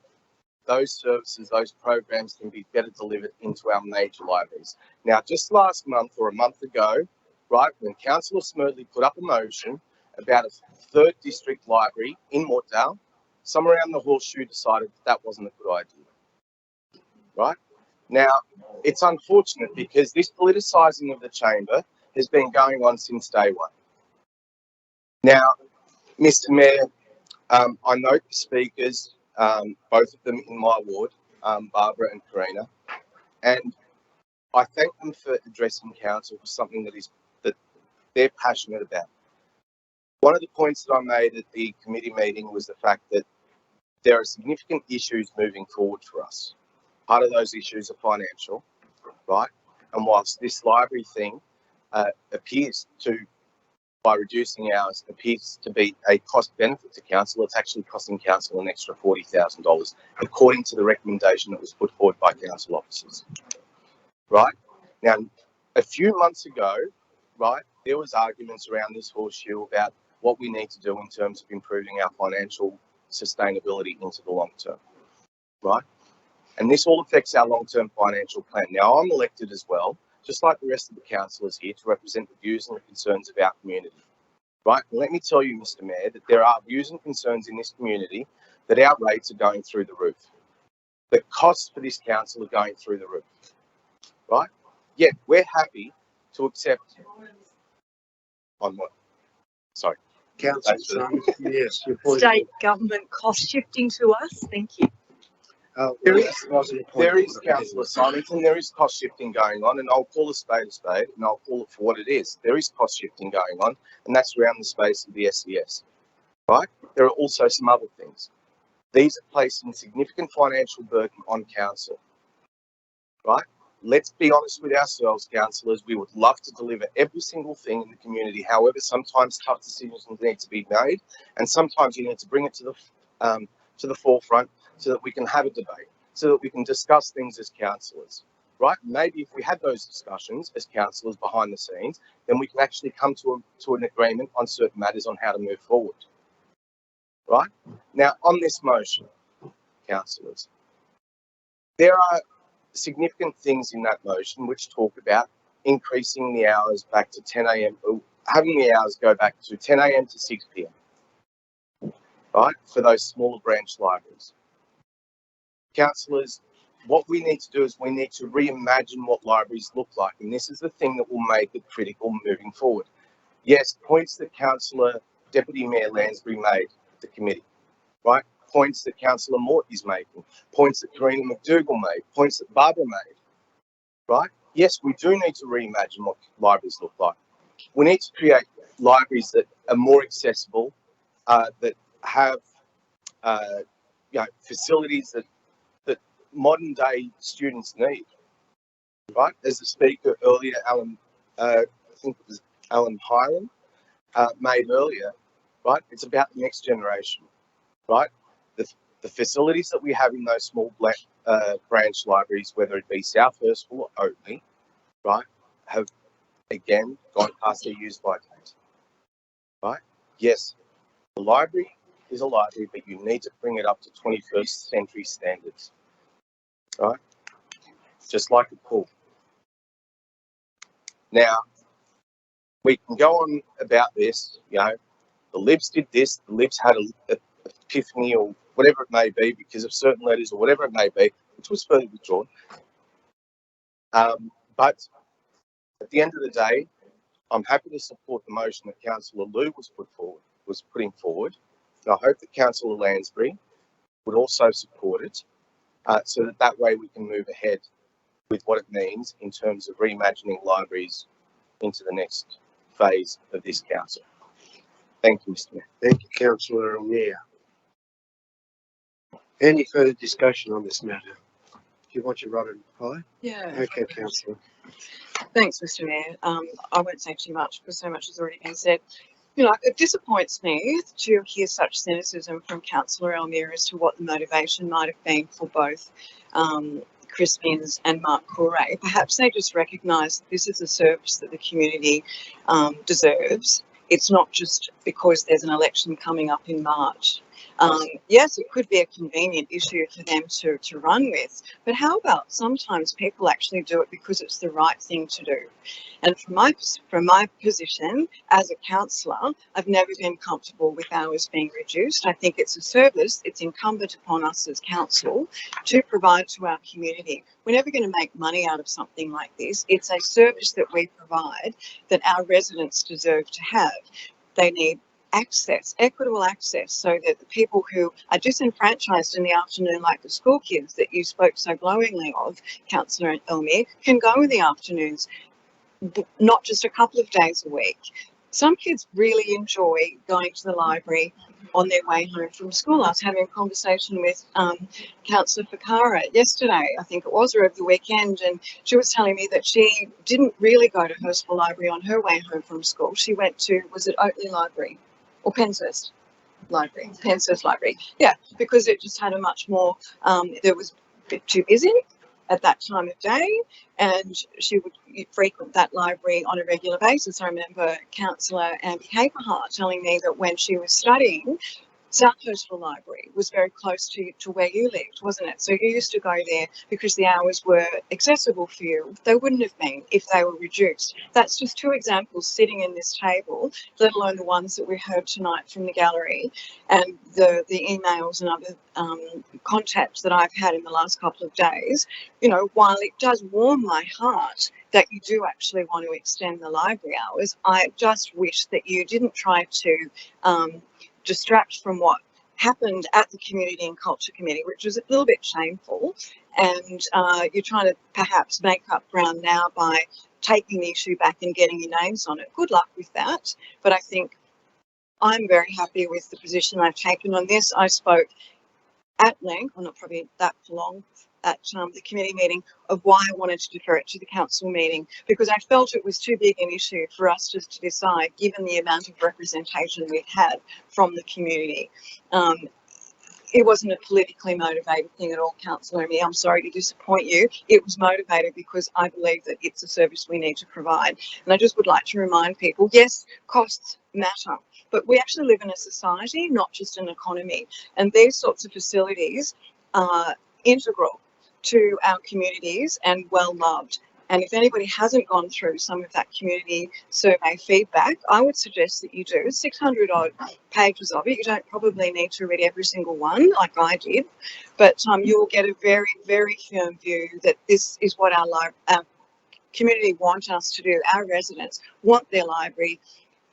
those services, those programs can be better delivered into our major libraries. Now, just last month or a month ago, right, when Councillor Smerdley put up a motion about a third district library in Mortdale, some around the Horseshoe decided that wasn't a good idea, right? Now, it's unfortunate because this politicising of the chamber has been going on since day one. Now, Mr. Mayor, I note the speakers, both of them in my ward, Barbara and Karina, and I thank them for addressing council for something that they're passionate about. One of the points that I made at the committee meeting was the fact that there are significant issues moving forward for us. Part of those issues are financial, right? And whilst this library thing appears to, by reducing hours, appears to be a cost benefit to council, it's actually costing council an extra $40,000, according to the recommendation that was put forward by council officers, right? Now, a few months ago, right, there was arguments around this Horseshoe about what we need to do in terms of improving our financial sustainability into the long term, right? And this all affects our long-term financial plan. Now, I'm elected as well, just like the rest of the councillors here, to represent the views and the concerns of our community, right? And let me tell you, Mr. Mayor, that there are views and concerns in this community that our rates are going through the roof. The costs for this council are going through the roof, right? Yet we're happy to accept on what? Sorry. Councillor Simon, yes. State government cost shifting to us. Thank you. There is, Councillor Simonton, there is cost shifting going on, and I'll call a spade, and I'll call it for what it is. There is cost shifting going on, and that's around the space of the SES, right? There are also some other things. These are placing significant financial burden on council, right? Let's be honest with ourselves, councillors. We would love to deliver every single thing in the community. However, sometimes tough decisions need to be made, and sometimes you need to bring it to the forefront so that we can have a debate, so that we can discuss things as councillors, right? Maybe if we had those discussions as councillors behind the scenes, then we can actually come to an agreement on certain matters on how to move forward, right? Now, on this motion, councillors, there are significant things in that motion which talk about increasing the hours back to 10 a.m, having the hours go back to 10 a.m. to 6 p.m, right, for those smaller branch libraries. Councillors, what we need to do is we need to reimagine what libraries look like, and this is the thing that will make it critical moving forward. Yes, points that Councillor Deputy Mayor Lansbury made at the committee, right? Points that Councillor Mort is making, points that Karina McDougall made, points that Barbara made, right? yes, we do need to reimagine what libraries look like. We need to create libraries that are more accessible, that have facilities that modern day students need. Right, as the speaker earlier, I think it was Alan Hyland, made earlier. Right, it's about the next generation. Right, the facilities that we have in those small branch libraries, whether it be South Hurstville or Oatley, right, have again gone past their use-by date. Right, yes, the library is a library, but you need to bring it up to 21st century standards. Right, just like a pool. Now, we can go on about this, the Libs did this, the Libs had a epiphany or whatever it may be because of certain letters or whatever it may be, which was further withdrawn. But at the end of the day, I'm happy to support the motion that Councillor Liu was putting forward. And I hope that Councillor Lansbury would also support it, so that way we can move ahead with what it means in terms of reimagining libraries into the next phase of this council. Thank you, Mr. Mayor. Thank you, Councillor O'Neill. Any further discussion on this matter? Do you want your rod and pie? Yeah. Okay, Councillor. Thanks, Mr. Mayor. I won't say too much because so much has already been said. It disappoints me to hear such cynicism from Councillor Elmira as to what the motivation might have been for both Chris Minns and Mark Correa. Perhaps they just recognise that this is a service that the community deserves. It's not just because there's an election coming up in March. Yes, it could be a convenient issue for them to run with, but how about sometimes people actually do it because it's the right thing to do? And from my position as a councillor, I've never been comfortable with hours being reduced. I think it's a service, it's incumbent upon us as council to provide to our community. We're never going to make money out of something like this. It's a service that we provide that our residents deserve to have. They need access, equitable access, so that the people who are disenfranchised in the afternoon, like the school kids that you spoke so glowingly of, Councillor Elmir, can go in the afternoons, not just a couple of days a week. Some kids really enjoy going to the library on their way home from school. I was having a conversation with Councillor Fakara yesterday, I think it was, or over the weekend, and she was telling me that she didn't really go to Hurstville Library on her way home from school. She went to, was it Oatley Library or Penshurst Library? Penshurst Library, yeah, because it just had a much more, there was a bit too busy at that time of day, and she would frequent that library on a regular basis. I remember Councillor Amber Caperhart telling me that when she was studying, South Hurstville Library was very close to where you lived, wasn't it? So you used to go there because the hours were accessible for you. They wouldn't have been if they were reduced. That's just two examples sitting in this table, let alone the ones that we heard tonight from the gallery and the emails and other contacts that I've had in the last couple of days. While it does warm my heart that you do actually want to extend the library hours, I just wish that you didn't try to distract from what happened at the Community and Culture Committee, which was a little bit shameful, and you're trying to perhaps make up ground now by taking the issue back and getting your names on it. Good luck with that, but I think I'm very happy with the position I've taken on this. I spoke at length, well, not probably that long, at the committee meeting of why I wanted to defer it to the council meeting, because I felt it was too big an issue for us just to decide, given the amount of representation we had from the community. It wasn't a politically motivated thing at all, Councillor Emmy. I'm sorry to disappoint you. It was motivated because I believe that it's a service we need to provide. And I just would like to remind people, yes, costs matter, but we actually live in a society, not just an economy. And these sorts of facilities are integral to our communities and well loved. And if anybody hasn't gone through some of that community survey feedback, I would suggest that you do. 600 odd pages of it. You don't probably need to read every single one like I did, but you will get a very, very firm view that this is what our community want us to do. Our residents want their library,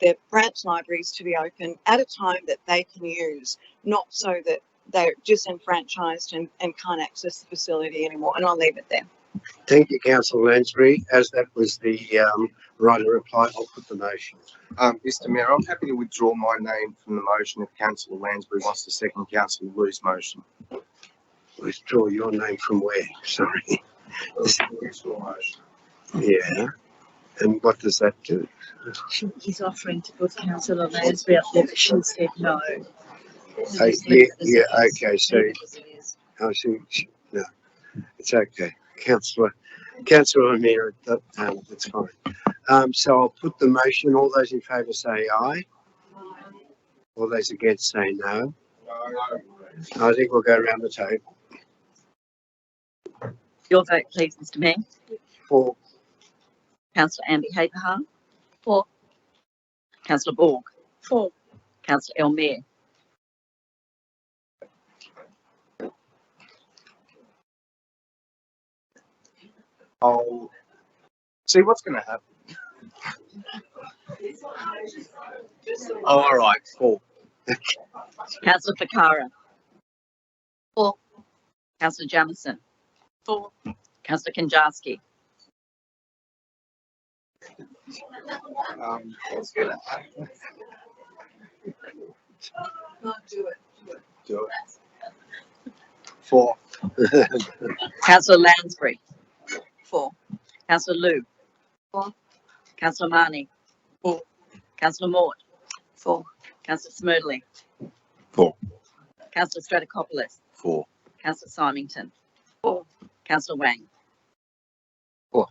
their branch libraries, to be open at a time that they can use, not so that they're disenfranchised and can't access the facility anymore. And I'll leave it there. Thank you, Councillor Lansbury. As that was the right of reply, I'll put the motion. Mr. Mayor, I'm happy to withdraw my name from the motion if Councillor Lansbury wants to second Councillor Lu's motion. Withdraw your name from where? Sorry. Yeah. And what does that do? He's offering to put Councillor Lansbury up there, but she said no. Yeah, okay, so, I see, no, it's okay. Councillor O'Meara, that's fine. So I'll put the motion, all those in favour say aye. All those against say no. I think we'll go around the table. Your vote, please, Mr. Mayor. For. Councillor Amby Haverhar. For. Councillor Borg. For. Councillor Elmere. I'll see what's going to happen. Oh, all right, cool. Councillor Fakara. For. Councillor Jamieson. For. Councillor Kanjarski. What's going to happen? Do it. For. Councillor Lansbury. For. Councillor Lu. For. Councillor Marnie. For. Councillor Mort. For. Councillor Smerdley. For. Councillor Stratokopoulos. For. Councillor Symington. For. Councillor Wang. For.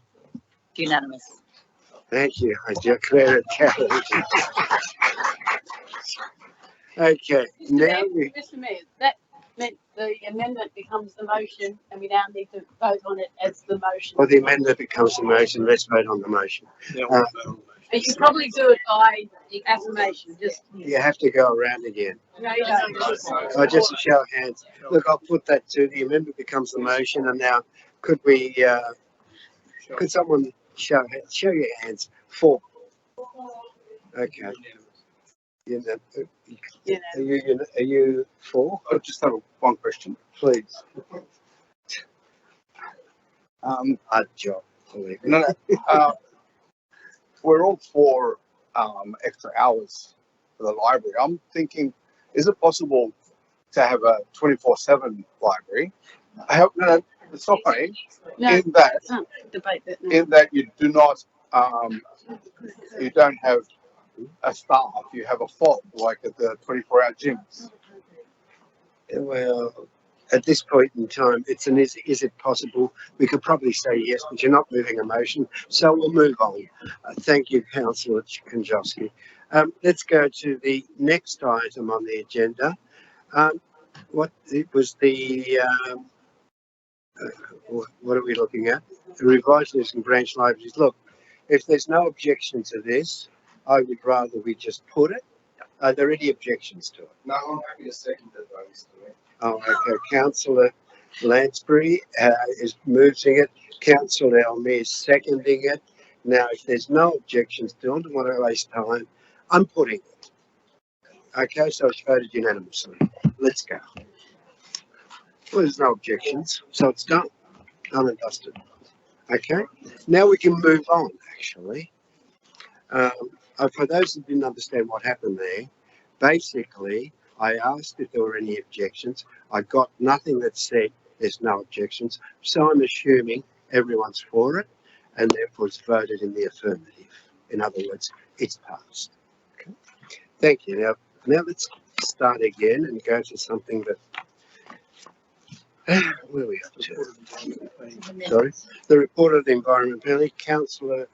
Unanimous. Thank you. I declare it carried. Okay, now we. Mr. Mayor, that meant the amendment becomes the motion and we now need to vote on it as the motion. Well, the amendment becomes the motion. Let's vote on the motion. But you probably do it by affirmation, just. You have to go around again. No, you don't. Oh, just a show of hands. Look, I'll put that to the amendment becomes the motion. And now, could we? Could someone show your hands? For. Okay. Are you for? I just have one question. Please. Hard job. No. We're all for extra hours for the library. I'm thinking, is it possible to have a 24/7 library? No, it's not funny. No, in that, debate that. No. in that you do not, you don't have a staff. You have a fob like at the 24-hour gyms. Well, at this point in time, it's an is it possible? We could probably say yes, but you're not moving a motion, so we'll move on. Thank you, Councillor Kanjarski. Let's go to the next item on the agenda. What it was the what are we looking at? The revised list and branch libraries. Look, if there's no objection to this, I would rather we just put it. Are there any objections to it? No, I'm happy to second it, though. Oh, okay. Councillor Lansbury is moving it. Councillor Elmere is seconding it. Now, if there's no objections to it, I don't want to waste time. I'm putting it. Okay, so it's voted unanimously. Let's go. Well, there's no objections, so it's done. Done and dusted. Okay, now we can move on, actually. For those who didn't understand what happened there, basically, I asked if there were any objections. I got nothing that said there's no objections. So I'm assuming everyone's for it and therefore it's voted in the affirmative. In other words, it's passed. Okay. Thank you. Now let's start again and go to something that, where are we up to? Sorry? The report of the Environment Penalty. Councillor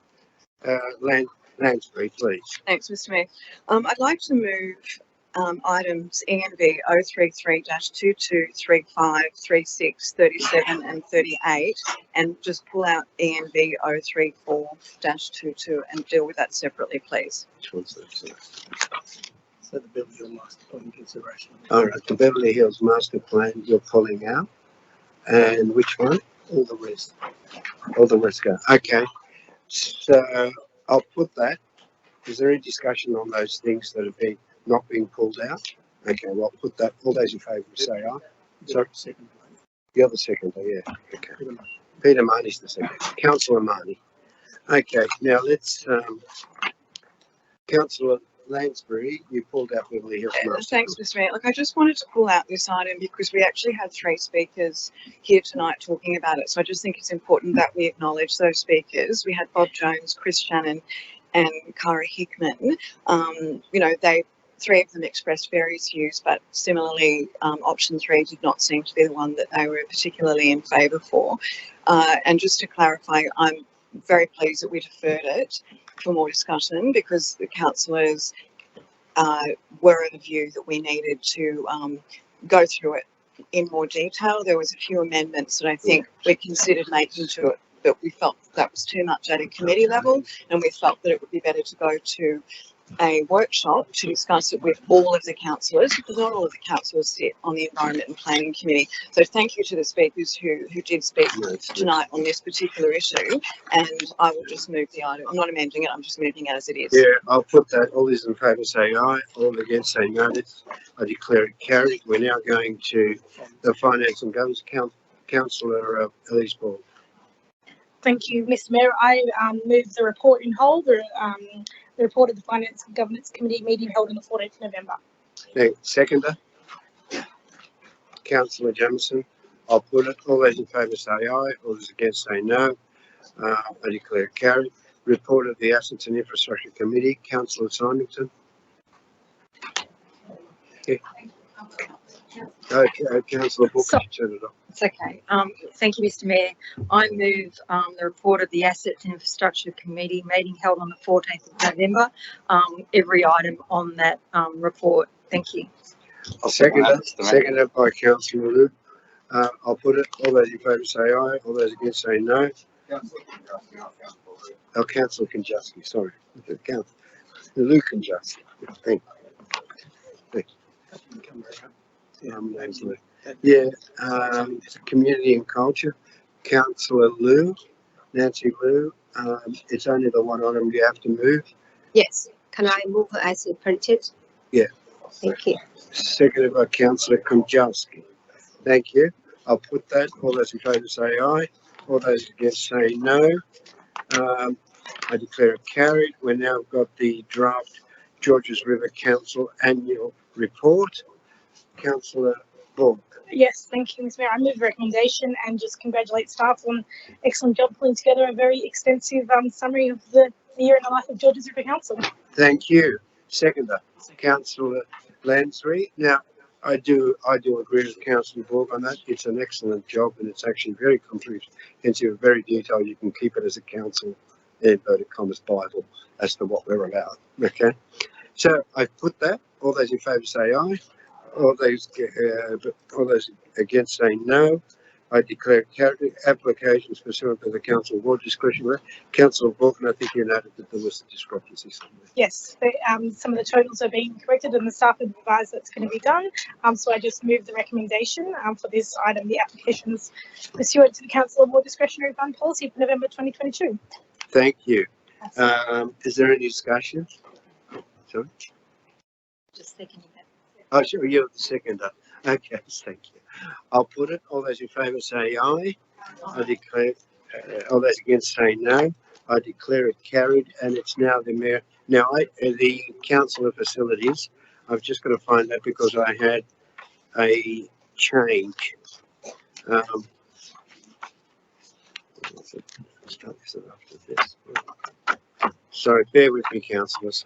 Lansbury, please. Thanks, Mr. Mayor. I'd like to move items ENV 033-22, 35, 36, 37 and 38 and just pull out ENV 034-22 and deal with that separately, please. Which one's that? So the Beverly Hills Master Plan consideration. All right, the Beverly Hills Master Plan you're pulling out. And which one? All the rest. All the rest go. Okay. So I'll put that. Is there any discussion on those things that have been not being pulled out? Okay, well, I'll put that. All those in favour say aye. Sorry, second. The other seconder, yeah. Okay. Peter Marnie's the second. Councillor Marnie. Okay, now let's, Councillor Lansbury, you pulled out Beverly Hills Master. Thanks, Mr. Mayor. Look, I just wanted to pull out this item because we actually had 3 speakers here tonight talking about it. So I just think it's important that we acknowledge those speakers. We had Bob Jones, Chris Shannon, and Cara Hickman. You know, 3 of them expressed various views, but similarly, option 3 did not seem to be the one that they were particularly in favour for. And just to clarify, I'm very pleased that we deferred it for more discussion because the councillors were of the view that we needed to go through it in more detail. There was a few amendments that I think we considered making to it, but we felt that was too much at a committee level, and we felt that it would be better to go to a workshop to discuss it with all of the councillors, because not all of the councillors sit on the Environment and Planning Committee. So thank you to the speakers who did speak tonight on this particular issue, and I will just move the item. I'm not amending it, I'm just moving it as it is. Yeah, I'll put that. All those in favour say aye, all against say no. I declare it carried. We're now going to the Finance and Governance Councillor Elise Ball. Thank you, Mr. Mayor. I move the report in whole, the report of the Finance and Governance Committee meeting held on the 14th of November. Seconder, Councillor Jamieson. I'll put it. All those in favour say aye, all those against say no. I declare it carried. Report of the Assets and Infrastructure Committee, Councillor Symington. Okay. Councillor Booker, turn it off. It's okay. Thank you, Mr. Mayor. I move the report of the Assets and Infrastructure Committee meeting held on the 14th of November. Every item on that report. Thank you. I'll second it. Seconded by Councillor Lou. I'll put it. All those in favour say aye. All those against say no. Oh, Councillor Konjowski, sorry. Councillor Lou Konjowski. Thank you. Name's Lou. Yeah, Community and Culture, Councillor Lou, Nancy Lou. It's only the one item you have to move. Yes. Can I move it as printed? Yeah. Thank you. Seconded by Councillor Konjowski. Thank you. I'll put that. All those in favour say aye. All those against say no. I declare it carried. We've now got the draft Georges River Council annual report. Councillor Ball. Yes, thank you, Mr. Mayor. I move the recommendation and just congratulate staff on excellent job pulling together a very extensive summary of the year in the life of Georges River Council. Thank you. Seconder, Councillor Lansbury. Now, I do agree with Councillor Borg on that. It's an excellent job and it's actually very comprehensive, very detailed. You can keep it as a council, inverted commas, Bible as to what we're about. Okay. So I've put that. All those in favour say aye. All those against say no. I declare carried. Applications pursuant to the council award discretion. Councillor Vulcan, I think you noted that there was a discrepancy somewhere. Yes, some of the totals are being corrected and the staff have advised that's going to be done. So I just moved the recommendation for this item, the applications pursuant to the council award discretionary fund policy for November 2022. Thank you. Is there any discussion? Sorry? Just seconding that. Oh, sure, you're the seconder. Okay, thank you. I'll put it. All those in favour say aye. I declare. All those against say no. I declare it carried, and it's now the mayor. Now, the council of facilities. I've just got to find that because I had a change. Sorry, bear with me, councillors.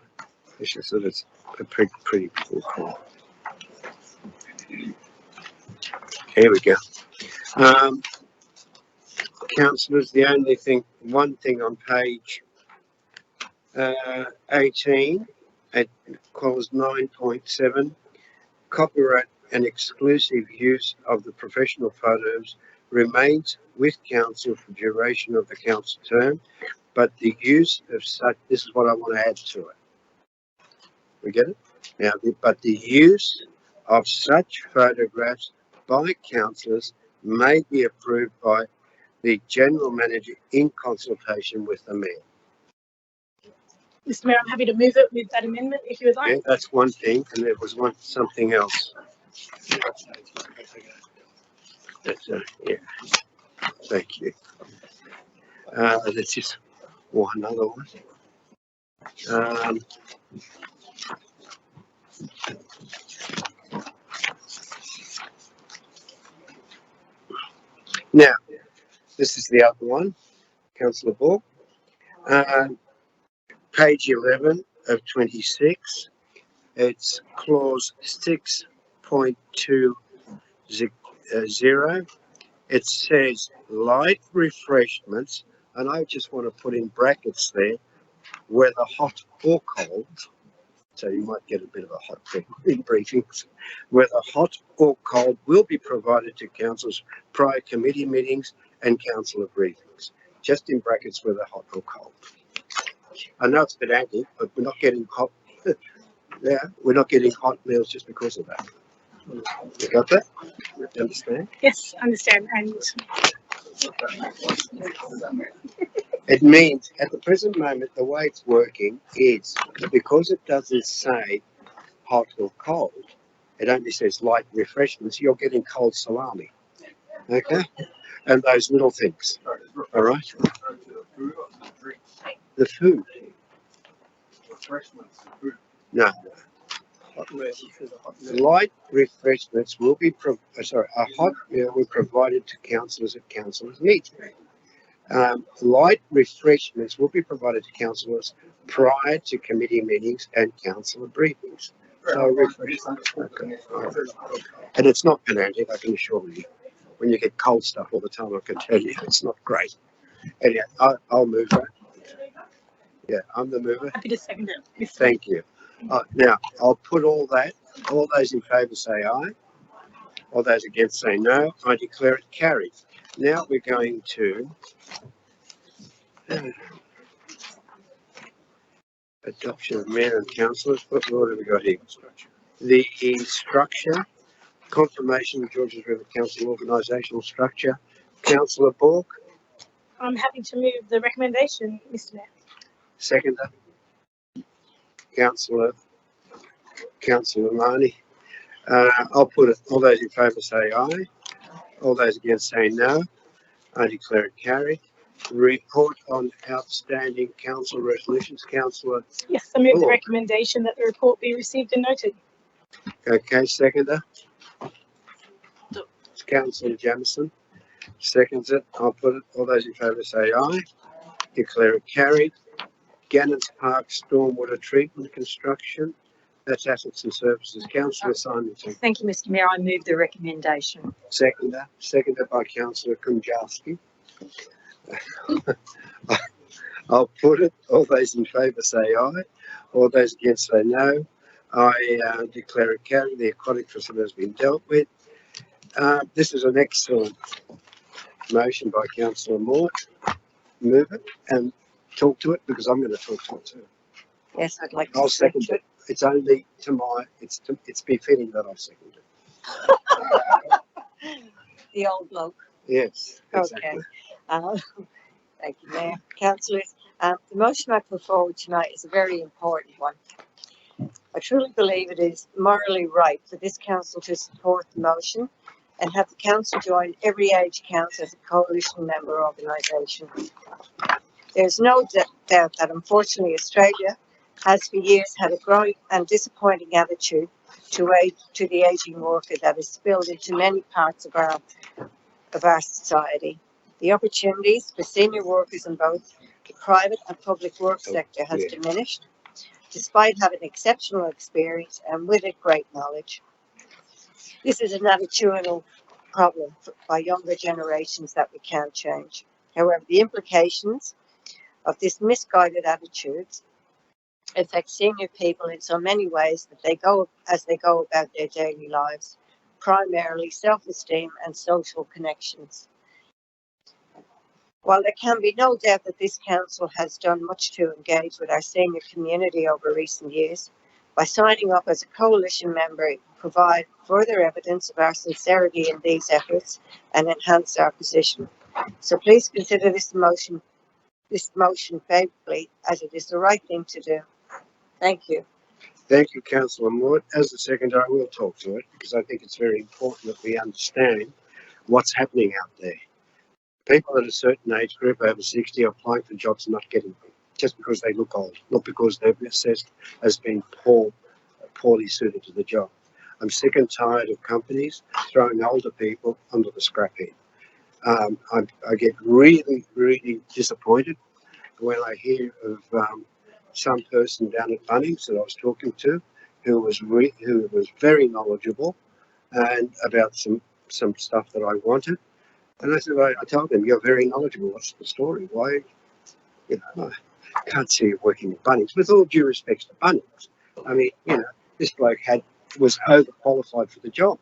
It's just that it's a pretty full call. Here we go. Councillors, the only thing, one thing on page 18 at clause 9.7, copyright and exclusive use of the professional photos remains with council for duration of the council term, but the use of such, this is what I want to add to it. We get it? Now, but the use of such photographs by councillors may be approved by the general manager in consultation with the mayor. Mr. Mayor, I'm happy to move it with that amendment if you would like. Yeah, that's one thing, and there was something else. That's yeah. Thank you. Let's just one other one. Now, this is the other one, Councillor Bork. Page 11 of 26. It's clause 6.20. It says light refreshments, and I just want to put in brackets there, whether hot or cold. So you might get a bit of a hot thing in briefings. Whether hot or cold will be provided to councils prior committee meetings and councillor briefings. Just in brackets, whether hot or cold. I know it's pedantic, but we're not getting hot. Yeah, we're not getting hot meals just because of that. You got that? You understand? Yes, understand. And It means at the present moment, the way it's working is because it doesn't say hot or cold, it only says light refreshments, you're getting cold salami. Okay? And those little things. All right? The food. No. Light refreshments will be a hot meal will be provided to councillors at councillors' meeting. Light refreshments will be provided to councillors prior to committee meetings and councillor briefings. So refreshments. Okay. And it's not pedantic, I can assure you. When you get cold stuff all the time, I can tell you it's not great. Anyway, I'll move that. Yeah, I'm the mover. happy to second it. Thank you. Now, I'll put all that. All those in favour say aye. All those against say no. I declare it carried. Now we're going to adoption of mayor and councillors. What order have we got here? The structure, confirmation of Georges River Council organisational structure. Councillor Bork, I'm happy to move the recommendation, Mr. Mayor. seconder. Councillor Marnie. I'll put it. All those in favour say aye. All those against say no. I declare it carried. Report on outstanding council resolutions. Councillor. Yes, I move the recommendation that the report be received and noted. Okay, seconder. It's Councillor Jamieson. Seconds it. I'll put it. All those in favour say aye. Declare it carried. Gannons Park stormwater treatment construction. That's assets and services. Councillor Simonson. Thank you, Mr. Mayor. I move the recommendation. Seconder. Seconded by Councillor Kumjalski. I'll put it. All those in favour say aye. All those against say no. I declare it carried. The aquatic facility has been dealt with. This is an excellent motion by Councillor Moore. Move it and talk to it because I'm going to talk to it too. Yes, I'd like to. I'll second it. It's only to my. It's befitting that I second it. The old bloke. Yes. Exactly. Okay. Thank you, Mayor. Councillors, the motion I put forward tonight is a very important one. I truly believe it is morally right for this council to support the motion and have the council join Every Age Counts as a coalition member organisation. There's no doubt that unfortunately Australia has for years had a growing and disappointing attitude to the ageing worker that has spilled into many parts of our society. The opportunities for senior workers in both the private and public work sector has diminished, despite having exceptional experience and with it great knowledge. This is an attitudinal problem by younger generations that we can't change. However, the implications of this misguided attitudes affect senior people in so many ways that they go about their daily lives, primarily self-esteem and social connections. While there can be no doubt that this council has done much to engage with our senior community over recent years, by signing up as a coalition member, it will provide further evidence of our sincerity in these efforts and enhance our position. So please consider this motion favourably, as it is the right thing to do. Thank you. Thank you, Councillor Moore. As the seconder, I will talk to it because I think it's very important that we understand what's happening out there. people at a certain age group over 60 are applying for jobs and not getting them just because they look old, not because they've been assessed as being poorly suited to the job. I'm sick and tired of companies throwing older people under the scrap heap. I get really, really disappointed when I hear of some person down at Bunnings that I was talking to who was very knowledgeable and about some stuff that I wanted. And I said, I told him, you're very knowledgeable. What's the story? Why? You know, I can't see you working at Bunnings. With all due respect to Bunnings, I mean, you know, this bloke was overqualified for the job.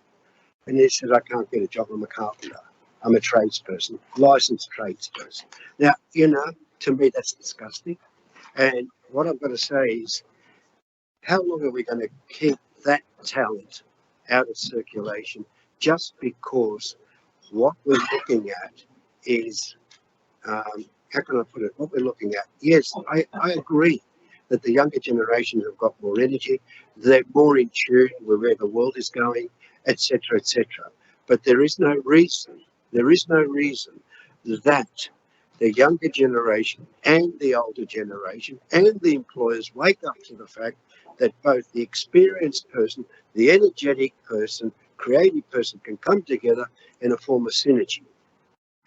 And he said, I can't get a job. I'm a carpenter. I'm a tradesperson, licensed tradesperson. Now, you know, to me, that's disgusting. And what I've got to say is, how long are we going to keep that talent out of circulation just because what we're looking at is, how can I put it, what we're looking at? Yes, I agree that the younger generation have got more energy, they're more in tune with where the world is going, etc., etc. But there is no reason that the younger generation and the older generation and the employers wake up to the fact that both the experienced person, the energetic person, creative person can come together in a form of synergy.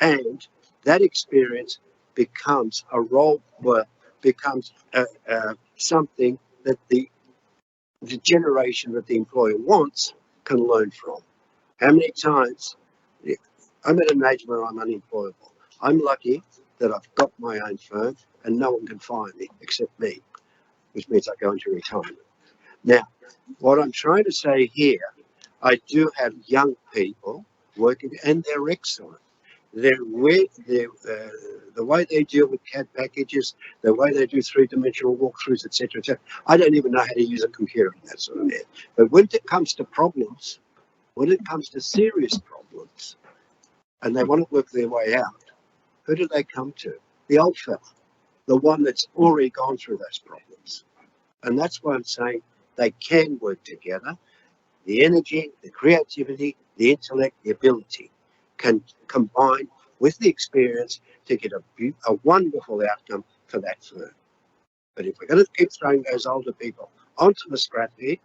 And that experience becomes a role, becomes something that the generation that the employer wants can learn from. How many times, I'm at an age where I'm unemployable. I'm lucky that I've got my own firm and no one can fire me except me, which means I go into retirement. Now, what I'm trying to say here, I do have young people working and they're excellent. The way they deal with CAD packages, the way they do three-dimensional walkthroughs, etc., etc. I don't even know how to use a computer in that sort of area. But when it comes to problems, when it comes to serious problems, and they want to work their way out, who do they come to? The old fella, the one that's already gone through those problems. And that's why I'm saying they can work together. The energy, the creativity, the intellect, the ability can combine with the experience to get a wonderful outcome for that firm. But if we're going to keep throwing those older people onto the scrap heap,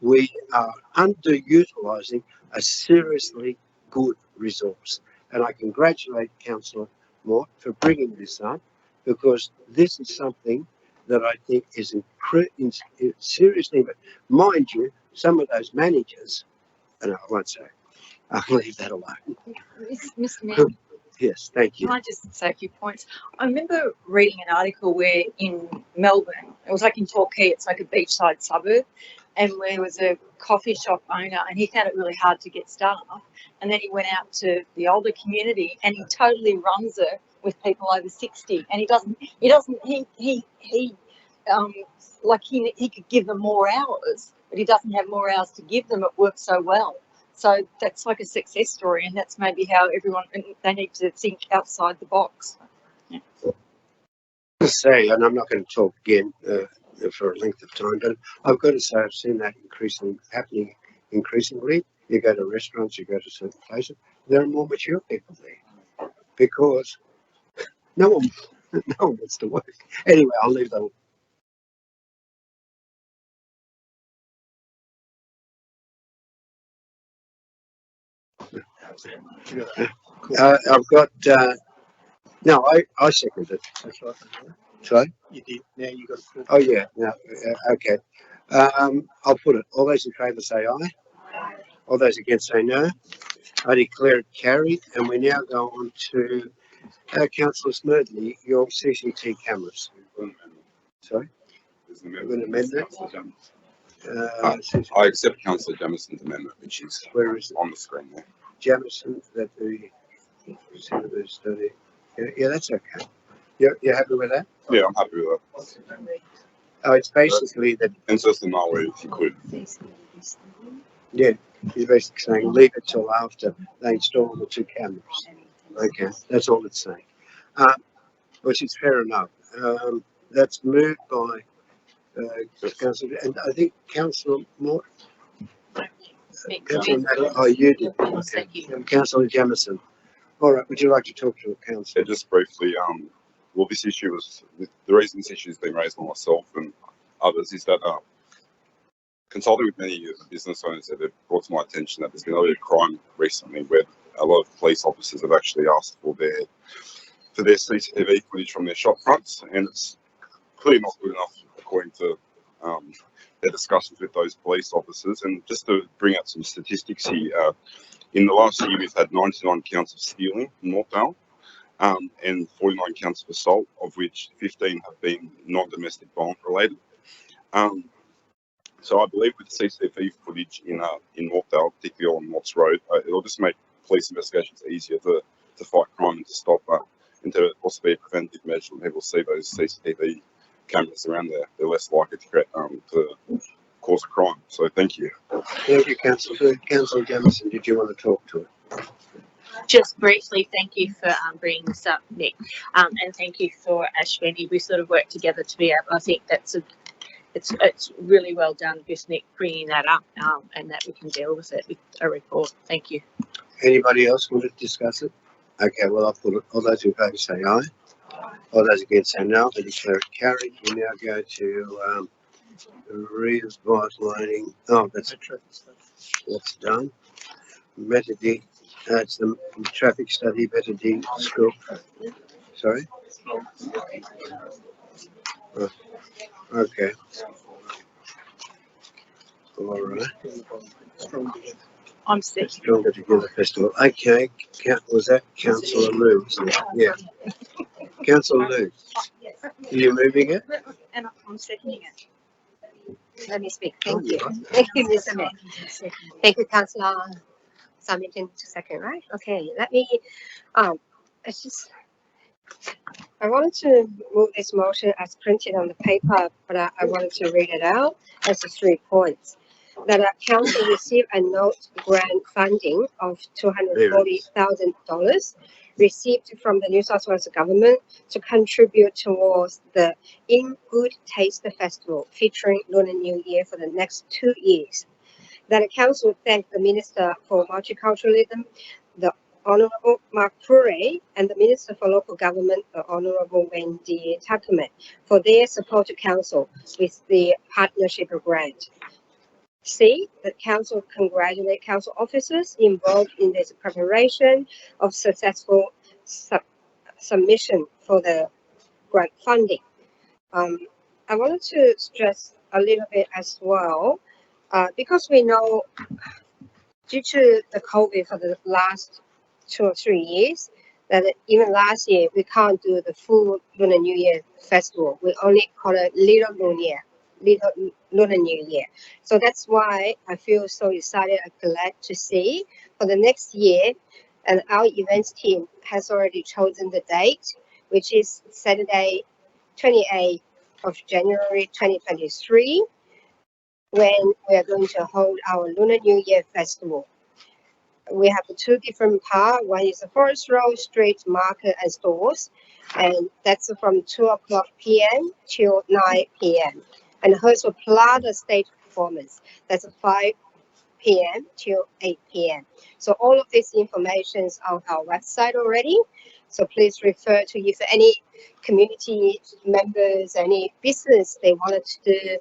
we are underutilising a seriously good resource. And I congratulate Councillor Mort for bringing this up, because this is something that I think is in serious need. But mind you, some of those managers, and I won't say, I'll leave that alone. Mr. Mayor, Yes, thank you. can I just say a few points? I remember reading an article where in Melbourne, it was like in Torquay, it's like a beachside suburb, and where there was a coffee shop owner and he found it really hard to get staff. And then he went out to the older community and he totally runs it with people over 60. And he could give them more hours, but he doesn't have more hours to give them. It works so well. So that's like a success story, and that's maybe how they need to think outside the box. Yeah. To say, and I'm not going to talk again for a length of time, but I've got to say I've seen that happening increasingly. You go to restaurants, you go to certain places, there are more mature people there because no one wants to work. Anyway, I'll leave that. I've got, no, I seconded it. That's right. Sorry? You did. Now you got. Oh, yeah. No, okay. I'll put it. All those in favour say aye. All those against say no. I declare it carried, and we now go on to Councillor Smerdley, your CCT cameras. Sorry? We're going to amend that. I accept Councillor Jamison's amendment, which is Where is it? on the screen there. Jamison, that the study. Yeah, that's okay. You're happy with that? Yeah, I'm happy with that. Oh, it's basically that. And just the null, if you could. Yeah, he's basically saying leave it till after they install the two cameras. Okay, that's all it's saying. Which is fair enough. That's moved by Councillor, and I think Councillor Moore. Councillor Madeline, oh, you did. Okay. Councillor Jamison. All right, would you like to talk to a Yeah, councillor? just briefly, well, this issue was, the reason this issue has been raised by myself and others is that, consulting with many of the business owners, that they've brought to my attention that there's been a lot of crime recently where a lot of police officers have actually asked for their CCTV footage from their shop fronts, and it's clearly not good enough according to their discussions with those police officers. And just to bring out some statistics here, in the last year we've had 99 counts of stealing in Northdale, and 49 counts of assault, of which 15 have been non-domestic violence related. So I believe with the CCTV footage in Northdale, particularly on Watts Road, it'll just make police investigations easier to fight crime and to stop and to also be a preventive measure. When people see those CCTV cameras around there, they're less likely to cause a crime. So thank you. Thank you, Councillor. Councillor Jamieson, did you want to talk to it? Just briefly, thank you for bringing this up, Nick, and thank you for Ashwini. We sort of worked together to be able. I think it's really well done, just Nick bringing that up, and that we can deal with it with a report. Thank you. Anybody else want to discuss it? Okay, well, I'll put it. All those in favour say aye. All those against say no. I declare it carried. We now go to revitalising. Oh, that's done. Better D. That's the traffic study. Better D school. Sorry. Oh, okay. All right. I'm sick. Stronger Together Festival. Okay. Was that Councillor Lou? Yeah. Councillor Lou. Are you moving it? And I'm seconding it. Let me speak. Thank you. Thank you, Mr. Mayor. Thank you, Councillor Samington, to second, right? Okay, let me, it's just, I wanted to move this motion as printed on the paper, but I wanted to read it out as the 3 points. That council received a note grant funding of $240,000 received from the New South Wales government to contribute towards the In Good Taste Festival featuring Lunar New Year for the next 2 years. That the council thanked the Minister for Multiculturalism, the Honourable Mark Purey, and the Minister for Local Government, the Honourable Wendy Tuckerman, for their support to council with the partnership grant. C, that council congratulate council officers involved in this preparation of successful submission for the grant funding. I wanted to stress a little bit as well, because we know due to the COVID for the last 2 or 3 years, that even last year we can't do the full Lunar New Year festival. We only call it Little Lunar New Year. So that's why I feel so excited and glad to see for the next year, and our events team has already chosen the date, which is Saturday, 28th of January 2023, when we are going to hold our Lunar New Year festival. We have 2 different parts. One is the Forest Road Street Market and Stores, and that's from 2:00 p.m. till 9 p.m. And Hurstville Plaza Stage Performance, that's 5 p.m. till 8 p.m. So all of this information is on our website already. So please refer to if any community members, any business they wanted to do,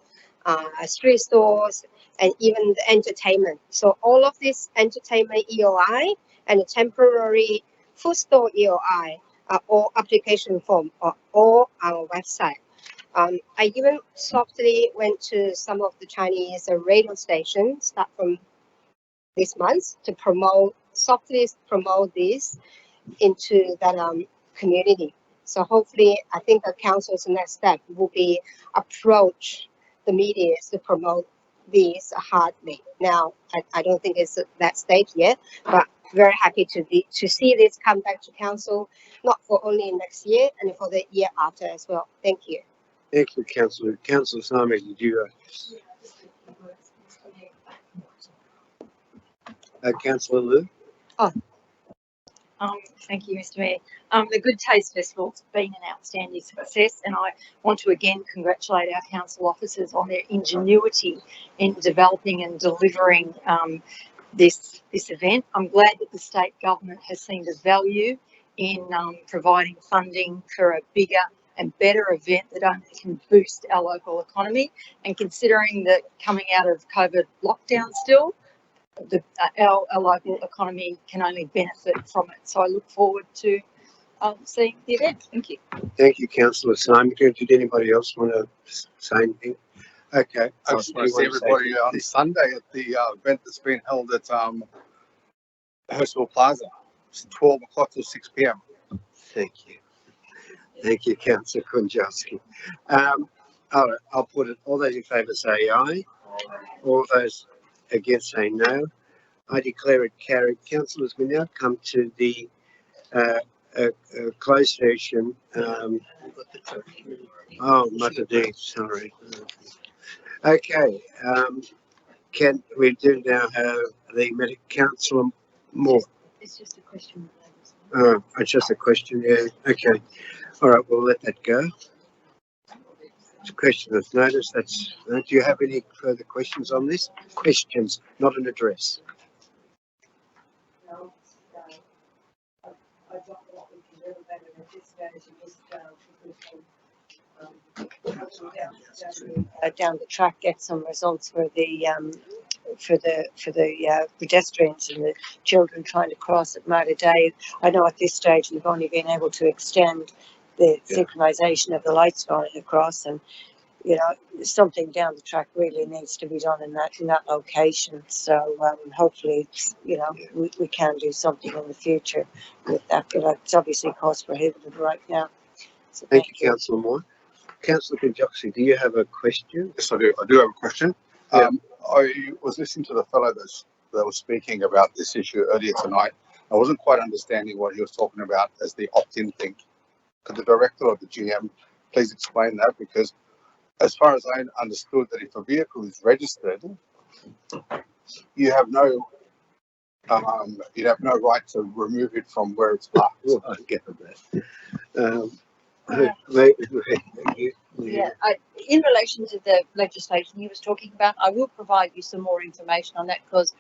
street stores, and even the entertainment. So all of this entertainment EOI and the temporary food store EOI are all application form are all on our website. I even softly went to some of the Chinese radio stations start from this month to softly promote this into that community. So hopefully, I think the council's next step will be approach the media to promote this hardly. Now, I don't think it's at that stage yet, but very happy to see this come back to council, not for only next year and for the year after as well. Thank you. Thank you, Councillor. Councillor Simon, did you? Councillor Lou? Thank you, Mr. Mayor. The Good Taste Festival has been an outstanding success, and I want to again congratulate our council officers on their ingenuity in developing and delivering this event. I'm glad that the state government has seen the value in providing funding for a bigger and better event that only can boost our local economy. And considering that coming out of COVID lockdown still, our local economy can only benefit from it. So I look forward to seeing the event. Thank you. Thank you, Councillor Simon. Did anybody else want to say anything? Okay. I just want to see everybody on Sunday at the event that's been held at Hurstville Plaza. It's 12 o'clock till 6 p.m. Thank you. Thank you, Councillor Kunjowski. All right, I'll put it. All those in favour say aye. All those against say no. I declare it carried. Councillors, we now come to the closed session. Matadine, sorry. Okay. Can we do now have the Councillor Moore? It's just a question. Oh, it's just a question, yeah. Okay. All right, we'll let that go. It's a question of notice. That's. Do you have any further questions on this? Questions, not an address. Down the track, get some results for the pedestrians and the children trying to cross at Mater Dei. I know at this stage we've only been able to extend the synchronisation of the lights going across, and you know, something down the track really needs to be done in that location. So hopefully, you know, we can do something in the future with that. But it's obviously cost prohibitive right now. So thank you, Councillor Moore. Councillor Kunjowski, do you have a question? Yes, I do. I do have a question. Yeah. I was listening to the fellow that was speaking about this issue earlier tonight. I wasn't quite understanding what he was talking about as the opt-in thing. Could the director or the GM please explain that? Because as far as I understood, that if a vehicle is registered, you have no right to remove it from where it's parked. Oh, I get that. In relation to the legislation he was talking about, I will provide you some more information on that because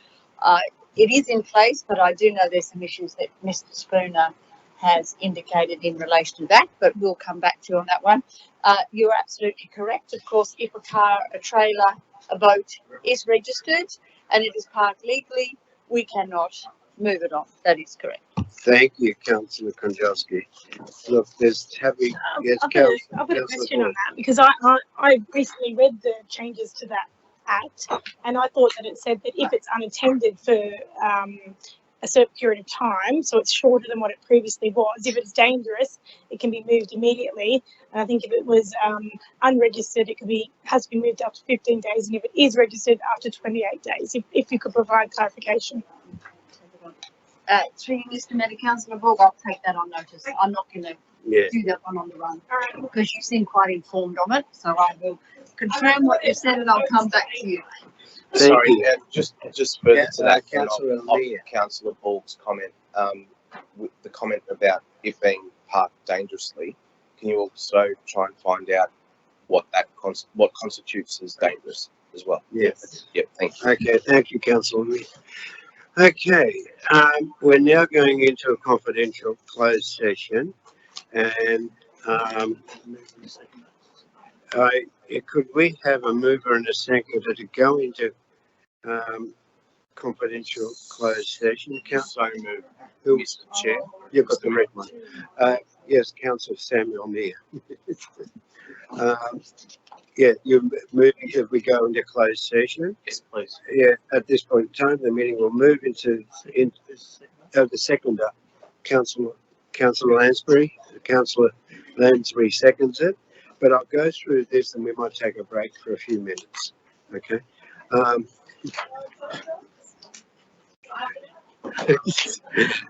it is in place, but I do know there's some issues that Mr. Spooner has indicated in relation to that, but we'll come back to you on that one. You're absolutely correct. Of course, if a car, a trailer, a boat is registered and it is parked legally, we cannot move it on. That is correct. Thank you, Councillor Kunjowski. Look, I've got a question on that because I recently read the changes to that Act, and I thought that it said that if it's unattended for a certain period of time, so it's shorter than what it previously was, if it's dangerous, it can be moved immediately. And I think if it was unregistered, has to be moved after 15 days, and if it is registered, after 28 days. If you could provide clarification. Through you, Mr. Mayor, Councillor Borg, I'll take that on notice. I'm not going to do that one on the run because you seem quite informed on it. So I will confirm what you said and I'll come back to you. Sorry, just further to that, Councillor Councillor Borg's comment, with the comment about it being parked dangerously. Can you also try and find out what constitutes as dangerous as well? Yes. Yep. Thank you. Okay. Thank you, Councillor. Okay, we're now going into a confidential closed session, and could we have a mover and a seconder to go into confidential closed session? So move. Who, Mr. Chair. You've got the red one. Yes, Councillor Samuel Meyer. Yeah, you're moving if we go into closed session. Yes, please. Yeah, at this point in time, the meeting will move into the seconder, Councillor Lansbury. Councillor Lansbury seconds it, but I'll go through this and we might take a break for a few minutes. Okay.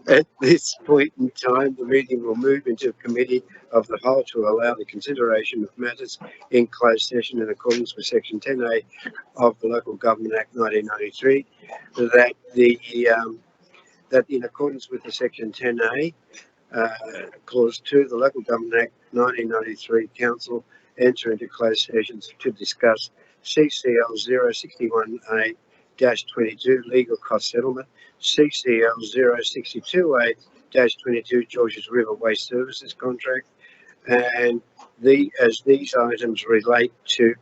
At this point in time, the meeting will move into committee of the whole to allow the consideration of matters in closed session in accordance with Section 10A of the Local Government Act 1993. That in accordance with the Section 10A, Clause 2, the Local Government Act 1993, Council enter into closed sessions to discuss CCL 061A 22 legal cost settlement, CCL 0628-22 Georges River Waste Services contract. And as these items relate to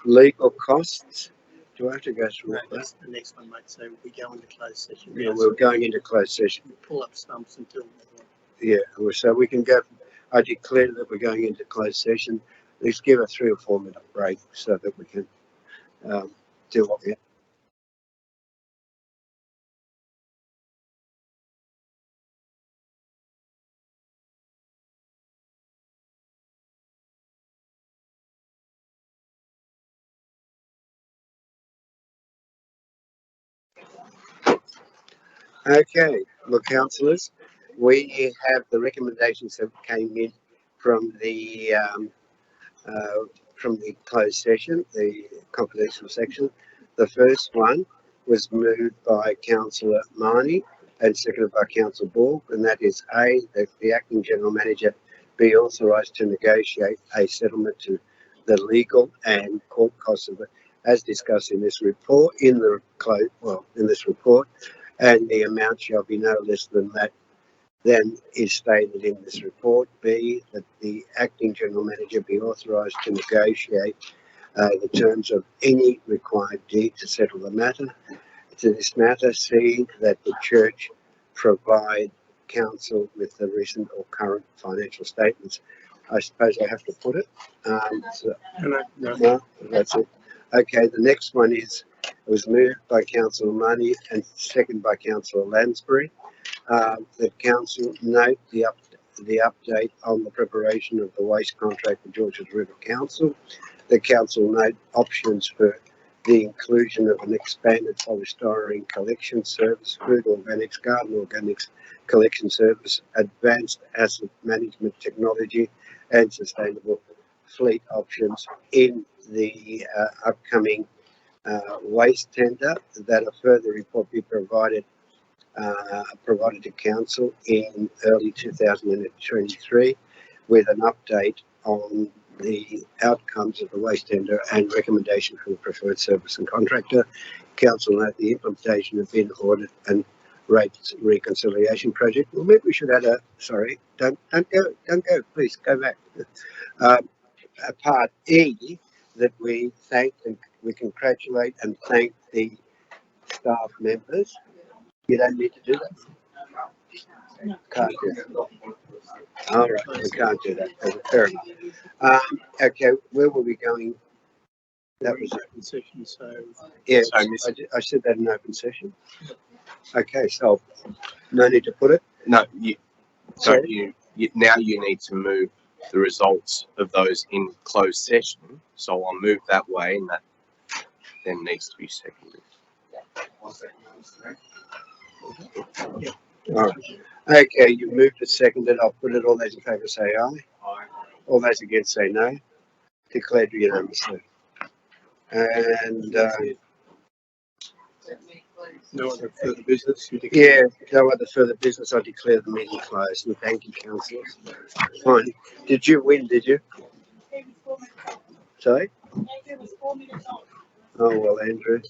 legal costs, do I have to go through No, that? that's the next one, mate. So we go into closed session. Yeah, we're going into closed session. Pull up stumps until. Yeah, so we can go. I declare that we're going into closed session. Let's give a 3 or 4 minute break so that we can do what we. Okay, well, councillors, we have the recommendations that came in from the closed session, the confidential section. The first one was moved by Councillor Marnie and seconded by Councillor Borg, and that is A, that the acting general manager be authorised to negotiate a settlement to the legal and court costs of it, as discussed in this report, in this report, and the amount shall be no less than that than is stated in this report. B, that the acting general manager be authorised to negotiate the terms of any required deed to settle the matter. To this matter, C, that the church provide council with the recent or current financial statements. I suppose I have to put it. No, that's it. Okay, the next one is, it was moved by Councillor Money and seconded by Councillor Lansbury. That council note the update on the preparation of the waste contract for Georges River Council. The council note options for the inclusion of an expanded polystyrene collection service, food organics, garden organics collection service, advanced asset management technology, and sustainable fleet options in the upcoming waste tender. That a further report be provided to council in early 2023 with an update on the outcomes of the waste tender and recommendation from the preferred service and contractor. Council note the implementation of bin audit and rates reconciliation project. Well, maybe we should add don't go, please go back. Part E, that we thank and we congratulate and thank the staff members. You don't need to do that. Can't do that. All right, we can't do that. Fair enough. Okay, where were we going? That was open session. So yes, I said that in open session. Okay, so no need to put it. No, now you need to move the results of those in closed session. So I'll move that way, and that then needs to be seconded. All right. Okay, you moved it, seconded. I'll put it. All those in favour say aye. Aye. All those against say no. Declared unanimously. And no other further business. yeah, no other further business. I declare the meeting closed. And thank you, councillors. Fine. Did you win? Did you? Sorry. Oh well, Andrew.